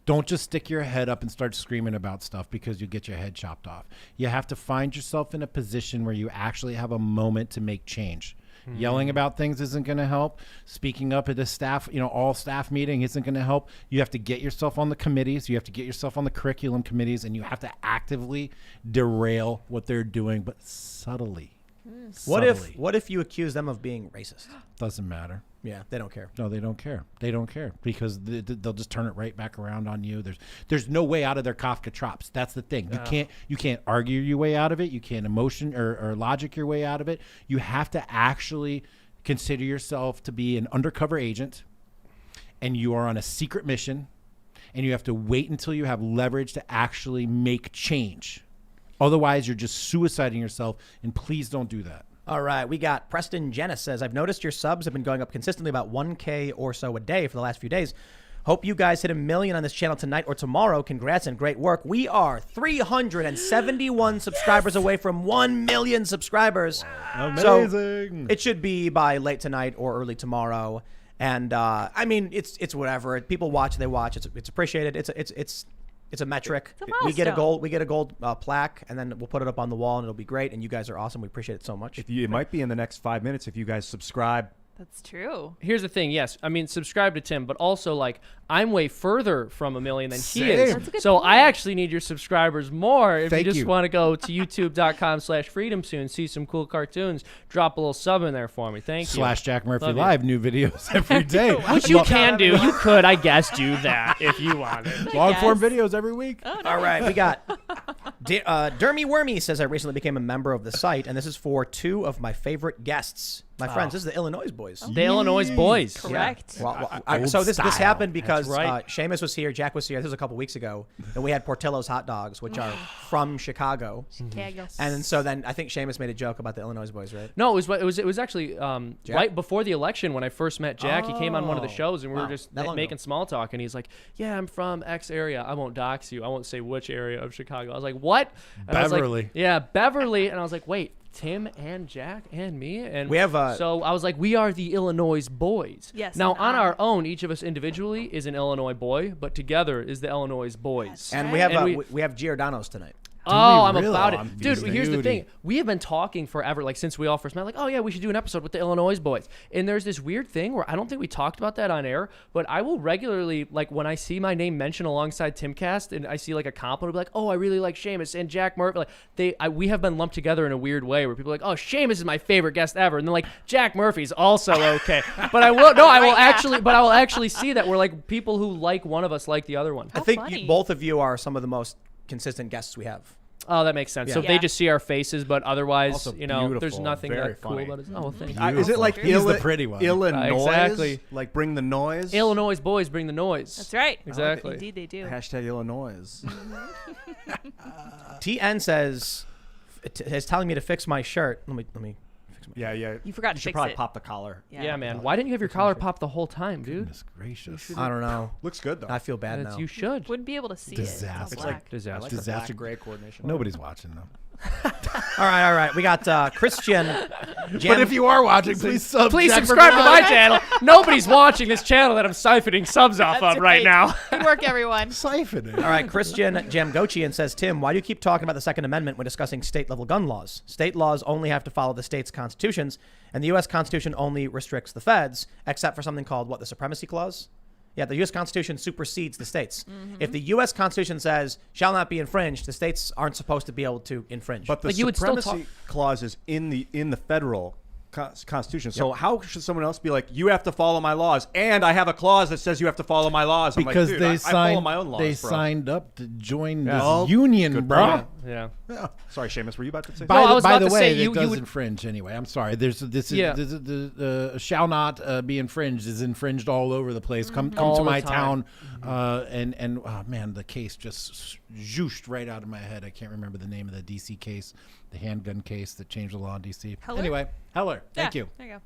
Don't just stick your head up and start screaming about stuff because you get your head chopped off. You have to find yourself in a position where you actually have a moment to make change. Yelling about things isn't going to help. Speaking up at a staff, all staff meeting isn't going to help. You have to get yourself on the committees. You have to get yourself on the curriculum committees, and you have to actively derail what they're doing, but subtly. Subtly. What if you accuse them of being racist? Doesn't matter. Yeah, they don't care. No, they don't care. They don't care because they'll just turn it right back around on you. There's no way out of their Kafka traps. That's the thing. You can't argue your way out of it. You can't emotion or logic your way out of it. You have to actually consider yourself to be an undercover agent, and you are on a secret mission, and you have to wait until you have leverage to actually make change. Otherwise, you're just suiciding yourself, and please don't do that. All right, we got Preston Jennis says, I've noticed your subs have been going up consistently about 1K or so a day for the last few days. Hope you guys hit 1 million on this channel tonight or tomorrow. Congrats and great work. We are 371 subscribers away from 1 million subscribers. So Amazing. it should be by late tonight or early tomorrow. And I mean, it's whatever. People watch, they watch. It's appreciated. It's a metric. It's a We get a milestone. gold plaque, and then we'll put it up on the wall, and it'll be great. And you guys are awesome. We appreciate it so much. It might be in the next 5 minutes if you guys subscribe. That's true. Here's the thing, yes. I mean, subscribe to Tim, but also, like, I'm way further from 1 million than he Same. is. That's a good So point. I actually need your subscribers more. If Thank you just you. want to go to youtube.com/freedom soon, see some cool cartoons, drop a little sub in there for me. Thank you. / Jack Murphy Love you. Live, new videos every day. Which you can do. You could, I guess, do that if you wanted. Long form Yes. videos every week. Oh, All right, we got Dermy Wormy says I recently became a member of the site, and this is for 2 of my favorite guests. My friends, this is the Illinois boys. The Illinois boys. Correct. Old So this style. happened because That's right. Seamus was here, Jack was here. This was a couple weeks ago, and we had Portillo's hot dogs, which are from Chicago. Chicago. And so then I think Seamus made a joke about the Illinois boys, right? No, it was actually right before the election when I first met Jack. He came on one of the Oh. shows and we Wow, were just that long making ago. small talk, and he's like, "Yeah, I'm from X area. I won't dox you. I won't say which area of Chicago." I was like, "What?" And I was like, Beverly. yeah, Beverly. And I was like, "Wait, Tim and Jack and me?" And We have, so I was like, "We are the Illinois boys." Yes, Now and on I- our own, each of us individually is an Illinois boy, but together is the Illinois boys. That's And right. we have And we have Giordano's tonight. Oh, I'm really? about Oh, it. I'm Dude, beauty. here's the thing. We have been talking forever, like since we all first met, like, oh yeah, we should do an episode with the Illinois boys. And there's this weird thing where I don't think we talked about that on air, but I will regularly, like when I see my name mentioned alongside Timcast and I see like a compliment, I'll be like, oh, I really like Seamus and Jack Murphy. Like we have been lumped together in a weird way where people are like, oh, Seamus is my favorite guest ever. And then like Jack Murphy's also okay. But I will actually see that we're like people who like one of us like the other one. I think funny. both of you are some of the most consistent guests we have. Oh, that makes sense. So Yeah. they just see our faces, but otherwise, Also there's beautiful, nothing very that cool funny. about it. Oh, thank you. Is it like He's the pretty one. Illinois? Exactly. Like bring the noise? Illinois boys bring the noise. That's right. Exactly. Indeed, they do. Hashtag Illinois. TN says is telling me to fix my shirt. Let me fix my Yeah. You forgot to You should fix probably it. pop the collar. Yeah, man. Why didn't you have your collar popped the whole time, dude? Goodness gracious. I don't know. Looks good though. I feel bad That's- now. You should. Wouldn't be able to see Disaster. it. It's It's like- black. I Disaster. like the Disaster. black gray coordination. Nobody's watching though. All right. We got Christian. But if you are watching, please Please Jack subscribe to Murphy my Live. channel. Nobody's watching this channel that I'm siphoning subs off That's of right now. Good work, everyone. Siphoning. All right, Christian Jamgochian says, Tim, why do you keep talking about the Second Amendment when discussing state-level gun laws? State laws only have to follow the state's constitutions, and the U.S. Constitution only restricts the feds, except for something called, what, the Supremacy Clause? Yeah, the U.S. Constitution supersedes the states. If the U.S. Constitution says shall not be infringed, the states aren't supposed to be able to infringe. But the Like, you would still supremacy clause is in the federal Constitution. So how should someone else be like, you have to follow my laws, and I have a clause that says you have to follow my laws? I'm Because like, dude, they I signed, follow my own laws, they bro. signed up to join Yeah. this Oh, union, good bro. Yeah. Sorry, Seamus, were you about to say? No, I was by about the to way, say, it you does would- infringe anyway. I'm sorry. There's this. Yeah. Shall not be infringed is infringed all over the place. Come All to the my time. town, and oh man, the case just zooshed right out of my head. I can't remember the name of the DC case, the handgun case that changed the law in DC. Heller? Anyway, Heller. Thank Yeah, you. There you go.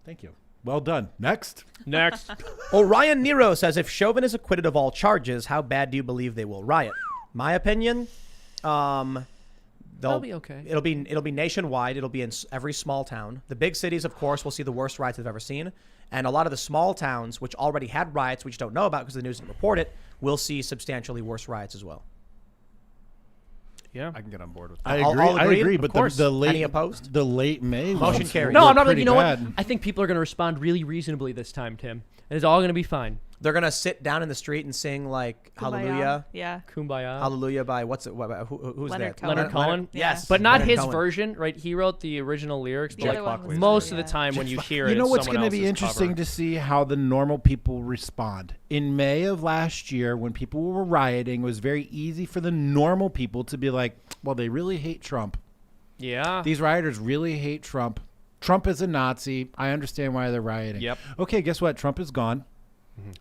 Thank you. Well done. Next. Next. Orion Nero says, if Chauvin is acquitted of all charges, how bad do you believe they will riot? My opinion, They'll be okay. It'll be nationwide. It'll be in every small town. The big cities, of course, will see the worst riots they've ever seen. And a lot of the small towns, which already had riots, we just don't know about because the news didn't report it, will see substantially worse riots as well. Yeah. I can get on board with that. I All- agree. all I agreed? agree. Of But course. the late Any opposed? The late May Motion ones carried. were No, I'm not. pretty You know bad. what? I think people are going to respond really reasonably this time, Tim. And it's all going to be fine. They're going to sit down in the street and sing, like, Kumbaya. Hallelujah. Yeah. Kumbaya. Hallelujah by, who's Leonard there? Cohen. Leonard Cohen? Yes. But not Leonard his Cohen. version, right? He wrote the original lyrics. The but other like, one was most of yeah. the time when you hear it, You know it's what's going to be interesting to see how the normal people respond. In May of last year, when people were rioting, it was very easy for the normal people to be like, well, they really hate Trump. Yeah. These rioters really hate Trump. Trump is a Nazi. I understand why they're rioting. Yep. Okay, guess what? Trump is gone.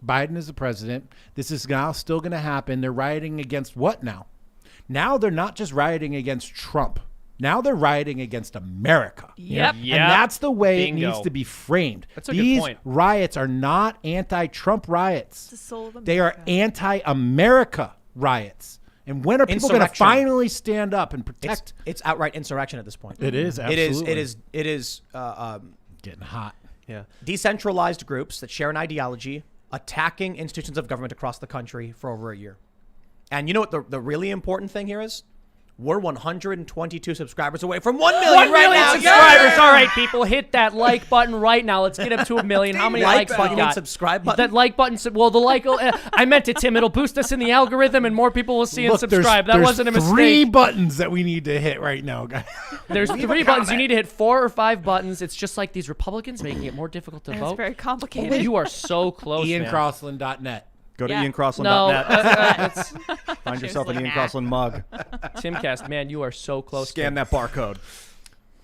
Biden is the president. This is now still going to happen. They're rioting against what now? Now they're not just rioting against Trump. Now they're rioting against America. Yep. Yeah. And that's the way Bingo. it needs to be framed. That's a good These point. riots are not anti-Trump riots. The soul of They are America. anti-America riots. And when are people going to Insurrection. finally stand up and protect? It's outright insurrection at this point. It is, absolutely. It is Getting hot. Yeah. decentralized groups that share an ideology attacking institutions of government across the country for over a year. And you know what the really important thing here is? We're 122 subscribers away from 1 million 1 right million now. subscribers. All right, people, hit that like button right now. Let's get up to 1 million. How many Like likes button, we you mean got? subscribe button? That like button. Well, the like. I meant it, Tim. It'll boost us in the algorithm, and more people will see and Look, subscribe. That there's wasn't a mistake. 3 buttons that we need to hit right now, guys. There's 3 buttons. You need to hit 4 or 5 buttons. It's just like these Republicans making it more difficult to It's vote. very complicated. You are so close, man. IanCrossland.net. Go to Yeah. IanCrossland.net. No, it's Find yourself an Seriously, Ian nah. Crossland mug. Timcast, man. You are so close. Scan that barcode.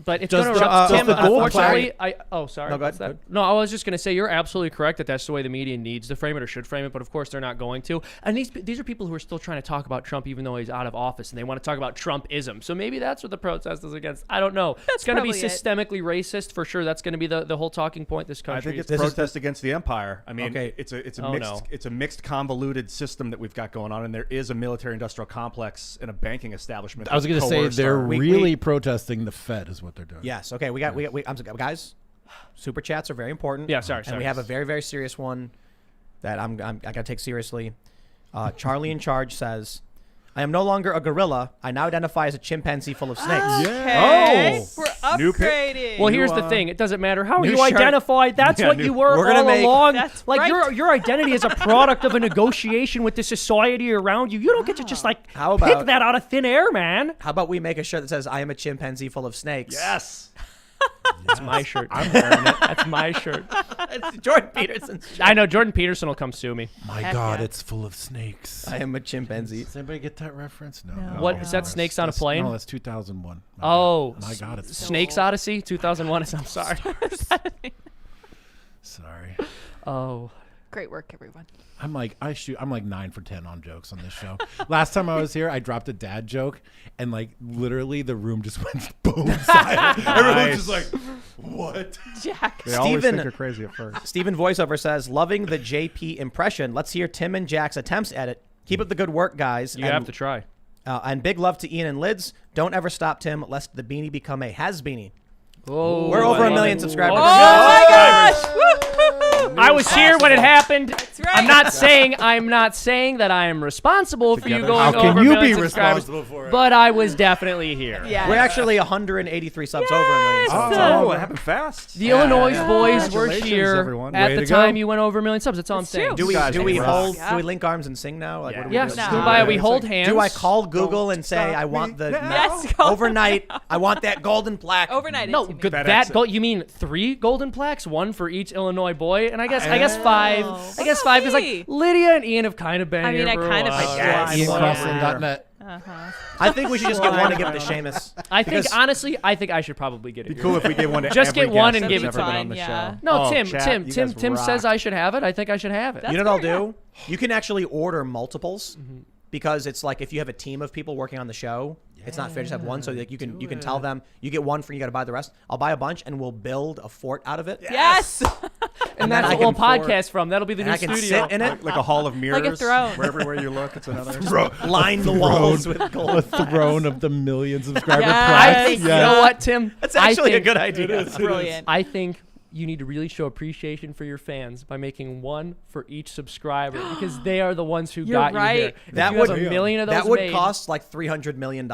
But it's Does going to the- erupt. does Tim, the gold unfortunately, flag- sorry. No, go what's ahead. that? No, I was just going to say you're absolutely correct that that's the way the media needs to frame it or should frame it, but of course they're not going to. And these are people who are still trying to talk about Trump even though he's out of office, and they want to talk about Trumpism. So maybe that's what the protest is against. I don't know. It's going to be probably it. systemically racist for sure. That's going to be the whole talking point this I country. think it's This is- protest against the empire. I mean, Okay. it's a Oh, mixed no. it's a mixed convoluted system that we've got going on, and there is a military industrial complex and a banking establishment. I was going to that say coerced they're our- really protesting the Fed is what they're doing. Yes. Okay. Guys, super chats are very important. Yeah, sorry, And sorry. we have a very, very serious one that I got to take seriously. Charlie in Charge says, I am no longer a gorilla. I now identify as a chimpanzee full of snakes. Okay. Oh. We're New pic- upgrading. Well, here's the are- thing. It doesn't matter how New you shirt. identify. That's Yeah, what new- you were We're gonna all make- along. That's like right. your identity is a product of a negotiation with the society around you. You don't get to just like How pick about- that out of thin air, man. How about we make a shirt that says, I am a chimpanzee full of snakes? Yes. That's my shirt. I'm wearing it. That's my shirt. It's Jordan Peterson's shirt. I know Jordan Peterson will come sue me. My Heck God, yeah. it's full of snakes. I am a chimpanzee. Does anybody get that reference? No. No. What, is that that's- Snakes on a that's- Plane? No, that's 2001. My Oh, God. My God, it's Snakes Odyssey 2001. I'm sorry. sorry. Oh, Great work, everyone. I'm like 9 for 10 on jokes on this show. Last time I was here, I dropped a dad joke, and like literally the room just went boom silent. Everyone was just like, "What?" Jack. They always Steven- think you're crazy at first. Steven Voiceover says, loving the JP impression. Let's hear Tim and Jack's attempts at it. Keep up the good work, guys. you have to try. And big love to Ian and Lids. Don't ever stop Tim, lest the beanie become a has beanie. Oh, We're over I 1 love million it. subscribers. Oh my gosh! Woo-hoo-hoo! I was here when it happened. That's right. I'm not saying that I am responsible for you Together. going How can over you 1 million be subscribers, responsible for it? but I was definitely here. Yeah. We're actually 183 subs over a million. Yes. subs. Oh, it happened fast. The Illinois yeah. boys were Congratulations, here everyone. at Way the to go. time you went over 1 million subs. That's all It's I'm saying. true. Do we guys do we rock. hold Yeah. do we link arms and sing now? Like, what do we Yes. do? No. Kumbaya, we hold hands. Do I call Google and say I want the Yes, overnight? I want that golden plaque. Overnight. No, it's good. FedEx That it. goal. You mean 3 golden plaques, 1 for each Illinois boy, and I guess 5. Oh. I guess What 5 because about me? like Lydia and Ian have kind of been I mean, here I for a kind of- while. I guess. IanCrossland.net. I think we should just get one and give it to Seamus. I think Because- honestly, I think I should probably get it. Be cool if we gave one to Just every get one guest and that's give it ever to been me. on the Yeah. show. No, Oh, Tim. chat, Tim. you Tim. guys Tim says rock. I should have it. I think I should have it. You know what I'll fair do? You can actually order multiples because it's like if you have a team of people working on the show, it's not fair to just have one. So like you can tell them you get one free, you got to buy the rest. I'll buy a bunch and we'll build a fort out of it. Yes. and then that's I what we'll can podcast from. That'll be the And new I can studio. sit in it, Like a hall of mirrors. Like a throne. Where everywhere you look, it's another. line the walls with A gold. throne of the million subscriber Yes. I plaque. think Yes. you know what, Tim. That's actually I a think, good idea. Brilliant. I think you need to really show appreciation for your fans by making 1 for each subscriber because they are the ones who You're got you here. right. If That you would have a million of those that would made, cost like $300 million.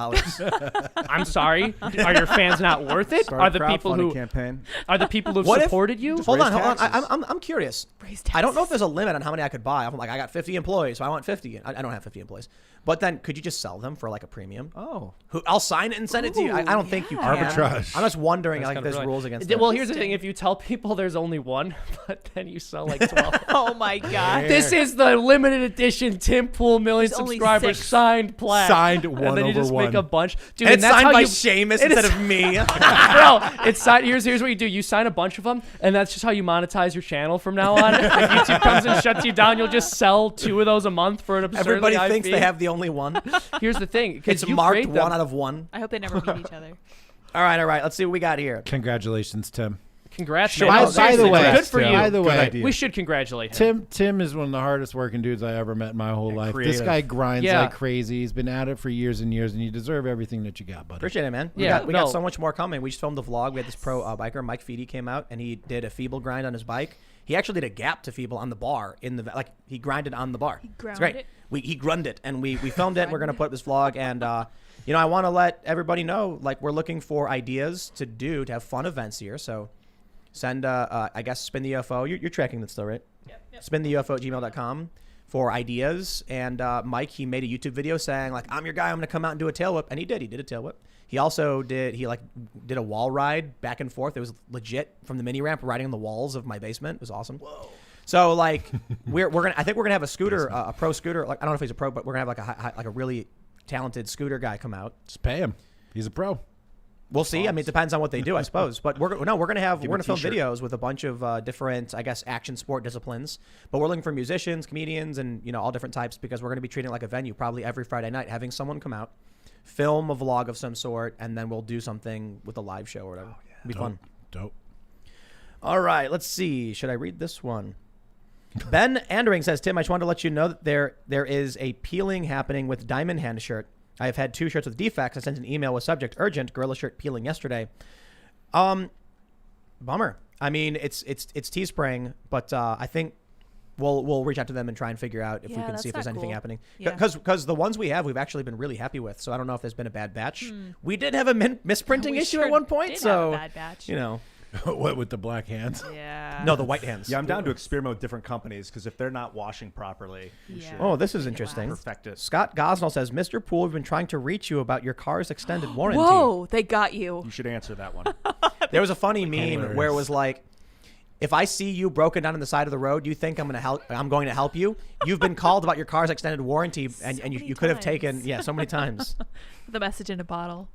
I'm sorry. Are your fans not worth it? Start Are a the people crowdfunding who campaign. are the people who What if- supported you? Hold on, raise hold on. taxes. I'm curious. Raise I don't know if taxes. there's a limit on how many I could buy. I'm like, I got 50 employees, so I want 50. I don't have 50 employees. But then could you just sell them for like a premium? Oh. I'll sign it and send it to you. I don't think you can. yeah. Arbitrage. I'm just wondering, That's like, kinda there's brilliant. rules against Well, it. well, here's the thing: if you tell people there's only 1, but then you sell like 12. Oh my God. This is the limited edition Tim Pool million There's only subscribers 6. signed plaque. Signed and 1 then you over just 1. make a bunch. Dude, And it's that's signed how by you, Seamus it instead is- of me. Bro, it's signed. Here's what you do: you sign a bunch of them, and that's just how you monetize your channel from now on. If YouTube comes and shuts you down, you'll just sell 2 of those a month for an absurdly Everybody high thinks fee. they have the only one. Here's the thing: 'cause It's you marked create them- 1 out of 1. I hope they never meet each other. All right. Let's see what we got here. Congratulations, Tim. Congrats, Sure. man. By- No, by the seriously, way- good for Tim, you. by the Good way, idea. We should congratulate him. Tim is one of the hardest working dudes I ever met in my whole life. creative. This guy grinds Yeah. like crazy. He's been at it for years and years, and you deserve everything that you got, buddy. Appreciate it, man. Yeah, we got no. so much more coming. We just filmed the vlog. We had this pro biker, Mike Feedy, came out and he did a feeble grind on his bike. He actually did a gap to feeble on the bar in the like he grinded on the bar. ground It's great. it? He grunned it and we filmed it. We're gonna put up this vlog and you know I want to let everybody know like we're looking for ideas to have fun events here. So send I guess spin the UFO. You're tracking that still, right? Yep. Spin the UFO at gmail.com for ideas. And Mike, he made a YouTube video saying like I'm your guy. I'm gonna come out and do a tail whip, and he did. He did a tail whip. He also did a wall ride back and forth. It was legit from the mini ramp riding on the walls of my basement. It was awesome. Whoa. So like I think we're gonna have a scooter, a pro scooter. Like I don't know if he's a pro, but we're gonna have like a really talented scooter guy come out. Just pay him. He's a pro. We'll see. I mean, it depends on what they do, I suppose. But we're gonna him a film t-shirt. videos with a bunch of different, I guess, action sport disciplines. But we're looking for musicians, comedians, and all different types because we're gonna be treating it like a venue probably every Friday night, having someone come out, film a vlog of some sort, and then we'll do something with a live show or whatever. It'll be fun. Dope. All right, let's see. Should I read this one? Ben Andering says, Tim, I just wanted to let you know that there is a peeling happening with Diamond Hand shirt. I have had 2 shirts with defects. I sent an email with subject urgent, gorilla shirt peeling yesterday. Bummer. I mean, it's Teespring, but I think we'll reach out to them and try and figure out if we Yeah, can see if that's there's not anything cool. happening. Yeah. Because the ones we have, we've actually been really happy with. So I don't know if there's been a bad batch. We did have a misprinting We issue sure at one point. did So have a bad batch. What with the black hands? Yeah. no, the white hands. Yeah, I'm down to experiment with different companies because if they're not washing properly, we Yeah. should Oh, this is Make it interesting. last. perfect it. Scott Gosnell says, Mr. Poole, we've been trying to reach you about your car's extended warranty. Whoa, they got you. You should answer that one. There was a funny meme Hilarious. where it was like, if I see you broken down on the side of the road, you think I'm going to help you. You've been called about your car's extended warranty, and So you many could have taken times. so many times. The message in a bottle.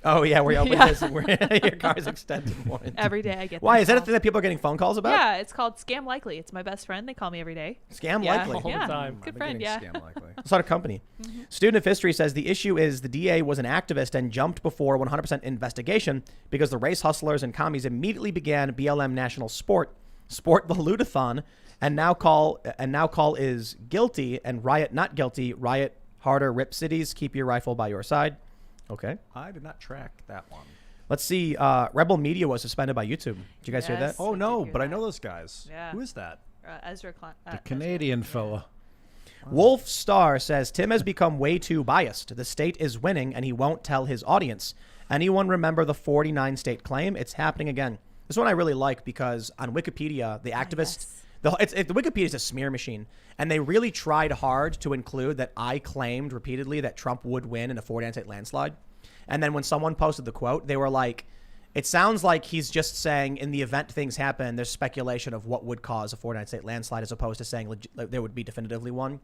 Oh yeah, we're Yeah. your car's extended warranty. Every day I get Why that is that a call. thing that people are getting phone calls about? Yeah, it's called Scam Likely. It's my best friend. They call me every day. Scam Yeah. likely. All the Yeah. time. Good friend, yeah. Scam likely. Sort of company. Student of History says the issue is the DA was an activist and jumped before 100% investigation because the race hustlers and commies immediately began BLM National Sport the Lootathon, and now call is guilty and riot not guilty. Riot harder, rip cities, keep your rifle by your side. Okay. I did not track that one. Let's see. Rebel Media was suspended by YouTube. Did you guys hear that? Yes. Oh I no, did hear but I that. know those guys. Yeah. Who is that? Ezra Klein. The Canadian fella. Wolf Star says Tim has become way too biased. The state is winning, and he won't tell his audience. Anyone remember the 49 state claim? It's happening again. This one I really like because on Wikipedia, the activist, the Wikipedia is a smear machine, and they really tried hard to include that I claimed repeatedly that Trump would win in a 49 state landslide. And then when someone posted the quote, they were like, it sounds like he's just saying in the event things happen, there's speculation of what would cause a 49 state landslide as opposed to saying there would be definitively one.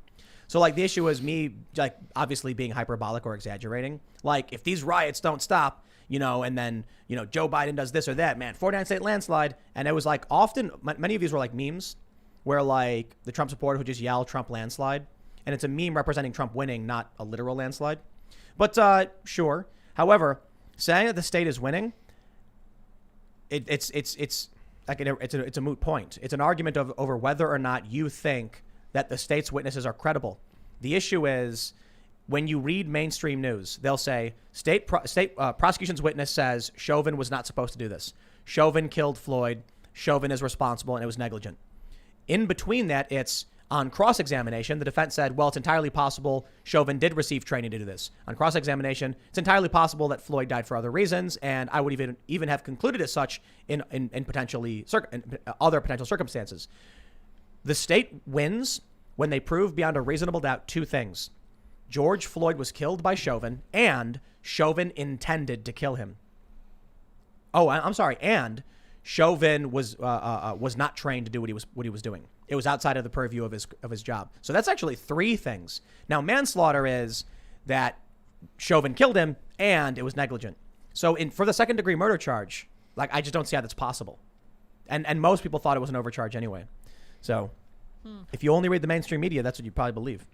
So like the issue is me like obviously being hyperbolic or exaggerating. Like if these riots don't stop, and then, Joe Biden does this or that, man, 49 state landslide. And it was like often, many of these were like memes where like the Trump supporter who just yell Trump landslide. And it's a meme representing Trump winning, not a literal landslide. But sure. However, saying that the state is winning, it's a moot point. It's an argument over whether or not you think that the state's witnesses are credible. The issue is when you read mainstream news, they'll say state prosecution's witness says Chauvin was not supposed to do this. Chauvin killed Floyd. Chauvin is responsible and it was negligent. In between that, it's on cross-examination. The defense said, well, it's entirely possible Chauvin did receive training to do this. On cross-examination, it's entirely possible that Floyd died for other reasons, and I would even have concluded as such in other potential circumstances. The state wins when they prove beyond a reasonable doubt two things. George Floyd was killed by Chauvin, and Chauvin intended to kill him. Oh, I'm sorry, and Chauvin was not trained to do what he was doing. It was outside of the purview of his job. So that's actually three things. Now, manslaughter is that Chauvin killed him and it was negligent. So for the second degree murder charge, like I just don't see how that's possible. And most people thought it was an overcharge anyway. So if you only read the mainstream media, that's what you probably believe.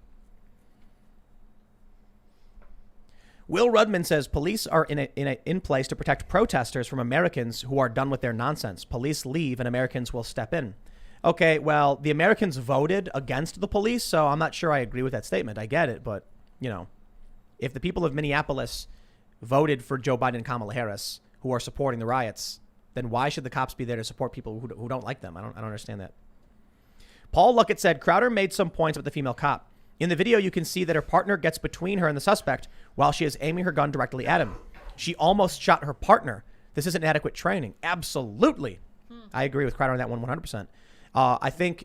Will Rudman says police are in place to protect protesters from Americans who are done with their nonsense. Police leave and Americans will step in. Okay, well, the Americans voted against the police, so I'm not sure I agree with that statement. I get it, but, if the people of Minneapolis voted for Joe Biden and Kamala Harris, who are supporting the riots, then why should the cops be there to support people who don't like them? I don't understand that. Paul Luckett said Crowder made some points about the female cop. In the video, you can see that her partner gets between her and the suspect while she is aiming her gun directly at him. She almost shot her partner. This isn't adequate training. Absolutely. I agree with Crowder on that one 100%. I think,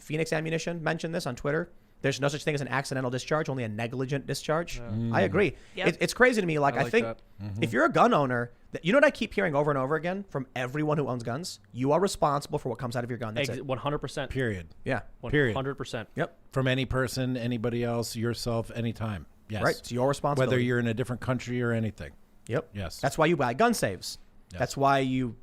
Phoenix Ammunition mentioned this on Twitter. There's no such thing as an accidental discharge, only a negligent discharge. I agree. Yep. It's crazy to me. Like, I like think that. if you're a gun owner, you know what I keep hearing over and over again from everyone who owns guns? You are responsible for what comes out of your gun. That's it. 100%. Period. Yeah. Period. 100%. Yep. From any person, anybody else, yourself, anytime. Yes. Right. It's your responsibility. Whether you're in a different country or anything. Yep. Yes. That's why you buy gun saves. Yes. That's why you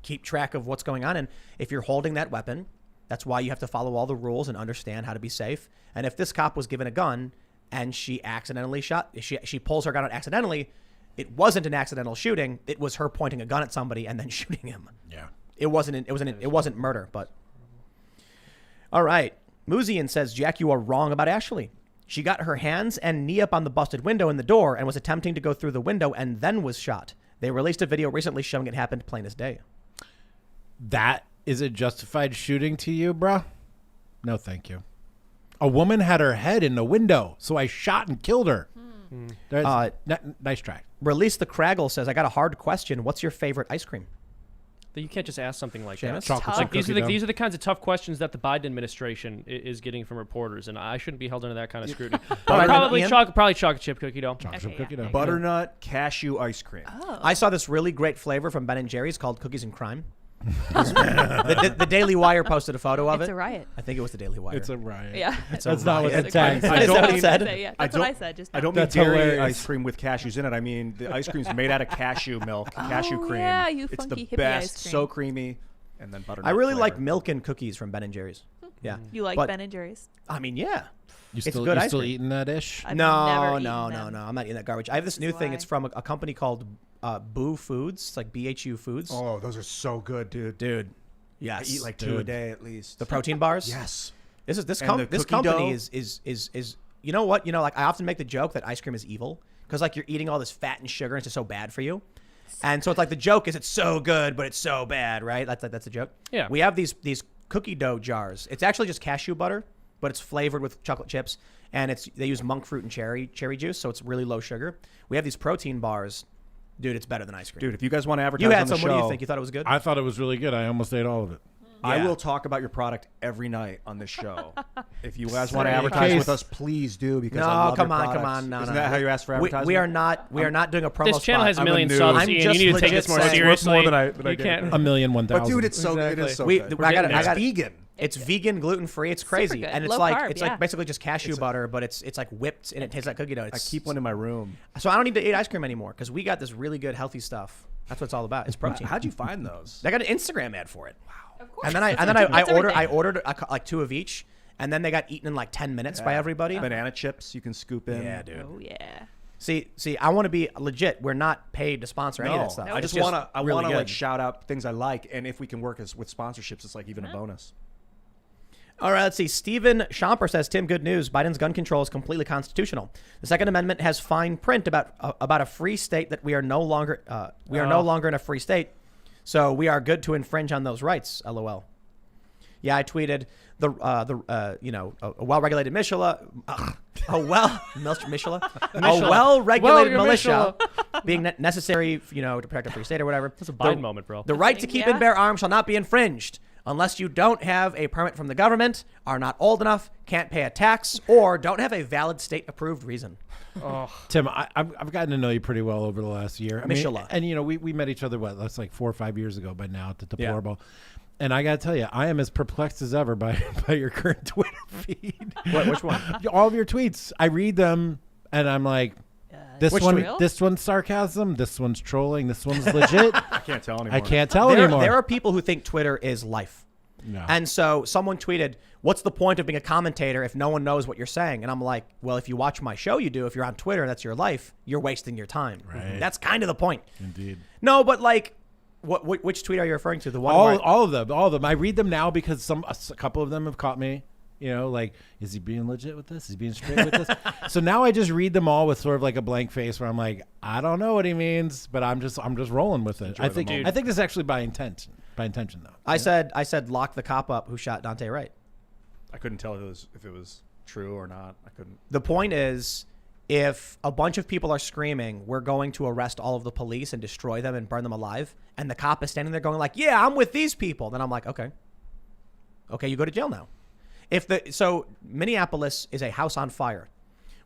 keep track of what's going on. And if you're holding that weapon, that's why you have to follow all the rules and understand how to be safe. And if this cop was given a gun and she accidentally she pulls her gun out accidentally, it wasn't an accidental shooting. It was her pointing a gun at somebody and then shooting him. Yeah. It wasn't murder, but all right. Muzian says, Jack, you are wrong about Ashley. She got her hands and knee up on the busted window in the door and was attempting to go through the window and then was shot. They released a video recently showing it happened plain as day. That is a justified shooting to you, bruh? No, thank you. A woman had her head in the window, so I shot and killed her. Nice try. Release the Craggle says, I got a hard question. What's your favorite ice cream? You can't just ask something like Seamus? that. Chocolate Like, chip these are cookie dough. these are the kinds of tough questions that the Biden administration is getting from reporters, and I shouldn't be held under that kind of scrutiny. right, probably Ian? chocolate chip cookie dough. Chocolate Okay, chip cookie yeah. dough. Butternut cashew ice cream. Oh. I saw this really great flavor from Ben & Jerry's called Cookies and Crime. the Daily Wire posted a photo of It's it. a riot. I think it was the Daily Wire. It's a riot. Yeah. It's a That's not what riot. the tag I said. don't I mean- said. Yeah, I that's what I don't- said. Just I don't mean That's dairy hilarious. ice cream with cashews in it. I mean the ice cream's made out of cashew milk, cashew Oh, cream. yeah, you it's funky the hippie best, ice cream. so creamy, and then butternut. I really like flavor. milk and cookies from Ben & Jerry's. Yeah. You like But- Ben and Jerry's? I mean, yeah. You It's still, good you ice still cream. eating that ish? I've No. never eaten them. I'm not eating that garbage. I have this new thing. why. It's from a company called Boo Foods. It's like BHU Foods. Oh, those are so good, dude. Dude. I Yes. eat like 2 a Dude. day at least. the protein bars. yes. This And the company cookie dough? is you know what? You know, like I often make the joke that ice cream is evil because like you're eating all this fat and sugar and it's just so bad for you. And so it's like the joke is it's so good, but it's so bad, right? That's a joke. Yeah. We have these cookie dough jars. It's actually just cashew butter, but it's flavored with chocolate chips, and they use monk fruit and cherry juice, so it's really low sugar. We have these protein bars. Dude, it's better than ice cream. Dude, if you guys want to advertise you had on the some. show, What do you think? You thought it was good? I thought it was really good. I almost ate all of it. I Yeah. will talk about your product every night on this show. If you guys want to Sorry. advertise Case. with us, please do because I No, love come your on. products. No, Isn't no. that how you ask for advertising? We are not doing a promo This channel spot. has a I'm a million noob. subs, I'm Ian. just You need to take legit this more saying- seriously. More than I You can't. get. 1,000,000. But dude, it's so it is so We- good. I got it. getting I got It's it. vegan. It's vegan, gluten free. It's crazy, good. and it's Low like carb, it's yeah. like basically just cashew butter, but it's like whipped and it tastes like cookie dough. I It's, keep one in my room. So I don't need to eat ice cream anymore because we got this really good healthy stuff. That's what it's all about. It's protein. How'd you find those? I got an Instagram ad for it. Wow. Of course. And then I That's everything. ordered like 2 of each, and then they got eaten in like 10 minutes by everybody. Banana chips you can scoop in. Yeah, dude. Oh yeah. See, I want to be legit. We're not paid to sponsor any of No, that stuff. I It's just want to. I really want to good. like shout out things I like, and if we can work with sponsorships, it's like even a bonus. All right, let's see. Stephen Schomper says, Tim, good news. Biden's gun control is completely constitutional. The Second Amendment has fine print about a free state that we are no longer no longer in a free state, so we are good to infringe on those rights. LOL. Yeah, I tweeted a well-regulated militia, a well-regulated militia being necessary, to protect a free state or whatever. That's a Biden moment, bro. The right to keep Yeah. and bear arms shall not be infringed unless you don't have a permit from the government, are not old enough, can't pay a tax, or don't have a valid state-approved reason. Tim, I've gotten to know you pretty well over the last year. I mean, Mishala. and we met each other that's like 4 or 5 years ago by now at the Deplorable. And I got to tell you, I am as perplexed as ever by your current Twitter feed. Which one? All of your tweets. I read them and I'm like, Which this one's sarcasm, this one's trolling, this one's legit. I can't tell anymore. I can't tell anymore. There are people who think Twitter is life. No. And so someone tweeted, what's the point of being a commentator if no one knows what you're saying? And I'm like, well, if you watch my show, you do. If you're on Twitter, that's your life. You're wasting your time. Right. That's kind of the point. Indeed. No, but like, which tweet are you referring to? The one where All of them. I read them now because a couple of them have caught me. Like, is he being legit with this? Is he being straight with this? So now I just read them all with sort of like a blank face where I'm like, I don't know what he means, but I'm just rolling with it. I think this is actually by intention though. I said lock the cop up who shot Dante Wright. I couldn't tell if it was true or not. I couldn't. The point is, if a bunch of people are screaming, we're going to arrest all of the police and destroy them and burn them alive, and the cop is standing there going like, yeah, I'm with these people, then I'm like, okay, you go to jail now. So Minneapolis is a house on fire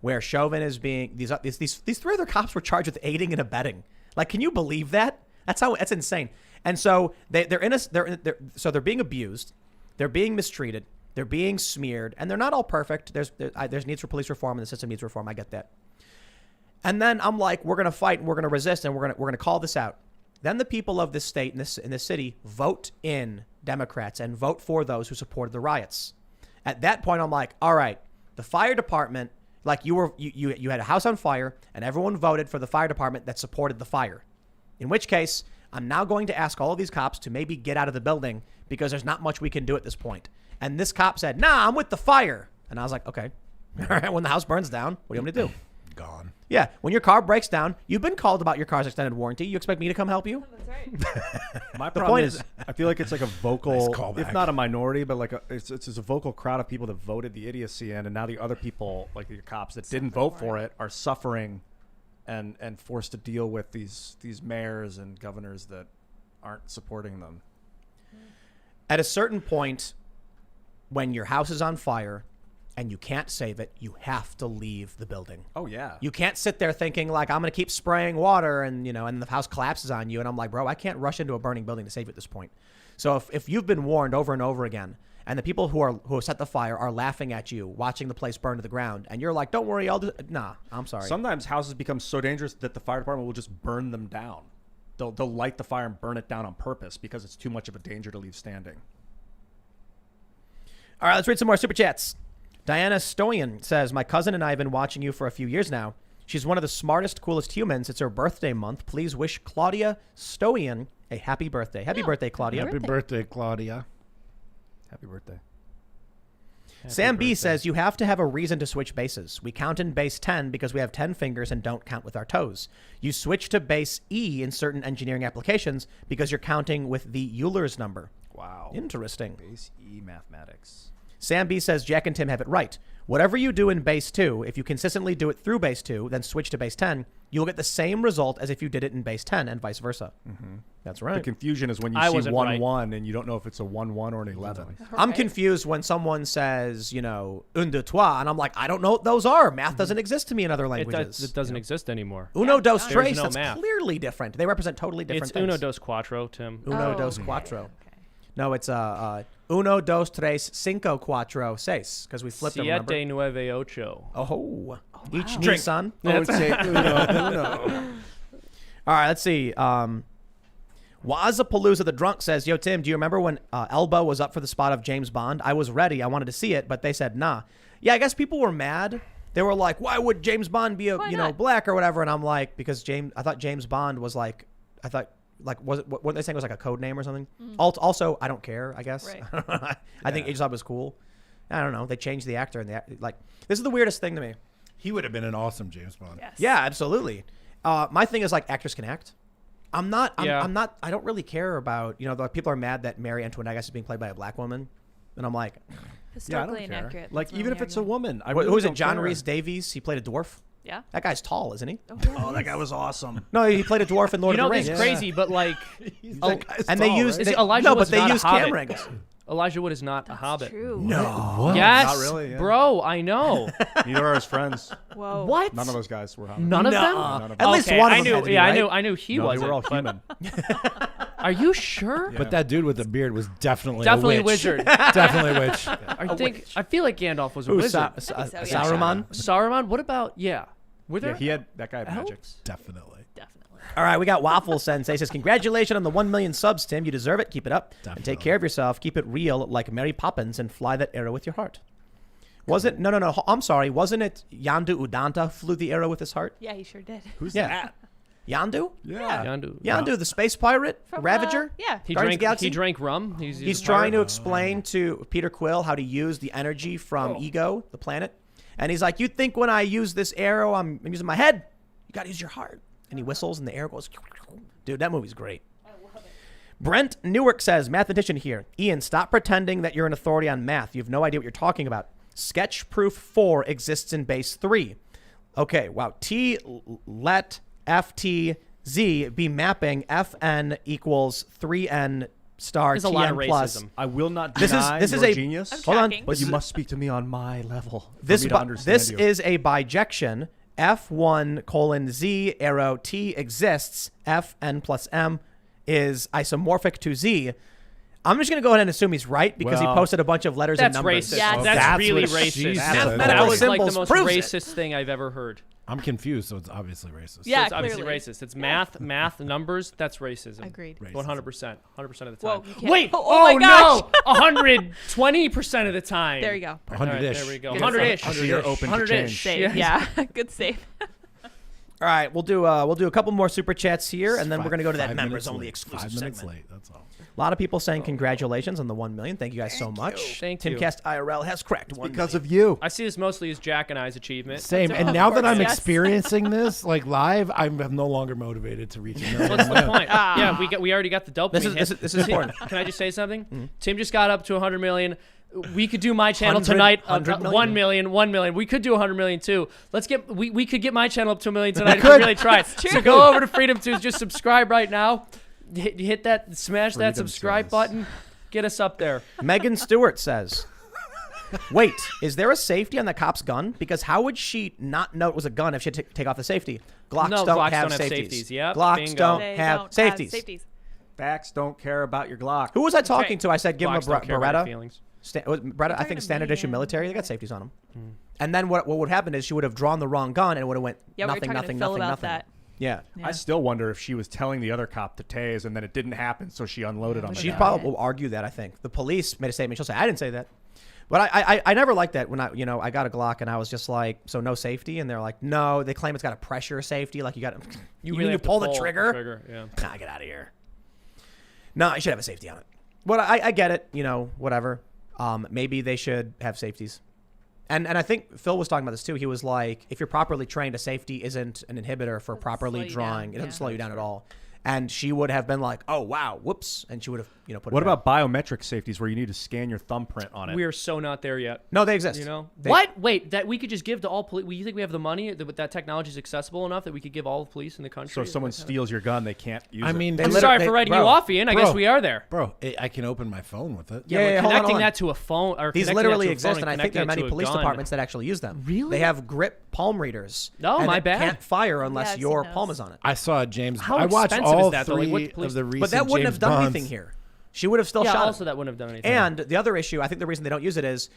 where Chauvin is being, these 3 other cops were charged with aiding and abetting. Like, can you believe that? That's insane. And so they're being abused, they're being mistreated, they're being smeared, and they're not all perfect. There's needs for police reform and the system needs reform. I get that. And then I'm like, we're gonna fight and we're gonna resist and we're gonna call this out. Then the people of this state and in this city vote in Democrats and vote for those who supported the riots. At that point, I'm like, all right, the fire department, like you had a house on fire and everyone voted for the fire department that supported the fire. In which case, I'm now going to ask all of these cops to maybe get out of the building because there's not much we can do at this point. And this cop said, nah, I'm with the fire. And I was like, okay, all right, when the house burns down, what do you want me to do? Gone. Yeah, when your car breaks down, you've been called about your car's extended warranty. You expect me to come help you? That's right. My problem point is, is- I feel like it's like a vocal, Nice callback. if not a minority, but like it's a vocal crowd of people that voted the idiocy in, and now the other people, like the cops that didn't vote for it, are suffering, and forced to deal with these mayors and governors that aren't supporting them. At a certain point, when your house is on fire and you can't save it, you have to leave the building. Oh yeah, You can't sit there thinking like, I'm going to keep spraying water and, and the house collapses on you. And I'm like, bro, I can't rush into a burning building to save you at this point. So if you've been warned over and over again, and the people who have set the fire are laughing at you, watching the place burn to the ground, and you're like, don't worry, I'll do it. Nah, I'm sorry. Sometimes houses become so dangerous that the fire department will just burn them down. They'll light the fire and burn it down on purpose because it's too much of a danger to leave standing. All right, let's read some more super chats. Diana Stoyan says, my cousin and I have been watching you for a few years now. She's one of the smartest, coolest humans. It's her birthday month. Please wish Claudia Stoyan a happy birthday. Happy birthday, Claudia. Happy birthday, Claudia. Happy birthday. Sam B birthday. says you have to have a reason to switch bases. We count in base 10 because we have 10 fingers and don't count with our toes. You switch to base E in certain engineering applications because you're counting with the Euler's number. Wow. Interesting. Base E mathematics. Sam B says Jack and Tim have it right. Whatever you do in base 2, if you consistently do it through base 2, then switch to base 10, you'll get the same result as if you did it in base 10 and vice versa. That's The right. confusion is when you I see wasn't 1-1 and you don't know if it's a 1-1 or an 11. I'm Right. confused when someone says, you know, un, deux, trois, and I'm like, I don't know what those are. Math doesn't exist to me in other It, languages. does, it doesn't exist anymore. Uno, dos, There's tres, no that's math. clearly different. They represent totally different It's things. uno dos cuatro, Tim. Uno, Oh, dos, okay, cuatro. okay. No, it's uno, dos, tres, cinco, cuatro, seis, because we flipped them, remember? Siete nueve ocho. Oh, each wow. Nissan. I would say uno. All right, let's see. Wazapalooza the Drunk says, Yo, Tim, do you remember when Elba was up for the spot of James Bond? I was ready. I wanted to see it, but they said, nah. Yeah, I guess people were mad. They were like, why would James Bond be, Why not? black or whatever? And I'm like, because I thought James Bond was like, was it, what they saying was like a code name or something? Also, I don't care, I guess. Right. I think Idris Elba was cool. I don't know. They changed the actor and this is the weirdest thing to me. He would have been an awesome James Bond. Yes. Yeah, absolutely. My thing is like actors can act. I don't really care about, the people are mad that Mary Antoinette is being played by a black woman. And I'm like, Yeah, I Historically don't care. inaccurate. Like, That's my even only if it's a argument. woman. I who really is it? don't John care. Rhys Davies? He played a dwarf. Yeah. That guy's tall, isn't he? Oh, yeah, Oh, that guy was awesome. No, he played a dwarf in Lord You know, of the it's Rings. crazy, but like, That guy's And they tall, used right? Is it Elijah no, Wood's but they not a used hobbit? camera angles. Elijah Wood is not a That's hobbit. true. What? Yes, Not really, yeah. bro. I know. Neither are his friends. Whoa. What? None of those guys were hobbits. None of them? Nuh-uh. None of At them. least Okay, one of I them knew. had to be, Yeah, right? I knew he No, was. they were all human. Are you sure? But that dude with the beard was definitely Definitely a a witch. wizard. Definitely a witch. I feel like Gandalf was a Ooh, wizard. so, yeah. Saruman. Saruman. What about Were there? Yeah, that guy had magic. elves? Definitely. Definitely. All right, we got Waffle Sensei says, congratulations on the 1 million subs, Tim. You deserve it. Keep it up. And take Definitely. care of yourself. Keep it real like Mary Poppins and fly that arrow with your heart. Was it? No. I'm sorry. Wasn't it Yandu Udanta flew the arrow with his heart? Yeah, he sure did. Who's Yeah. that? Yandu? Yeah. Yandu, the space pirate? From, Ravager? yeah. He Guardians of the drank. Galaxy? He drank rum. He's trying to explain to Peter Quill how to use the energy from Ego, the planet. And he's like, you think when I use this arrow, I'm using my head? You got to use your heart. And he whistles and the arrow goes. Dude, that movie's great. Brent Newark says, mathematician here. Ian, stop pretending that you're an authority on math. You have no idea what you're talking about. Sketch proof 4 exists in base 3. Okay, wow. T let ft z be mapping fn equals 3n star There's a lot of tn plus. racism. I will not This deny is your a genius, I'm hold on. tracking. but you must speak to me on my level for This me to understand this you. is a bijection. F1:z arrow t exists. Fn plus m is isomorphic to z. I'm just gonna go ahead and assume he's right because he Well, posted a bunch of letters That's and numbers. racist. Yes. That's That's really what racist. she said. That Mathematical was like the symbols most proves it. racist thing I've ever heard. I'm confused, so it's obviously racist. Yeah. It's obviously clearly. racist. It's math, numbers. That's racism. Agreed. 100%. 100% of the Whoa, time. you can't- Wait. Oh my no. 120% of the time. There you go. 100-ish. There we go. Good 100-ish. stuff. So you're open to 100-ish. change. Save. Yeah. Yeah. Good save. All right, we'll do a couple more super chats here, and then we're gonna go to that 5 members minutes only late. exclusive 5 minutes segment. late. That's all. A lot of people saying congratulations on the 1 million. Thank you guys so much. Thank you. Timcast IRL has cracked 1 because million. of you. I see this mostly as Jack and I's achievement. Same. And Of now that course, I'm yes. experiencing this like live, I'm no longer motivated to reach a million. What's the point? Yeah, we already got the dopamine This is hit. this is important. Can I just say something? Tim just got up to 100 million. We could do my channel 100 tonight. 100 million? 1 million. 1 million. We could do 100 million too. Let's get. We could get my channel up to 1 million tonight if we could. really try. So go over to Freedom Tunes. Just subscribe right now. Hit that. Smash that Freedom subscribe Tunes. button. Get us up there. Megan Stewart says, wait, is there a safety on the cop's gun? Because how would she not know it was a gun if she had to take off the safety? Glocks No, don't Glocks have don't have safeties. safeties. Yep, Glocks bingo. don't They have don't safeties. safeties. Facts don't care about your Glock. Who was I talking right. to? I said, give him a Glocks don't care about your Beretta. feelings. Beretta, I think standard issue man. military. They got safeties on them. And then what would happen is she would have drawn the wrong gun and it would have went Yeah, we were nothing, talking nothing, to Phil nothing, about nothing. that. Yeah. Yeah. I still wonder if she was telling the other cop to tase and then it didn't happen, so she unloaded on the She guy. probably will argue that. I think the police made a statement. She'll say, "I didn't say that," but I never liked that when I got a Glock and I was just like, "So no safety," and they're like, "No." They claim it's got a pressure safety, like you got to You really have to pull the trigger. Yeah. Nah, get out of here. No, I should have a safety on it. But I get it. Whatever. maybe they should have safeties. And I think Phil was talking about this too. He was like, if you're properly trained, a safety isn't an inhibitor for properly slow you drawing. down. It doesn't Yeah. slow you down at all. And she would have been like, oh, wow, whoops. And she would have, put What it back. about biometric safeties where you need to scan your thumbprint on it? We are so not there yet. No, they exist. You know They- what? Wait, that we could just give to all police. You think we have the money that technology is accessible enough that we could give all the police in the country? So if someone steals your gun, they can't use it. I mean, They I'm lit- sorry they- for writing bro, you off, Ian. I guess bro. we are there. bro, I can open my phone with it. Yeah, but hold on, connecting hold on. that to a phone or These connecting literally that to a exist, phone and I think there are connecting many it to a police gun. departments that actually use them. Really? They have grip palm readers. Oh, and my it bad. can't fire unless I've your seen palm those. is on it. I saw James. How I watched expensive all is that, though? Like, three what police- of the recent But that wouldn't James have done Bonds. anything here. She would have still Yeah, shot also him. that wouldn't have done anything. And the other issue, I think the reason they don't use it is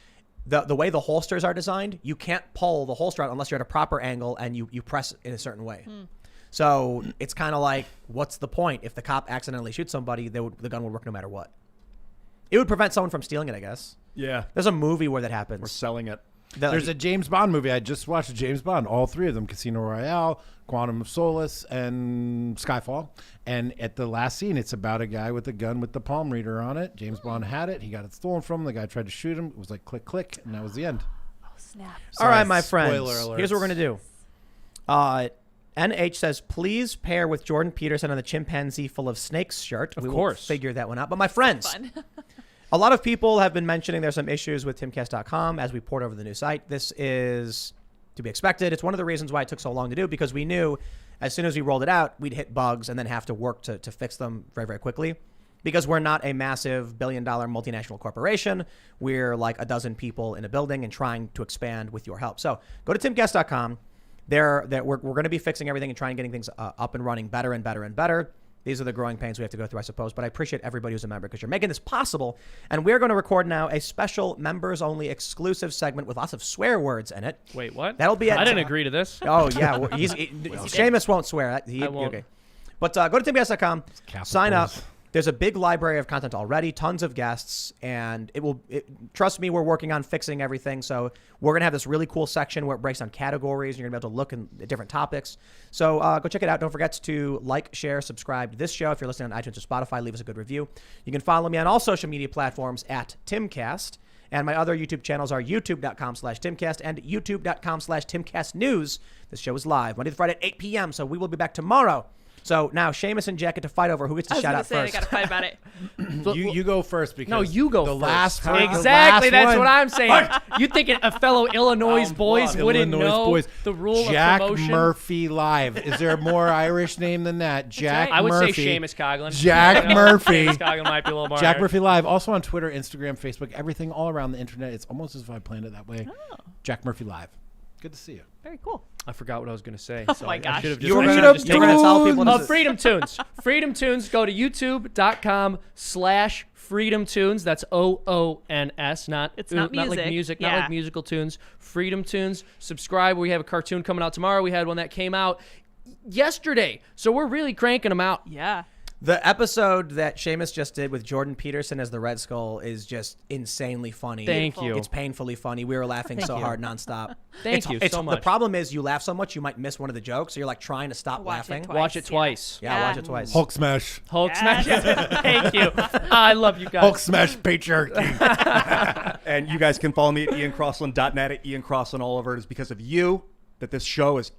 the way the holsters are designed, you can't pull the holster out unless you're at a proper angle and you press it in a certain way. So it's kind of like, what's the point? If the cop accidentally shoots somebody, the gun would work no matter what. It would prevent someone from stealing it, I guess. yeah, There's a movie where that we're happens. selling it. There's a James Bond movie. I just watched James Bond, all three of them: Casino Royale, Quantum of Solace, and Skyfall. And at the last scene, it's about a guy with a gun with the palm reader on it. James Bond had it. He got it stolen from him. The guy tried to shoot him. It was like click, click, and that was the end. Oh, snap. All right, Sorry, my friends. spoiler Here's what we're alerts. going to do. NH says, please pair with Jordan Peterson on the chimpanzee full of snakes shirt. Of We will course. figure that one out. But my friends, Fun. a lot of people have been mentioning there's some issues with timcast.com as we port over the new site. This is to be expected. It's one of the reasons why it took so long to do, because we knew as soon as we rolled it out, we'd hit bugs and then have to work to fix them very, very quickly. Because we're not a massive billion-dollar multinational corporation. We're like a dozen people in a building and trying to expand with your help. So go to timcast.com. We're going to be fixing everything and trying getting things up and running better and better and better. These are the growing pains we have to go through, I suppose. But I appreciate everybody who's a member because you're making this possible. And we're going to record now a special members-only exclusive segment with lots of swear words in it. Wait, what? That'll be at I didn't agree to this. Oh, yeah. Seamus won't swear. I won't. Okay. But go to timcast.com, Capitals. sign up. There's a big library of content already, tons of guests, and trust me, we're working on fixing everything. So we're going to have this really cool section where it breaks down categories, and you're going to be able to look at different topics. So go check it out. Don't forget to like, share, subscribe to this show. If you're listening on iTunes or Spotify, leave us a good review. You can follow me on all social media platforms at Timcast. And my other YouTube channels are youtube.com/Timcast and youtube.com/TimcastNews. This show is live Monday to Friday at 8 p.m. So we will be back tomorrow. So now Seamus and Jack get to fight over who gets to I was shout gonna out say first. I gotta fight about it. You go first because No, you go the first. last one. Exactly, the that's last what one. I'm saying. You think a fellow Illinois boys wouldn't Illinois know boys. the rule Jack of promotion? Murphy Live. Is there a more Irish name than that? Jack right. I would Murphy. say Seamus Coughlin. Jack You know, Murphy. Seamus Coughlin might be a little more Jack Irish. Murphy Live. Also on Twitter, Instagram, Facebook, everything all around the internet. It's almost as if I planned it that way. Jack Murphy Live. Good to see you. Very cool. I forgot what I was going to say. Oh so my I gosh. should have You were just, gonna tell people to Freedom Tunes. Freedom Tunes. Go to youtube.com/Freedom Tunes. That's OONS, not It's not like music. music, not Yeah. like musical tunes. Freedom Tunes. Subscribe. We have a cartoon coming out tomorrow. We had one that came out yesterday, so we're really cranking them out. Yeah. The episode that Seamus just did with Jordan Peterson as the Red Skull is just insanely funny. Thank you. It's painfully funny. We were laughing so you. hard nonstop. Thank you so much. The problem is you laugh so much you might miss one of the jokes, so you're like trying to stop Watch it laughing. twice. Watch it twice. Yeah, watch it twice. Hulk smash. Hulk Yes. smash. Thank you. I love you guys. Hulk smash patriarchy. And you guys can follow me at iancrossland.net at Ian Crossland all over. It is because of you that this show is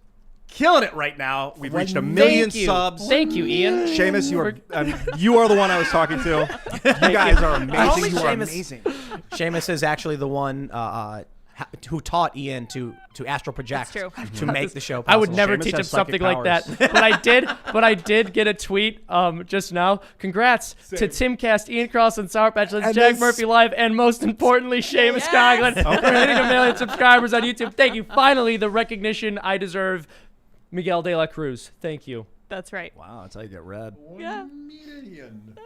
killing it right now. We've reached 1 million Thank you. subs. Thank you, Ian. Seamus, you are the one I was talking to. You guys are Only amazing. You are Seamus- amazing. Seamus is actually the one who taught Ian to astral project That's true. to make the show I possible. would never Seamus teach him has psychic something like that. But I did get a tweet just now. Congrats to Timcast, Ian Cross, and Sour Patch Kids, And Jack this- Murphy Live, and most importantly, Seamus Coughlin for hitting 1 million subscribers on YouTube. Thank you. Finally, the recognition I deserve. Miguel de la Cruz. Thank you. That's right. Wow, that's how you get red. Yeah. A million.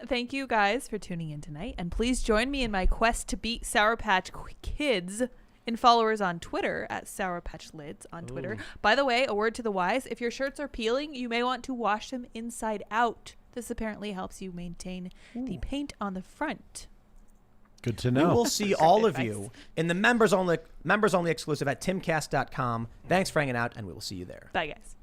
Thank you guys for tuning in tonight. And please join me in my quest to beat Sour Patch Kids in followers on Twitter at Sour Patch Lids on Twitter. By the way, a word to the wise. If your shirts are peeling, you may want to wash them inside out. This apparently helps you maintain the paint on the front. Good to We know. will see all of you in the members only exclusive at timcast.com. Thanks for hanging out, and we will see you there. Bye, guys.